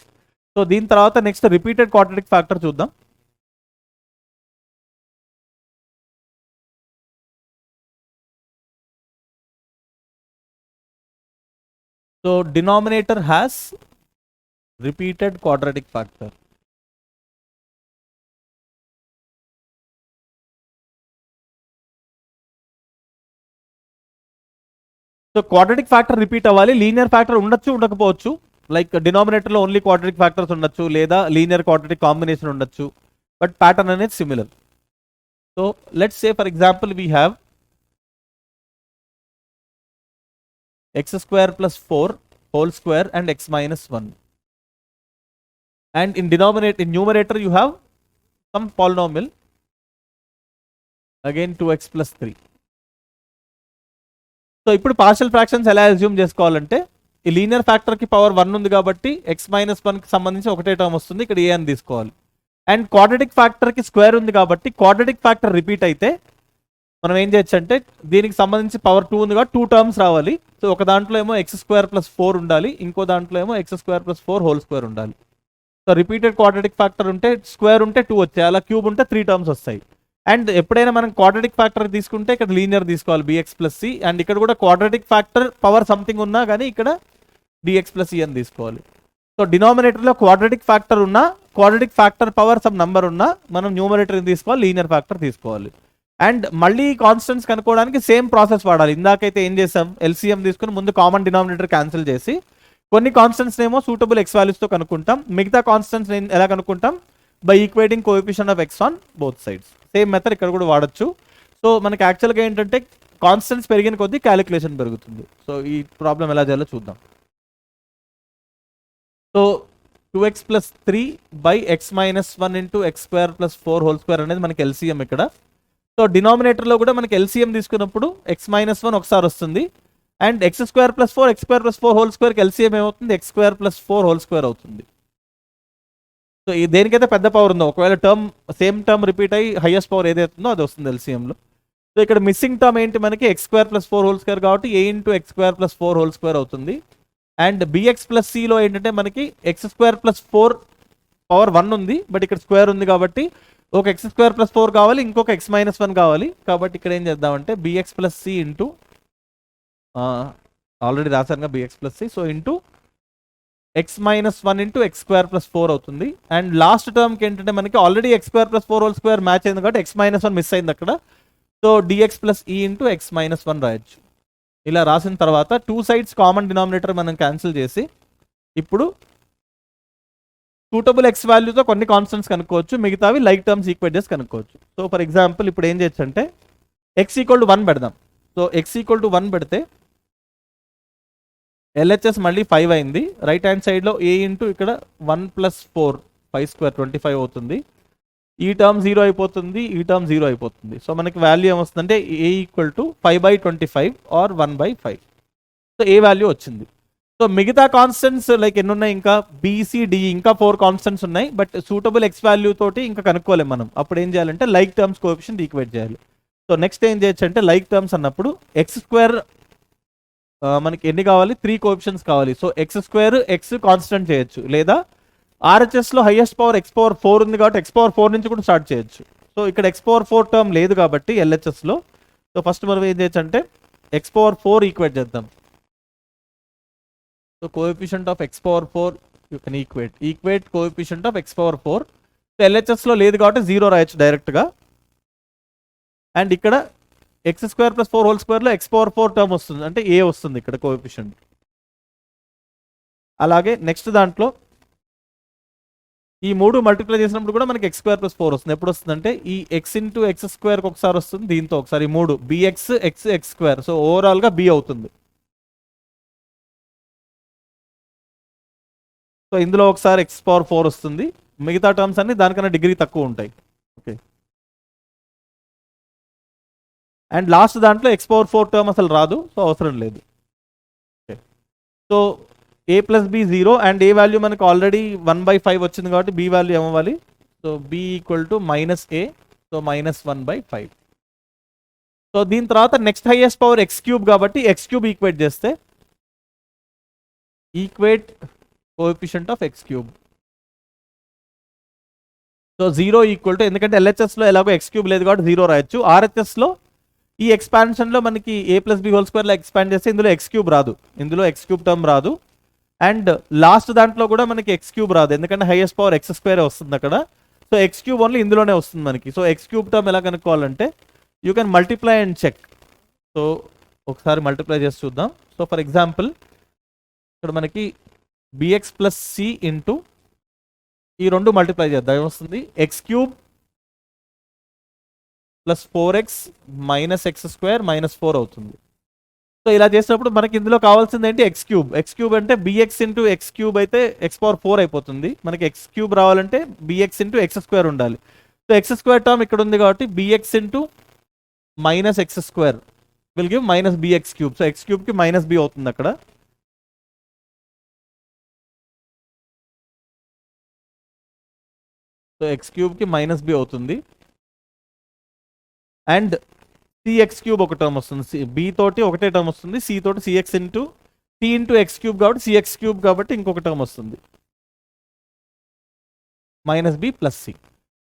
so దీని తర్వాత next repeated quadratic factor చూద్దాం. So denominator has repeated quadratic factor. So quadratic factor repeat అవ్వాలి, linear factor ఉండొచ్చు ఉండకపోవచ్చు, like డినామినేటర్లో only quadratic factors ఉండొచ్చు, లేదా linear quadratic combination ఉండొచ్చు, but pattern అనేది similar. So let's say for example we have x² + 4 whole square and x - 1, and in numerator you have some polynomial, again 2x + 3. So ఇప్పుడు partial fractions ఎలా assume చేసుకోవాలంటే, ఈ linear factor కి power 1 ఉంది కాబట్టి x - 1 కి సంబంధించి ఒకటే టర్మ్ వస్తుంది, ఇక్కడ a అని తీసుకోవాలి. అండ్ క్వాడ్రాటిక్ ఫ్యాక్టర్ కి స్క్వేర్ ఉంది కాబట్టి క్వాడ్రాటిక్ ఫ్యాక్టర్ రిపీట్ అయితే మనం ఏం చేయొచ్చు అంటే, దీనికి సంబంధించి పవర్ 2 ఉంది కాబట్టి 2 టర్మ్స్ రావాలి. సో ఒక దాంట్లో ఏమో x² + 4 ఉండాలి, ఇంకో దాంట్లో ఏమో x² + 4 హోల్ స్క్వేర్ ఉండాలి. సో రిపీటెడ్ క్వాడ్రాటిక్ ఫ్యాక్టర్ ఉంటే స్క్వేర్ ఉంటే 2 వచ్చాయి, అలా క్యూబ్ ఉంటే 3 టర్మ్స్ వస్తాయి. అండ్ ఎప్పుడైనా మనం క్వాడ్రాటిక్ ఫ్యాక్టర్ తీసుకుంటే ఇక్కడ లీనియర్ తీసుకోవాలి, bx + c, అండ్ ఇక్కడ కూడా క్వాడ్రాటిక్ ఫ్యాక్టర్ పవర్ సంథింగ్ ఉన్నా కానీ ఇక్కడ dx + e అని తీసుకోవాలి. సో డినామినేటర్లో క్వాడ్రాటిక్ ఫ్యాక్టర్ ఉన్నా, quadratic factor power some number ఉన్నా మనం న్యూమరేటర్ తీసుకోవాలి, లీనియర్ ఫ్యాక్టర్ తీసుకోవాలి. అండ్ మళ్ళీ కాన్స్టెంట్స్ కనుక్కోవడానికి సేమ్ ప్రాసెస్ వాడాలి. ఇందాకైతే ఏం చేసాం, ఎల్సిఎం తీసుకుని ముందు కామన్ డినామినేటర్ క్యాన్సిల్ చేసి కొన్ని కాన్స్టెంట్స్ ఏమో సూటబుల్ ఎక్స్ వాల్యూస్తో కనుక్కుంటాం, మిగతా కాన్స్టెంట్స్ ఎలా కనుక్కుంటాం, by equating coefficient of x on both sides. Same method ఇక్కడ కూడా వాడచ్చు. సో మనకి యాక్చువల్గా ఏంటంటే కాన్స్టెంట్స్ పెరిగిన కొద్దీ క్యాలిక్యులేషన్ పెరుగుతుంది. సో ఈ ప్రాబ్లం ఎలా చేయాలో చూద్దాం. So 2x + 3 by x - 1 into x² + 4 whole square అనేది మనకి ఎల్సిఎం ఇక్కడ. సో డినామినేటర్లో కూడా మనకి ఎల్సిఎం తీసుకున్నప్పుడు x - 1 ఒకసారి వస్తుంది, and x² + 4 x² + 4 whole స్క్వేర్కి LCM ఏమవుతుంది, x² + 4 హోల్ స్క్వేర్ అవుతుంది. సో దేనికైతే పెద్ద పవర్ ఉందో, ఒకవేళ సేమ్ టర్మ్ రిపీట్ అయ్యి హైయెస్ట్ పవర్ ఏదైతుందో అది వస్తుంది ఎల్సిఎంలో. సో ఇక్కడ మిస్సింగ్ టర్మ్ ఏంటి మనకి, x² + 4 హోల్ స్క్వేర్ కాబట్టి a into x² + 4 whole square అవుతుంది. అండ్ bx + cలో ఏంటంటే మనకి x² + 4 పవర్ 1 ఉంది, బట్ ఇక్కడ స్క్వేర్ ఉంది కాబట్టి ఒక x² + 4 కావాలి, ఇంకొక x - 1 కావాలి. కాబట్టి ఇక్కడ ఏం చేద్దామంటే bx + c ఇంటూ ఆల్రెడీ రాశానుగా bx + c, so into x - 1 into x² + 4 అవుతుంది. అండ్ లాస్ట్ టర్మ్కి ఏంటంటే మనకి already x² + 4 whole square match అయింది కాబట్టి x - 1 మిస్ అయింది అక్కడ. So dx + e into x - 1 రాయొచ్చు. ఇలా రాసిన తర్వాత 2 సైడ్స్ కామన్ డినామినేటర్ మనం క్యాన్సిల్ చేసి ఇప్పుడు సూటబుల్ ఎక్స్ వాల్యూతో కొన్ని కాన్స్టెంట్స్ కనుక్కోవచ్చు, మిగతావి లైక్ టర్మ్స్ ఈక్వేట్ చేసి కనుక్కోవచ్చు. సో ఫర్ ఎగ్జాంపుల్ ఇప్పుడు ఏం చేయొచ్చు అంటే x = 1 పెడదాం. సో x = 1 పెడితే ఎల్హెచ్ఎస్ మళ్ళీ 5 అయింది. రైట్ హ్యాండ్ సైడ్లో ఏ ఇంటూ ఇక్కడ 1 + 4 5 స్క్వేర్ 25 అవుతుంది. ఈ టర్మ్ 0 అయిపోతుంది, ఈ టర్మ్ 0 అయిపోతుంది. సో మనకి వాల్యూ ఏమొస్తుందంటే A equal to 5/25 or 1/5. So A value వచ్చింది. సో మిగతా కాన్స్టెంట్స్ లైక్ ఎన్ని ఉన్నాయి, ఇంకా బీసీడి ఇంకా 4 కాన్స్టెంట్స్ ఉన్నాయి. బట్ సూటబుల్ ఎక్స్ వాల్యూ తోటి ఇంకా కనుక్కోలేము మనం. అప్పుడు ఏం చేయాలంటే లైక్ టర్మ్స్ కోఎఫిషియంట్ ఈక్వేట్ చేయాలి. సో నెక్స్ట్ ఏం చేయొచ్చు అంటే లైక్ టర్మ్స్ అన్నప్పుడు ఎక్స్ స్క్వేర్ మనకి ఎన్ని కావాలి, 3 కోఎఫిషియన్స్ కావాలి. So X square X constant చేయొచ్చు, లేదా ఆర్హెచ్ఎస్లో హైయెస్ట్ పవర్ x⁴ ఉంది కాబట్టి x⁴ నుంచి కూడా స్టార్ట్ చేయొచ్చు. సో ఇక్కడ x⁴ టర్మ్ లేదు కాబట్టి ఎల్హెచ్ఎస్లో. సో ఫస్ట్ మనం ఏం చేయొచ్చు అంటే x⁴ ఈక్వేట్ చేద్దాం. So coefficient of x⁴ you can equate coefficient of x⁴. So ఎల్హెచ్ఎస్లో లేదు కాబట్టి 0 రాయొచ్చు డైరెక్ట్గా. అండ్ ఇక్కడ x² + 4² లో x⁴ టర్మ్ వస్తుంది, అంటే ఏ వస్తుంది ఇక్కడ కోఎఫిషియంట్. అలాగే నెక్స్ట్ దాంట్లో ఈ 3 మల్టిప్లై చేసినప్పుడు కూడా మనకి x² + 4 వస్తుంది. ఎప్పుడు వస్తుంది అంటే ఈ x ఇంటూ x² ఒకసారి వస్తుంది, దీంతో ఒకసారి 3 bx x² సో ఓవరాల్గా b అవుతుంది. సో ఇందులో ఒకసారి x⁴ వస్తుంది, మిగతా టర్మ్స్ అన్ని దానికన్నా డిగ్రీ తక్కువ ఉంటాయి. ఓకే, అండ్ లాస్ట్ దాంట్లో x⁴ టర్మ్ అసలు రాదు, సో అవసరం లేదు. Okay, so a + b 0 and A value మనకు ఆల్రెడీ 1/5 వచ్చింది కాబట్టి b వాల్యూ ఏమవ్వాలి. So b = -a, so -1/5. So దీని తర్వాత నెక్స్ట్ హైయెస్ట్ పవర్ x³ కాబట్టి x³ ఈక్వేట్ చేస్తే equate coefficient of x³. So 0 equal to, ఎందుకంటే ఎల్హెచ్ఎస్లో ఎలాగో x³ లేదు కాబట్టి 0 రాయొచ్చు. ఆర్హెచ్ఎస్లో ఈ ఎక్స్పాన్షన్లో మనకి a + b² ఎక్స్పాండ్ చేస్తే ఇందులో x³ రాదు, ఇందులో x³ టర్మ్ రాదు. అండ్ లాస్ట్ దాంట్లో కూడా మనకి x³ రాదు, ఎందుకంటే హైయెస్ట్ పవర్ x² వస్తుంది అక్కడ. సో x³ ఓన్లీ ఇందులోనే వస్తుంది మనకి. సో x³ టర్మ్ ఎలా కనుక్కోవాలంటే you can multiply and check. So ఒకసారి మల్టిప్లై చేసి చూద్దాం. సో ఫర్ ఎగ్జాంపుల్ ఇక్కడ మనకి bx + c ఇంటూ ఈ 2 మల్టిప్లై చేద్దాం, ఏమొస్తుంది x³ + 4x - x² - 4 అవుతుంది. సో ఇలా చేసినప్పుడు మనకి ఇందులో కావాల్సింది ఏంటి, x³ అంటే bx ఇంటూ x³ అయితే x⁴ అయిపోతుంది. మనకి x³ రావాలంటే bx ఇంటూ x² ఉండాలి. సో x² టర్మ్ ఇక్కడ ఉంది కాబట్టి bx into -x² will give -bx³. So x³ కి -b అవుతుంది అక్కడ. సో x³ కి -b అవుతుంది. అండ్ cx³ ఒక టర్మ్ వస్తుంది, b తోటి ఒకటే టర్మ్ వస్తుంది, c తోటి cx into c into x³ కాబట్టి cx³ కాబట్టి ఇంకొక టర్మ్ వస్తుంది -b + c.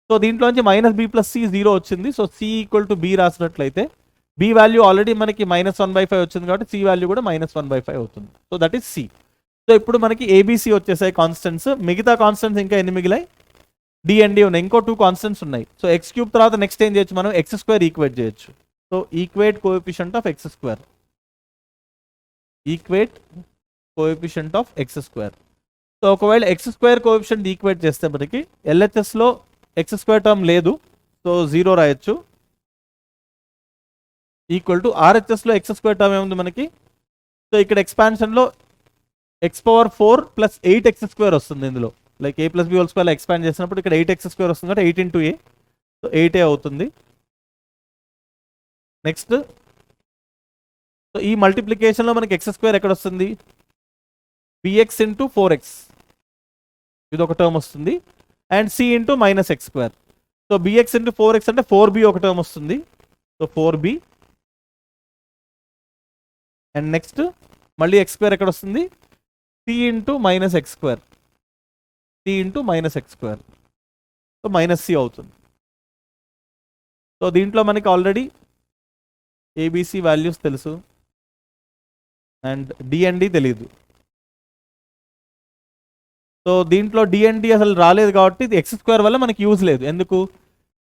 సో దీంట్లోంచి -b + c 0 వచ్చింది. సో c = b రాసినట్లయితే b వాల్యూ ఆల్రెడీ మనకి -1/5 వచ్చింది కాబట్టి c వాల్యూ కూడా -1/5 అవుతుంది. So that is c. So ఇప్పుడు మనకి ABC వచ్చేసాయి కాన్స్టెంట్స్. మిగతా కాన్స్టెంట్స్ ఇంకా ఎన్ని మిగిలాయి, d and d ఉన్నాయి, ఇంకో 2 కాన్స్టెంట్స్ ఉన్నాయి. సో x³ తర్వాత నెక్స్ట్ ఏం చేయొచ్చు మనం, x² ఈక్వేట్ చేయొచ్చు. So equate coefficient of x². Equate coefficient of x². So ఒకవేళ x² కోఎఫిషియంట్ ఈక్వేట్ చేస్తే మనకి ఎల్హెచ్ఎస్లో x² టర్మ్ లేదు, సో 0 రాయొచ్చు. ఈక్వల్ టు ఆర్హెచ్ఎస్లో x² టర్మ్ ఏముంది మనకి. సో ఇక్కడ ఎక్స్పాన్షన్లో x⁴ + 8x² వస్తుంది ఇందులో. లైక్ a + b² ఎక్స్పాండ్ చేసినప్పుడు ఇక్కడ 8x² వస్తుంది కాబట్టి 8 × a, సో 8a అవుతుంది. నెక్స్ట్ సో ఈ మల్టిప్లికేషన్లో మనకి x² ఎక్కడ వస్తుంది, bx ఇంటూ 4x ఇది ఒక టర్మ్ వస్తుంది. And c into -x². So bx into 4x అంటే 4b ఒక టర్మ్ వస్తుంది, సో 4b. అండ్ నెక్స్ట్ మళ్ళీ x² ఎక్కడ వస్తుంది, c into -x², c into -x², so -c అవుతుంది. సో దీంట్లో మనకి ఆల్రెడీ ABC వాల్యూస్ తెలుసు అండ్ d and d తెలియదు. సో దీంట్లో d and d అసలు రాలేదు కాబట్టి ఇది x² వల్ల మనకి యూజ్ లేదు. ఎందుకు,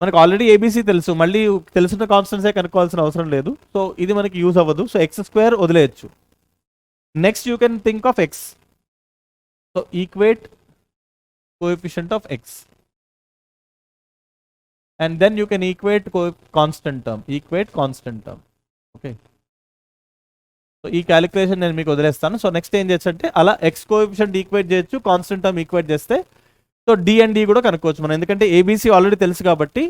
మనకు ఆల్రెడీ ABC తెలుసు, మళ్ళీ తెలిసిన కాన్స్టెంట్సే కనుక్కోవాల్సిన అవసరం లేదు. సో ఇది మనకి యూజ్ అవ్వదు, సో x² వదిలేయచ్చు. Next you can think of x. So equate coefficient of x and then you can equate constant term, equate constant term. Okay, so ఈ క్యాలిక్యులేషన్ నేను మీకు వదిలేస్తాను. సో నెక్స్ట్ ఏం చేయొచ్చు అంటే అలా ఎక్స్ కోఎఫిషియంట్ ఈక్వేట్ చేయొచ్చు, కాన్స్టెంట్ టర్మ్ ఈక్వేట్ చేస్తే సో డి అండ్ డి కూడా కనుక్కోవచ్చు మనం, ఎందుకంటే ఏబీసీ ఆల్రెడీ తెలుసు కాబట్టి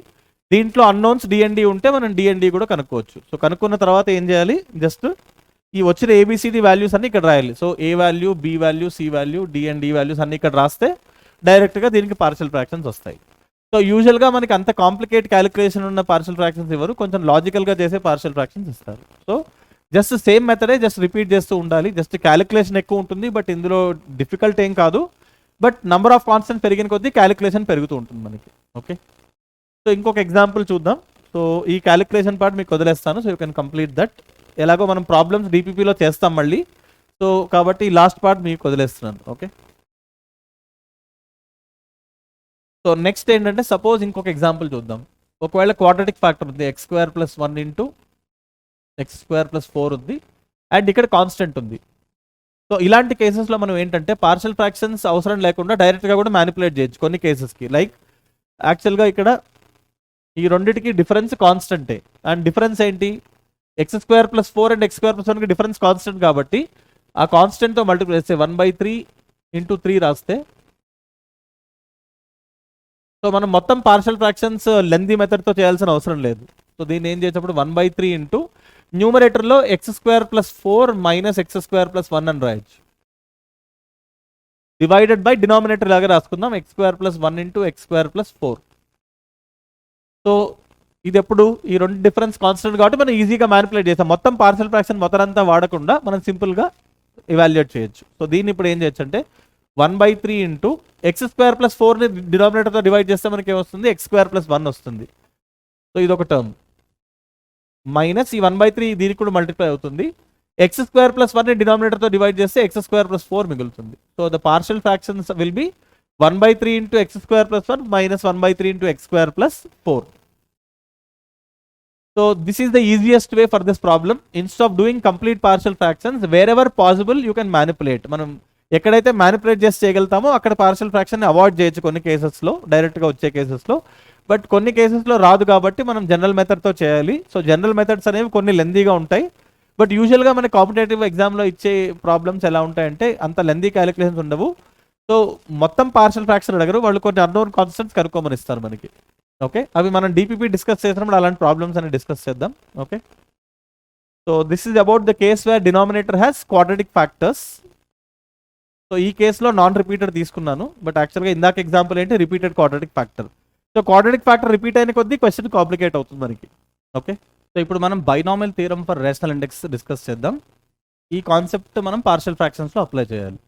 దీంట్లో అన్నోన్స్ డి అండ్ డి ఉంటే మనం డి అండ్ డి కూడా కనుక్కోవచ్చు. సో కనుక్కున్న తర్వాత ఏం చేయాలి, జస్ట్ ఈ వచ్చిన ఏబిసిడి వాల్యూస్ అన్ని ఇక్కడ రాయాలి. So A value, B value, C value, D and D values అన్ని ఇక్కడ రాస్తే డైరెక్ట్గా దీనికి పార్షియల్ ఫ్రాక్షన్స్ వస్తాయి. సో యూజువల్గా మనకి అంత కాంప్లికేట్ క్యాలిక్యులేషన్ ఉన్న పార్షియల్ ఫ్రాక్షన్స్ ఇవ్వరు, కొంచెం లాజికల్గా చేసే పార్షియల్ ఫ్రాక్షన్స్ ఇస్తారు. సో జస్ట్ సేమ్ మెథడే జస్ట్ రిపీట్ చేస్తూ ఉండాలి. జస్ట్ క్యాలిక్యులేషన్ ఎక్కువ ఉంటుంది, బట్ ఇందులో డిఫికల్ట్ ఏం కాదు. బట్ నంబర్ ఆఫ్ కాన్స్టెంట్ పెరిగిన కొద్దీ క్యాలిక్యులేషన్ పెరుగుతూ ఉంటుంది మనకి. ఓకే, సో ఇంకొక ఎగ్జాంపుల్ చూద్దాం. సో ఈ క్యాలిక్యులేషన్ పార్ట్ మీకు వదిలేస్తాను, so you can complete that. ఎలాగో మనం ప్రాబ్లమ్స్ డిపిపిలో చేస్తాం మళ్ళీ, సో కాబట్టి లాస్ట్ పార్ట్ మీకు వదిలేస్తున్నాను. ఓకే, సో నెక్స్ట్ ఏంటంటే సపోజ్ ఇంకొక ఎగ్జాంపుల్ చూద్దాం. ఒకవేళ క్వాడ్రాటిక్ ఫ్యాక్టర్ ఉంది, X square plus 1 into x square plus 4 ఉంది, అండ్ ఇక్కడ కాన్స్టెంట్ ఉంది. సో ఇలాంటి కేసెస్లో మనం ఏంటంటే పార్షియల్ ఫ్రాక్షన్స్ అవసరం లేకుండా డైరెక్ట్గా కూడా మ్యానిపులేట్ చేయొచ్చు కొన్ని కేసెస్కి. లైక్ యాక్చువల్గా ఇక్కడ ఈ రెండింటికి డిఫరెన్స్ కాన్స్టెంటే, అండ్ డిఫరెన్స్ ఏంటి, X square plus 4 and X square plus 1కి డిఫరెన్స్ కాన్స్టెంట్ కాబట్టి ఆ కాన్స్టెంట్తో మల్టిప్లై చేస్తే 1/3 ఇంటూ 3 రాస్తే, సో మనం మొత్తం పార్షియల్ ఫ్రాక్షన్స్ లెందీ మెథడ్తో చేయాల్సిన అవసరం లేదు. సో దీన్ని ఏం చేసేటప్పుడు 1/3 ఇంటూ న్యూమరేటర్లో x square plus 4 minus x square plus 1 అని రాయొచ్చు. డివైడెడ్ బై డినామినేటర్ లాగా రాసుకుందాం, x square plus 1 into x square plus 4. So ఇది ఎప్పుడు ఈ రెండు డిఫరెన్స్ కాన్స్టెంట్ కాబట్టి మనం ఈజీగా మ్యానిపులేట్ చేస్తాం. మొత్తం పార్షియల్ ఫ్రాక్షన్ మొత్తం అంతా వాడకుండా మనం సింపుల్గా ఇవాల్యుయేట్ చేయొచ్చు. సో దీన్ని ఇప్పుడు ఏం చేయొచ్చు అంటే 1/3 ఇంటూ ఎక్స్ స్క్వేర్ ప్లస్ 4ని డినామినేటర్తో డివైడ్ చేస్తే మనకి ఏమొస్తుంది, ఎక్స్ స్క్వేర్ ప్లస్ 1 వస్తుంది. సో ఇది ఒక టర్మ్ మైనస్ ఈ 1/3 దీనికి కూడా మల్టిప్లై అవుతుంది. ఎక్స్ స్క్వేర్ ప్లస్ 1ని డినామినేటర్తో డివైడ్ చేస్తే ఎక్స్ స్క్వేర్ ప్లస్ 4 మిగులుతుంది. So the partial fractions will B 1/3 into x square plus 1 minus 1/3 into x square plus 4. So this is the easiest way for this problem. Instead of doing complete partial fractions, wherever possible you can manipulate. మనం ఎక్కడైతే manipulate చేసి చేయగలుగుతామో అక్కడ partial fraction avoid చేయొచ్చు కొన్ని కేసెస్లో, డైరెక్ట్గా వచ్చే కేసెస్లో. బట్ కొన్ని కేసెస్లో రాదు కాబట్టి మనం జనరల్ మెథడ్తో చేయాలి. సో జనరల్ మెథడ్స్ అనేవి కొన్ని లెందీగా ఉంటాయి. బట్ యూజువల్గా మన కాంపిటేటివ్ ఎగ్జామ్లో ఇచ్చే ప్రాబ్లమ్స్ ఎలా ఉంటాయంటే అంత లెందీ క్యాలిక్యులేషన్స్ ఉండవు. సో మొత్తం పార్షియల్ ఫ్రాక్షన్ అడగరు, వాళ్ళు కొన్ని అన్నోన్ కాన్స్టెంట్స్ కనుక్కోమని ఇస్తారు మనకి. ఓకే, అవి మనం డిపిపి డిస్కస్ చేసినప్పుడు అలాంటి ప్రాబ్లమ్స్ అని డిస్కస్ చేద్దాం. Okay, so this is about the case where denominator has quadratic factors. So ఈ కేసులో నాన్ రిపీటెడ్ తీసుకున్నాను, బట్ యాక్చువల్గా ఇందాక ఎగ్జాంపుల్ ఏంటి, repeated quadratic factor. So quadratic factor repeat అయిన కొద్దీ క్వశ్చన్ కాంప్లికేట్ అవుతుంది మనకి. ఓకే, సో ఇప్పుడు మనం binomial theorem for rational index discuss చేద్దాం. ఈ కాన్సెప్ట్ మనం పార్షియల్ ఫ్రాక్షన్స్లో అప్లై చేయాలి.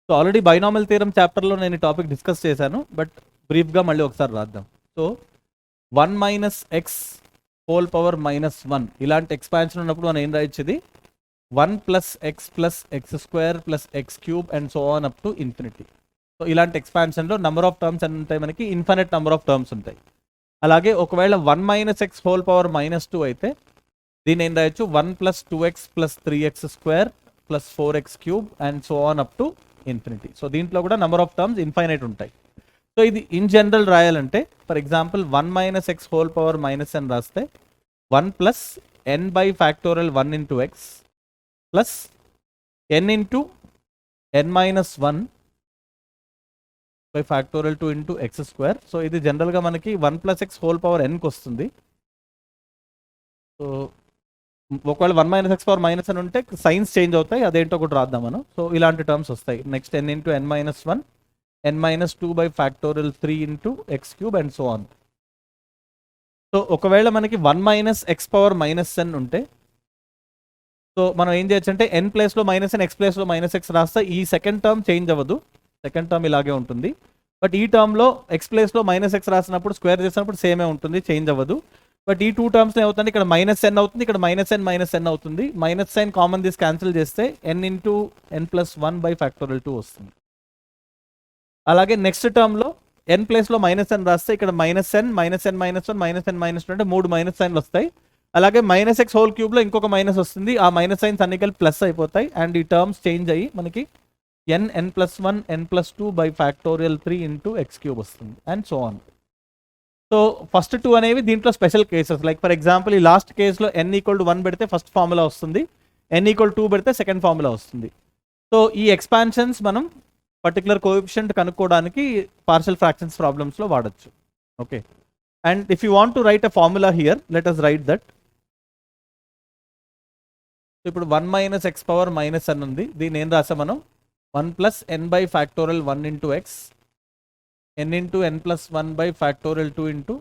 సో ఆల్రెడీ బైనామియల్ థియరమ్ చాప్టర్లో నేను ఈ టాపిక్ డిస్కస్ చేశాను, బట్ బ్రీఫ్గా మళ్ళీ ఒకసారి రాద్దాం. So 1 minus X whole power minus 1 ఇలాంటి ఎక్స్పాన్షన్ ఉన్నప్పుడు మనం ఏం రాయొచ్చేది, 1 plus X plus X square plus X cube and so on up to infinity. So ఇలాంటి ఎక్స్పాన్షన్లో నెంబర్ ఆఫ్ టర్మ్స్ అని ఉంటాయి మనకి, ఇన్ఫినిట్ నెంబర్ ఆఫ్ టర్మ్స్ ఉంటాయి. అలాగే ఒకవేళ 1 minus X whole power minus 2 అయితే దీన్ని ఏం రాయొచ్చు, 1 plus 2x plus 3x square plus 4x cube and so on up to infinity. So దీంట్లో కూడా నెంబర్ ఆఫ్ టర్మ్స్ ఇన్ఫైనైట్ ఉంటాయి. సో ఇది ఇన్ జనరల్ రాయాలంటే for example 1 minus X whole power minus n రాస్తే 1 plus n by factorial 1 into X plus n into n minus 1 by factorial 2 into x square. So ఇది జనరల్గా మనకి 1 plus X whole power nకి వస్తుంది. So ఒకవేళ 1 minus x power minus అని ఉంటే signs change అవుతాయి, అదేంటో కూడా రాద్దాం మనం. సో ఇలాంటి టర్మ్స్ వస్తాయి. Next n into n minus 1 n minus 2 by factorial 3 into x cube and so on. So ఒకవేళ మనకి 1 minus x power minus n ఉంటే సో మనం ఏం చేయొచ్చు అంటే n ప్లేస్లో మైనస్ n, x ప్లేస్లో మైనస్ x రాస్తే ఈ సెకండ్ టర్మ్ చేంజ్ అవ్వదు, సెకండ్ టర్మ్ ఇలాగే ఉంటుంది. బట్ ఈ టర్మ్లో x ప్లేస్లో మైనస్ x రాసినప్పుడు స్క్వేర్ చేసినప్పుడు సేమే ఉంటుంది, చేంజ్ అవ్వదు. బట్ ఈ టూ టర్మ్స్ ఏమవుతుంది, ఇక్కడ మైనస్ n అవుతుంది, ఇక్కడ మైనస్ n అవుతుంది. మైనస్ సైన్ కామన్ తీసి క్యాన్సిల్ చేస్తే n into n plus 1 by factorial 2 వస్తుంది. అలాగే నెక్స్ట్ టర్మ్లో n ప్లేస్లో మైనస్ n రాస్తే ఇక్కడ minus n minus n minus 1 minus n minus 2 అంటే 3 మైనస్ సైన్లు వస్తాయి. అలాగే మైనస్ ఎక్స్ హోల్ క్యూబ్లో ఇంకొక మైనస్ వస్తుంది, ఆ మైనస్ సైన్స్ అన్ని కలిపి ప్లస్ అయిపోతాయి. అండ్ ఈ టర్మ్స్ చేంజ్ అయ్యి మనకి n plus 1 n plus 2 by factorial 3 into x cube వస్తుంది and so on. So first 2 అనేవి దీంట్లో special cases. Like for example ఈ లాస్ట్ కేసులో n ఈక్వల్ టు 1 పెడితే ఫస్ట్ ఫార్ములా వస్తుంది, n ఈక్వల్ 2 పెడితే సెకండ్ ఫార్ములా వస్తుంది. సో ఈ ఎక్స్పాన్షన్స్ మనం పర్టికులర్ కోఎఫిషియంట్ కనుక్కోవడానికి పార్షియల్ ఫ్రాక్షన్స్ ప్రాబ్లమ్స్లో వాడచ్చు. Okay, and if you want to write a formula here, let us right that. ఇప్పుడు 1 minus x power minus n ఉంది. దీన్ని ఏం రాసాం మనం? 1 plus n by factorial 1 into x, n into n plus 1 by factorial 2 into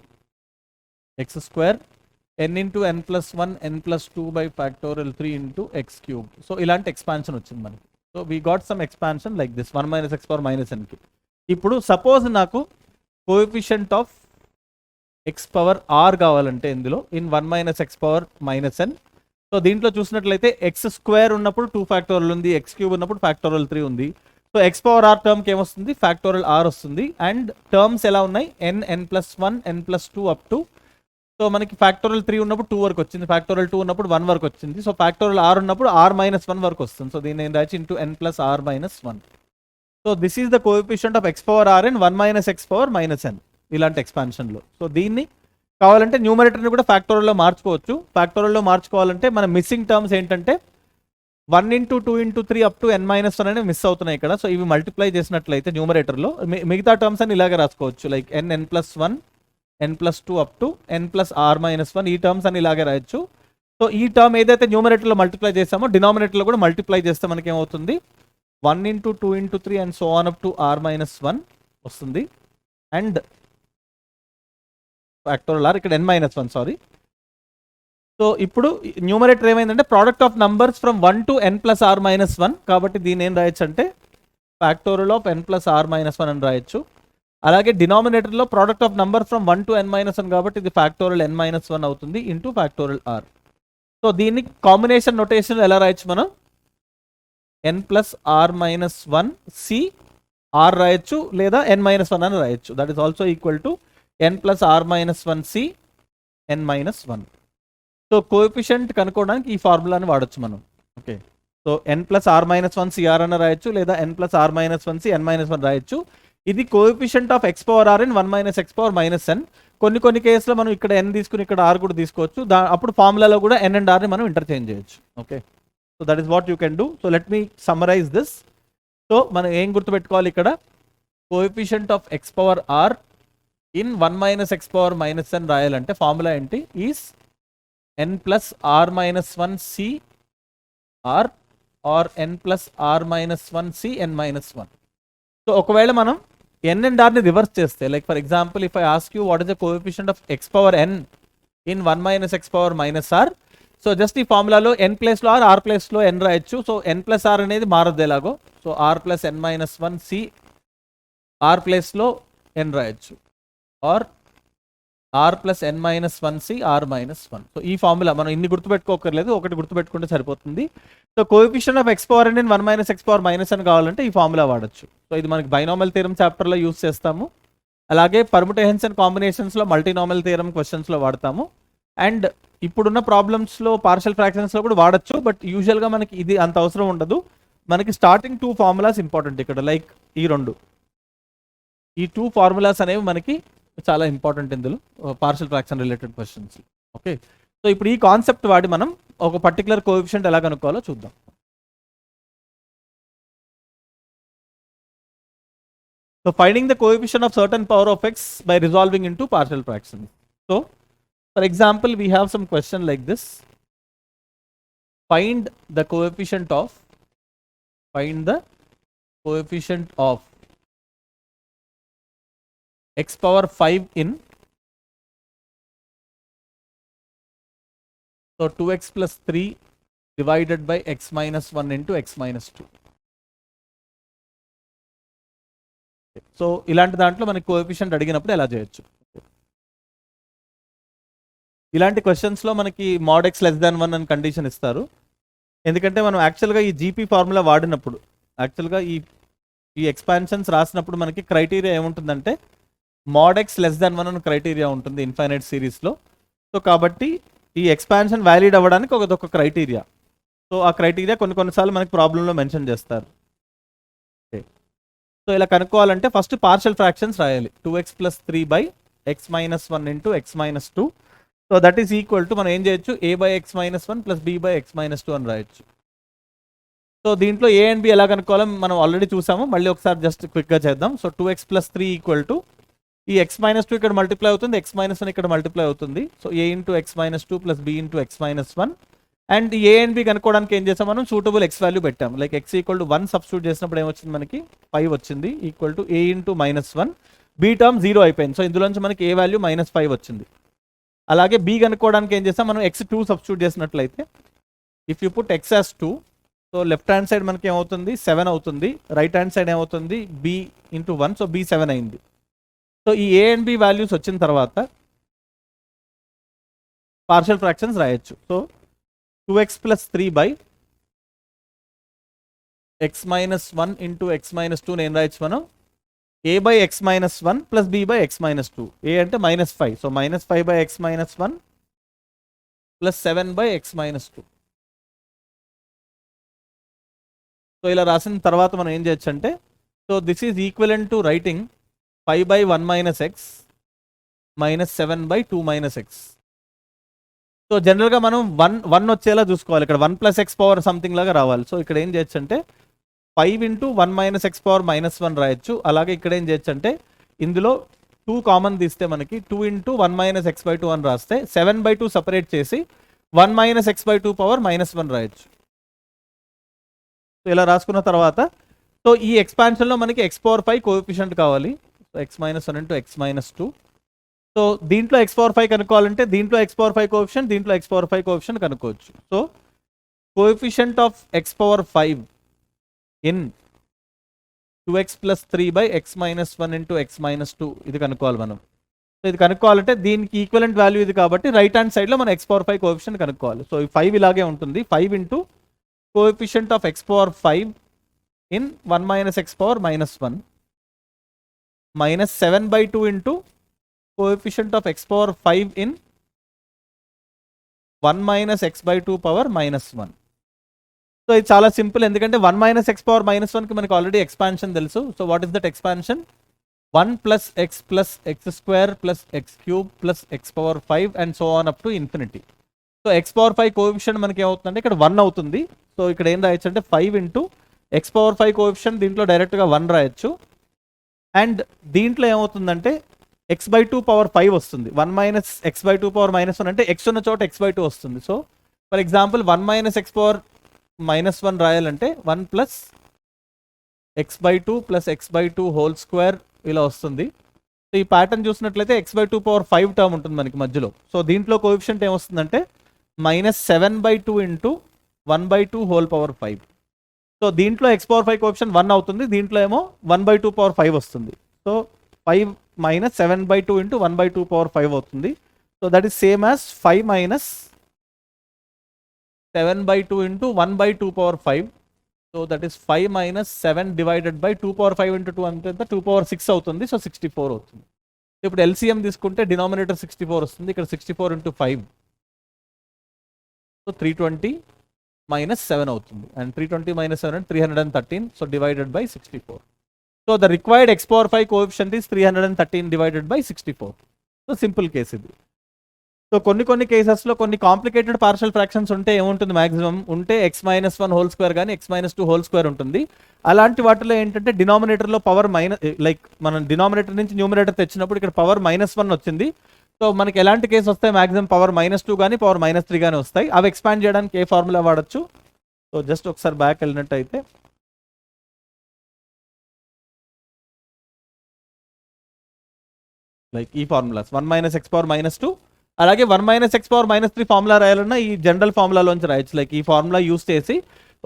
x square, n into n plus 1 n plus 2 by factorial 3 into x cube. So ఇలాంటి expansion వచ్చింది మనకి. So we got some expansion like this 1 minus x power minus ఎన్కి. ఇప్పుడు suppose నాకు coefficient of x power R కావాలంటే ఇందులో in 1 minus x power minus N. So దీంట్లో చూసినట్లయితే ఎక్స్ స్క్వేర్ ఉన్నప్పుడు 2 ఫ్యాక్టోరియల్ ఉంది, ఎక్స్ క్యూబ్ ఉన్నప్పుడు ఫ్యాక్టోరియల్ 3 ఉంది. సో ఎక్స్ పవర్ ఆర్ టర్మ్కి ఏమొస్తుంది? ఫ్యాక్టోరియల్ ఆర్ వస్తుంది. అండ్ టర్మ్స్ ఎలా ఉన్నాయి? n plus 1 n plus 2 up to. So మనకి ఫ్యాక్టోరియల్ 3 ఉన్నప్పుడు 2 వరకు వచ్చింది, ఫ్యాక్టోరియల్ 2 ఉన్నప్పుడు 1 వరకు వచ్చింది. సో ఫ్యాక్టోరియల్ ఆర్ ఉన్నప్పుడు r మైనస్ 1 వరకు వస్తుంది. సో దీన్ని నేను రాచి into n plus are minus 1. So this is the coefficient of x power r in 1 minus x power minus n ఇలాంటి ఎక్స్పాన్షన్లో. సో దీన్ని కావాలంటే న్యూమరేటర్ని కూడా ఫ్యాక్టోరియల్లో మార్చుకోవచ్చు. ఫ్యాక్టోరియల్లో మార్చుకోవాలంటే మన మిస్సింగ్ టర్మ్స్ ఏంటంటే 1 into 2 into 3 up to n minus 1 అనేవి మిస్ అవుతున్నాయి ఇక్కడ. సో ఇవి మల్టిప్లై చేసినట్లయితే న్యూమరేటర్లో మిగతా టర్మ్స్ అని ఇలాగే రాసుకోవచ్చు. Like n plus 1 n plus 2 up to n plus are minus 1 ఈ టర్మ్స్ అని ఇలాగే రాయొచ్చు. సో ఈ టర్మ్ ఏదైతే న్యూమరేటర్లో మల్టిప్లై చేస్తామో డినామినేటర్లో కూడా మల్టిప్లై చేస్తే మనకి ఏమవుతుంది? 1 into 2 into 3 and so on up to r minus 1 వస్తుంది. అండ్ ఫ్యాక్టోరియల్ ఆర్ ఇక్కడ n మైనస్ 1 సారీ. సో ఇప్పుడు న్యూమరేటర్ ఏమైందంటే product of numbers from 1 to n plus are minus 1. కాబట్టి దీని ఏం రాయొచ్చు అంటే factorial of n plus are minus 1 అని రాయొచ్చు. అలాగే డినామినేటర్లో product of number from 1 to n minus 1 కాబట్టి ఇది ఫ్యాక్టోరియల్ n మైనస్ 1 అవుతుంది ఇంటూ ఫ్యాక్టోరియల్ ఆర్. సో దీన్ని కాంబినేషన్ నొటేషన్ ఎలా రాయొచ్చు మనం? n plus are minus 1 C R రాయొచ్చు, లేదా n మైనస్ 1 అని రాయొచ్చు. That is also equal to n plus are minus 1 C n minus 1. So coefficient కనుక్కోవడానికి ఈ ఫార్ములాని వాడచ్చు మనం. Okay, so n plus are minus 1 CR అని రాయొచ్చు, లేదా n plus are minus 1 C n minus 1 రాయొచ్చు. ఇది coefficient of x power r in 1 minus x power minus n. కొన్ని కేసులో మనం ఇక్కడ n తీసుకుని ఇక్కడ r కూడా తీసుకోవచ్చు. అప్పుడు ఫార్ములాలో కూడా n అండ్ r ని మనం ఇంటర్చేంజ్ చేయొచ్చు. Okay, so that is what you can do. So let me summarize this. So మనం ఏం గుర్తుపెట్టుకోవాలి ఇక్కడ? Coefficient of x power r in 1 minus x power minus n రాయాలంటే ఫార్ములా ఏంటి? Is n plus are minus 1 C r r n plus are minus 1 C n minus 1. So ఒకవేళ మనం n and r ని reverse చేస్తే, like for example if I ask you what is the coefficient of x power n in 1 minus x power minus R. So just ఈ ఫార్ములాలో n ప్లేస్లో R, R ప్లేస్లో n రాయొచ్చు. So n plus R అనేది మారద్దు ఎలాగో. So R plus n minus 1 C R ప్లేస్లో n రాయొచ్చు, R R plus n minus 1 C R minus 1. So ఈ ఫార్ములా మనం ఇన్ని గుర్తుపెట్టుకోకర్లేదు, ఒకటి గుర్తుపెట్టుకుంటే సరిపోతుంది. So coefficient of x power n in 1 minus x power minus n కావాలంటే ఈ ఫార్ములా వాడచ్చు. సో ఇది మనకి బైనామల్ థియరం చాప్టర్లో యూస్ చేస్తాము. అలాగే పర్ముటేషన్స్ అండ్ కాంబినేషన్స్లో మల్టీనామల్ థియరం క్వశ్చన్స్లో వాడతాము. అండ్ ఇప్పుడున్న ప్రాబ్లమ్స్లో పార్షియల్ ఫ్రాక్షన్స్లో కూడా వాడచ్చు. బట్ యూజువల్గా మనకి ఇది అంత అవసరం ఉండదు. మనకి స్టార్టింగ్ 2 ఫార్ములాస్ ఇంపార్టెంట్ ఇక్కడ. లైక్ ఈ 2 ఫార్ములాస్ అనేవి మనకి చాలా ఇంపార్టెంట్ ఇందులో partial fraction related questions. Okay, so ఇప్పుడు ఈ కాన్సెప్ట్ వాడి మనం ఒక పర్టికులర్ కోఎఫిషియంట్ ఎలా కనుక్కోవాలో చూద్దాం. So finding the coefficient of certain power of x by resolving into partial fractions. So for example we have some question like this. Find the coefficient of x power 5 in, so 2x plus 3 divided by x minus 1 into x minus 2. So ఇలాంటి దాంట్లో మనకి coefficient అడిగినప్పుడు ఎలా చేయొచ్చు? ఇలాంటి క్వశ్చన్స్లో మనకి mod x less than 1 అని condition ఇస్తారు. ఎందుకంటే మనం యాక్చువల్గా ఈ జీపీ ఫార్ములా వాడినప్పుడు, యాక్చువల్గా ఈ ఎక్స్పాన్షన్స్ రాసినప్పుడు మనకి క్రైటీరియా ఏముంటుందంటే mod x less than 1 అని క్రైటీరియా ఉంటుంది ఇన్ఫైనైట్ సిరీస్లో. సో కాబట్టి ఈ ఎక్స్పాన్షన్ వ్యాలిడ్ అవ్వడానికి ఒక క్రైటీరియా. సో ఆ క్రైటీరియా కొన్నిసార్లు మనకి ప్రాబ్లంలో మెన్షన్ చేస్తారు. సో ఇలా కనుక్కోవాలంటే ఫస్ట్ పార్షియల్ ఫ్రాక్షన్స్ రాయాలి. 2x plus 3 by x minus 1 into x minus 2. So that is equal to మనం ఏం చేయొచ్చు? a by x minus 1 plus b by x minus 2 అని రాయొచ్చు. సో దీంట్లో ఏ అండ్ బి ఎలా కనుక్కోవాలో మనం ఆల్రెడీ చూసాము, మళ్ళీ ఒకసారి జస్ట్ క్విక్గా చేద్దాం. సో 2x + 3 = ఈ x - 2 ఇక్కడ మల్టిప్లై అవుతుంది, x - 1 ఇక్కడ మల్టిప్లై అవుతుంది. So a × x - 2 + b × x - 1. And A and B కనుక్కోవడానికి ఏం చేసాం మనం, సూటబుల్ x వాల్యూ పెట్టాం. లైక్ x = 1 సబ్స్టిట్యూట్ చేసినప్పుడు ఏమొచ్చింది మనకి 5 వచ్చింది, = a × -1. b టర్మ్ 0 అయిపోయింది. సో ఇందులోంచి మనకి ఏ వాల్యూ -5 వచ్చింది. అలాగే b కనుక్కోవడానికి ఏం చేసాం మనం, x 2 సబ్స్టిట్యూట్ చేసినట్లయితే if you put x as 2, so left hand side మనకి ఏమవుతుంది 7 అవుతుంది, రైట్ హ్యాండ్ సైడ్ ఏమవుతుంది b × 1, సో b 7 అయింది. సో ఈ ఏ అండ్ బి వాల్యూస్ వచ్చిన తర్వాత పార్షియల్ ఫ్రాక్షన్స్ రాయొచ్చు. సో 2x + 3 x - 1 × x - 2 నేను రాయొచ్చు మనం a/x - 1 + b/x - 2. a అంటే -5, సో -5/x - 1 + 7/x - 2. సో ఇలా రాసిన తర్వాత మనం ఏం చేయొచ్చు అంటే, so this is equivalent to writing 5/1 - x -7/2 - x. So జనరల్గా మనం 1 వచ్చేలా చూసుకోవాలి, ఇక్కడ 1 + x పవర్ సంథింగ్ లాగా రావాలి. సో ఇక్కడ ఏం చేయొచ్చు అంటే 5 × 1 - x పవర్ -1 రాయొచ్చు. అలాగే ఇక్కడ ఏం చేయొచ్చు అంటే ఇందులో 2 కామన్ తీస్తే మనకి 2 × 1 - x/2 అని రాస్తే 7/2 సపరేట్ చేసి 1 - x/2 పవర్ -1 రాయొచ్చు. సో ఇలా రాసుకున్న తర్వాత సో ఈ ఎక్స్పాన్షన్లో మనకి x⁵ కోఎఫిషియంట్ కావాలి. So x - 1 × x - 2. సో దీంట్లో x⁵ కనుక్కోవాలంటే దీంట్లో x⁵ కోఎఫిషియంట్, దీంట్లో x⁵ కోఎఫిషియంట్ కనుక్కోవచ్చు. So coefficient of x⁵ in 2x + 3/x - 1 × x - 2 ఇది కనుక్కోవాలి మనం. సో ఇది కనుక్కోవాలంటే దీనికి ఈక్వలెంట్ వాల్యూ ఇది కాబట్టి రైట్ హ్యాండ్ సైడ్లో మనం x⁵ కోఎఫిషియంట్ కనుక్కోవాలి. సో ఈ 5 ఇలాగే ఉంటుంది, 5 × coefficient of x⁵ in 1 - x power -1 -7/2 × coefficient of x⁵ in 1 - x/2 power -1. So ఇది చాలా సింపుల్, ఎందుకంటే 1 - x పవర్ -1కి మనకి ఆల్రెడీ ఎక్స్పాన్షన్ తెలుసు. So what is that expansion, 1 + x + x² + x³ + x⁵ and so on up to infinity. So x⁵ coefficient మనకి ఏమవుతుందంటే ఇక్కడ 1 అవుతుంది. సో ఇక్కడ ఏం రాయొచ్చు అంటే 5 × x⁵ కోఎఫిషియంట్ దీంట్లో డైరెక్ట్గా 1 రాయొచ్చు. అండ్ దీంట్లో ఏమవుతుందంటే x/2 పవర్ 5 వస్తుంది. 1 - x/2 పవర్ -1 అంటే x ఉన్న చోట x/2 వస్తుంది. So for example 1 - x power -1 రాయాలంటే 1 + x/2 + x/2 హోల్ స్క్వేర్ ఇలా వస్తుంది. సో ఈ ప్యాటర్న్ చూసినట్లయితే x/2 పవర్ 5 టర్మ్ ఉంటుంది మనకి మధ్యలో. సో దీంట్లో కోఎఫిషియంట్ ఏమొస్తుందంటే -7/2 × 1/2 హోల్ పవర్ 5. సో దీంట్లో x⁵ కోఎఫిషియంట్ 1 అవుతుంది, దీంట్లో ఏమో 1/2 పవర్ 5 వస్తుంది. సో 5 - 7/2 × 1/2 పవర్ 5 అవుతుంది. So that is same as 5 - 7/2 × 1/2 power 5. So that is 5 - 7 / 2 power 5 × 2 అంటే 2 పవర్ 6 అవుతుంది. సో 64 అవుతుంది. ఇప్పుడు LCM తీసుకుంటే డినామినేటర్ 64 వస్తుంది, ఇక్కడ 64 × 5, సో 320 - 7 అవుతుంది. అండ్ 320 - 7 అంటే 313. So divided by 64. So the required x⁵ coefficient is 313 divided by 64. So simple case ఇది. సో కొన్ని కేసెస్లో కొన్ని కాంప్లికేటెడ్ పార్షియల్ ఫ్రాక్షన్స్ ఉంటే ఏముంటుంది, మాక్సిమం ఉంటే x - 1 హోల్ స్క్వేర్ కానీ x - 2 హోల్ స్క్వేర్ ఉంటుంది. అలాంటి వాటిలో ఏంటంటే డినామినేటర్లో పవర్ లైక్ మనం డినామినేటర్ నుంచి న్యూమినేటర్ తెచ్చినప్పుడు ఇక్కడ పవర్ -1 వచ్చింది. సో మనకి ఎలాంటి కేసు వస్తాయి, మాక్సిమం పవర్ -2 కానీ పవర్ -3 కానీ వస్తాయి. అవి ఎక్స్పాండ్ చేయడానికి ఏ ఫార్ములా వాడచ్చు. సో జస్ట్ ఒకసారి బ్యాక్ వెళ్ళినట్టయితే లైక్ ఈ ఫార్ములాస్ 1 - x పవర్ -2, అలాగే 1 - x పవర్ -3 ఫార్ములా రాయాలన్నా ఈ జనరల్ ఫార్ములాలోంచి రాయొచ్చు. లైక్ ఈ ఫార్ములా యూస్ చేసి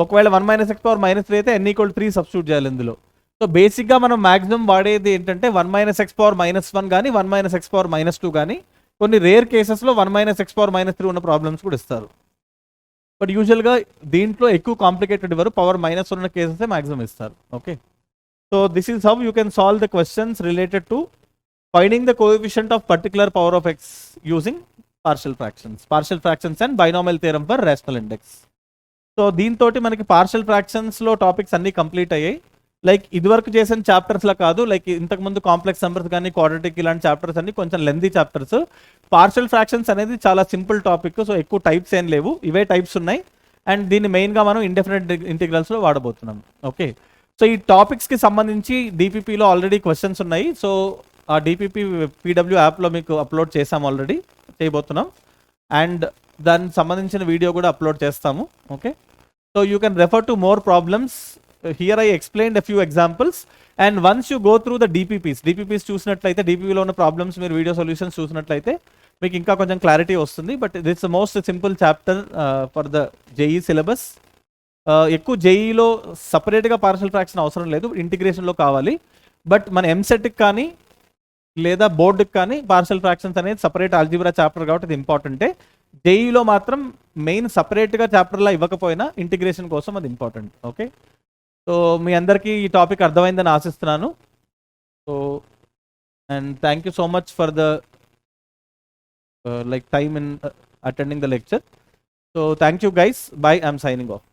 ఒకవేళ 1 - x పవర్ -3 అయితే n = 3 సబ్స్టిట్యూట్ చేయాలి ఇందులో. సో బేసిక్గా మనం మాక్సిమం వాడేది ఏంటంటే 1 - x పవర్ -1 కానీ 1 - x పవర్ -2 కానీ, కొన్ని రేర్ కేసెస్లో 1 - x పవర్ -3 ఉన్న ప్రాబ్లమ్స్ కూడా ఇస్తారు. బట్ యూజువల్గా దీంట్లో ఎక్కువ కాంప్లికేటెడ్ ఇవ్వరు, పవర్ -1 ఉన్న కేసెస్ మాక్సిమం ఇస్తారు. Okay, so this is how you can solve the questions related to finding the coefficient of particular power of x using partial fractions and binomial theorem for rational index. So దీంతో మనకి partial ఫ్రాక్షన్స్లో topics అన్నీ complete అయ్యాయి. Like ఇదివరకు చేసిన చాప్టర్స్లో కాదు, like ఇంతకుముందు complex numbers కానీ quadratic ఇలాంటి చాప్టర్స్ అన్ని కొంచెం లెందీ చాప్టర్స్. పార్షియల్ ఫ్రాక్షన్స్ అనేది చాలా సింపుల్ టాపిక్. సో ఎక్కువ టైప్స్ ఏం లేవు, ఇవే టైప్స్ ఉన్నాయి. అండ్ దీన్ని మెయిన్గా మనం ఇండెఫినెట్ ఇంటిగ్రల్స్లో వాడబోతున్నాం. ఓకే, సో ఈ టాపిక్స్కి సంబంధించి డిపిపిలో ఆల్రెడీ క్వశ్చన్స్ ఉన్నాయి. సో ఆ డిపిపి పీడబ్ల్యూ యాప్లో మీకు అప్లోడ్ చేసాం, ఆల్రెడీ చేయబోతున్నాం. అండ్ దానికి సంబంధించిన వీడియో కూడా అప్లోడ్ చేస్తాము. Okay, so you can refer to more problems. Here I explained a few examples. And once you go through the DPPs చూసినట్లయితే, డిపిపిలో ఉన్న ప్రాబ్లమ్స్ మీరు వీడియో సొల్యూషన్స్ చూసినట్లయితే మీకు ఇంకా కొంచెం క్లారిటీ వస్తుంది. But it's most simple chapter for the JEE syllabus. ఎక్కువ జేఈలో సపరేట్గా పార్షల్ ఫ్రాక్షన్ అవసరం లేదు, ఇంటిగ్రేషన్లో కావాలి. బట్ మన ఎంసెట్కి కానీ లేదా బోర్డుకి కానీ పార్షల్ ఫ్రాక్షన్స్ అనేది సపరేట్ ఆల్జీబ్రా చాప్టర్ కాబట్టి అది ఇంపార్టెంటే. జేఈలో మాత్రం మెయిన్ సపరేట్గా చాప్టర్లా ఇవ్వకపోయినా ఇంటిగ్రేషన్ కోసం అది ఇంపార్టెంట్. ఓకే, సో మీ అందరికీ ఈ టాపిక్ అర్థమైందని ఆశిస్తున్నాను. So and thank you so much for the time in attending the lecture. So thank you guys. Bye. I'm signing off.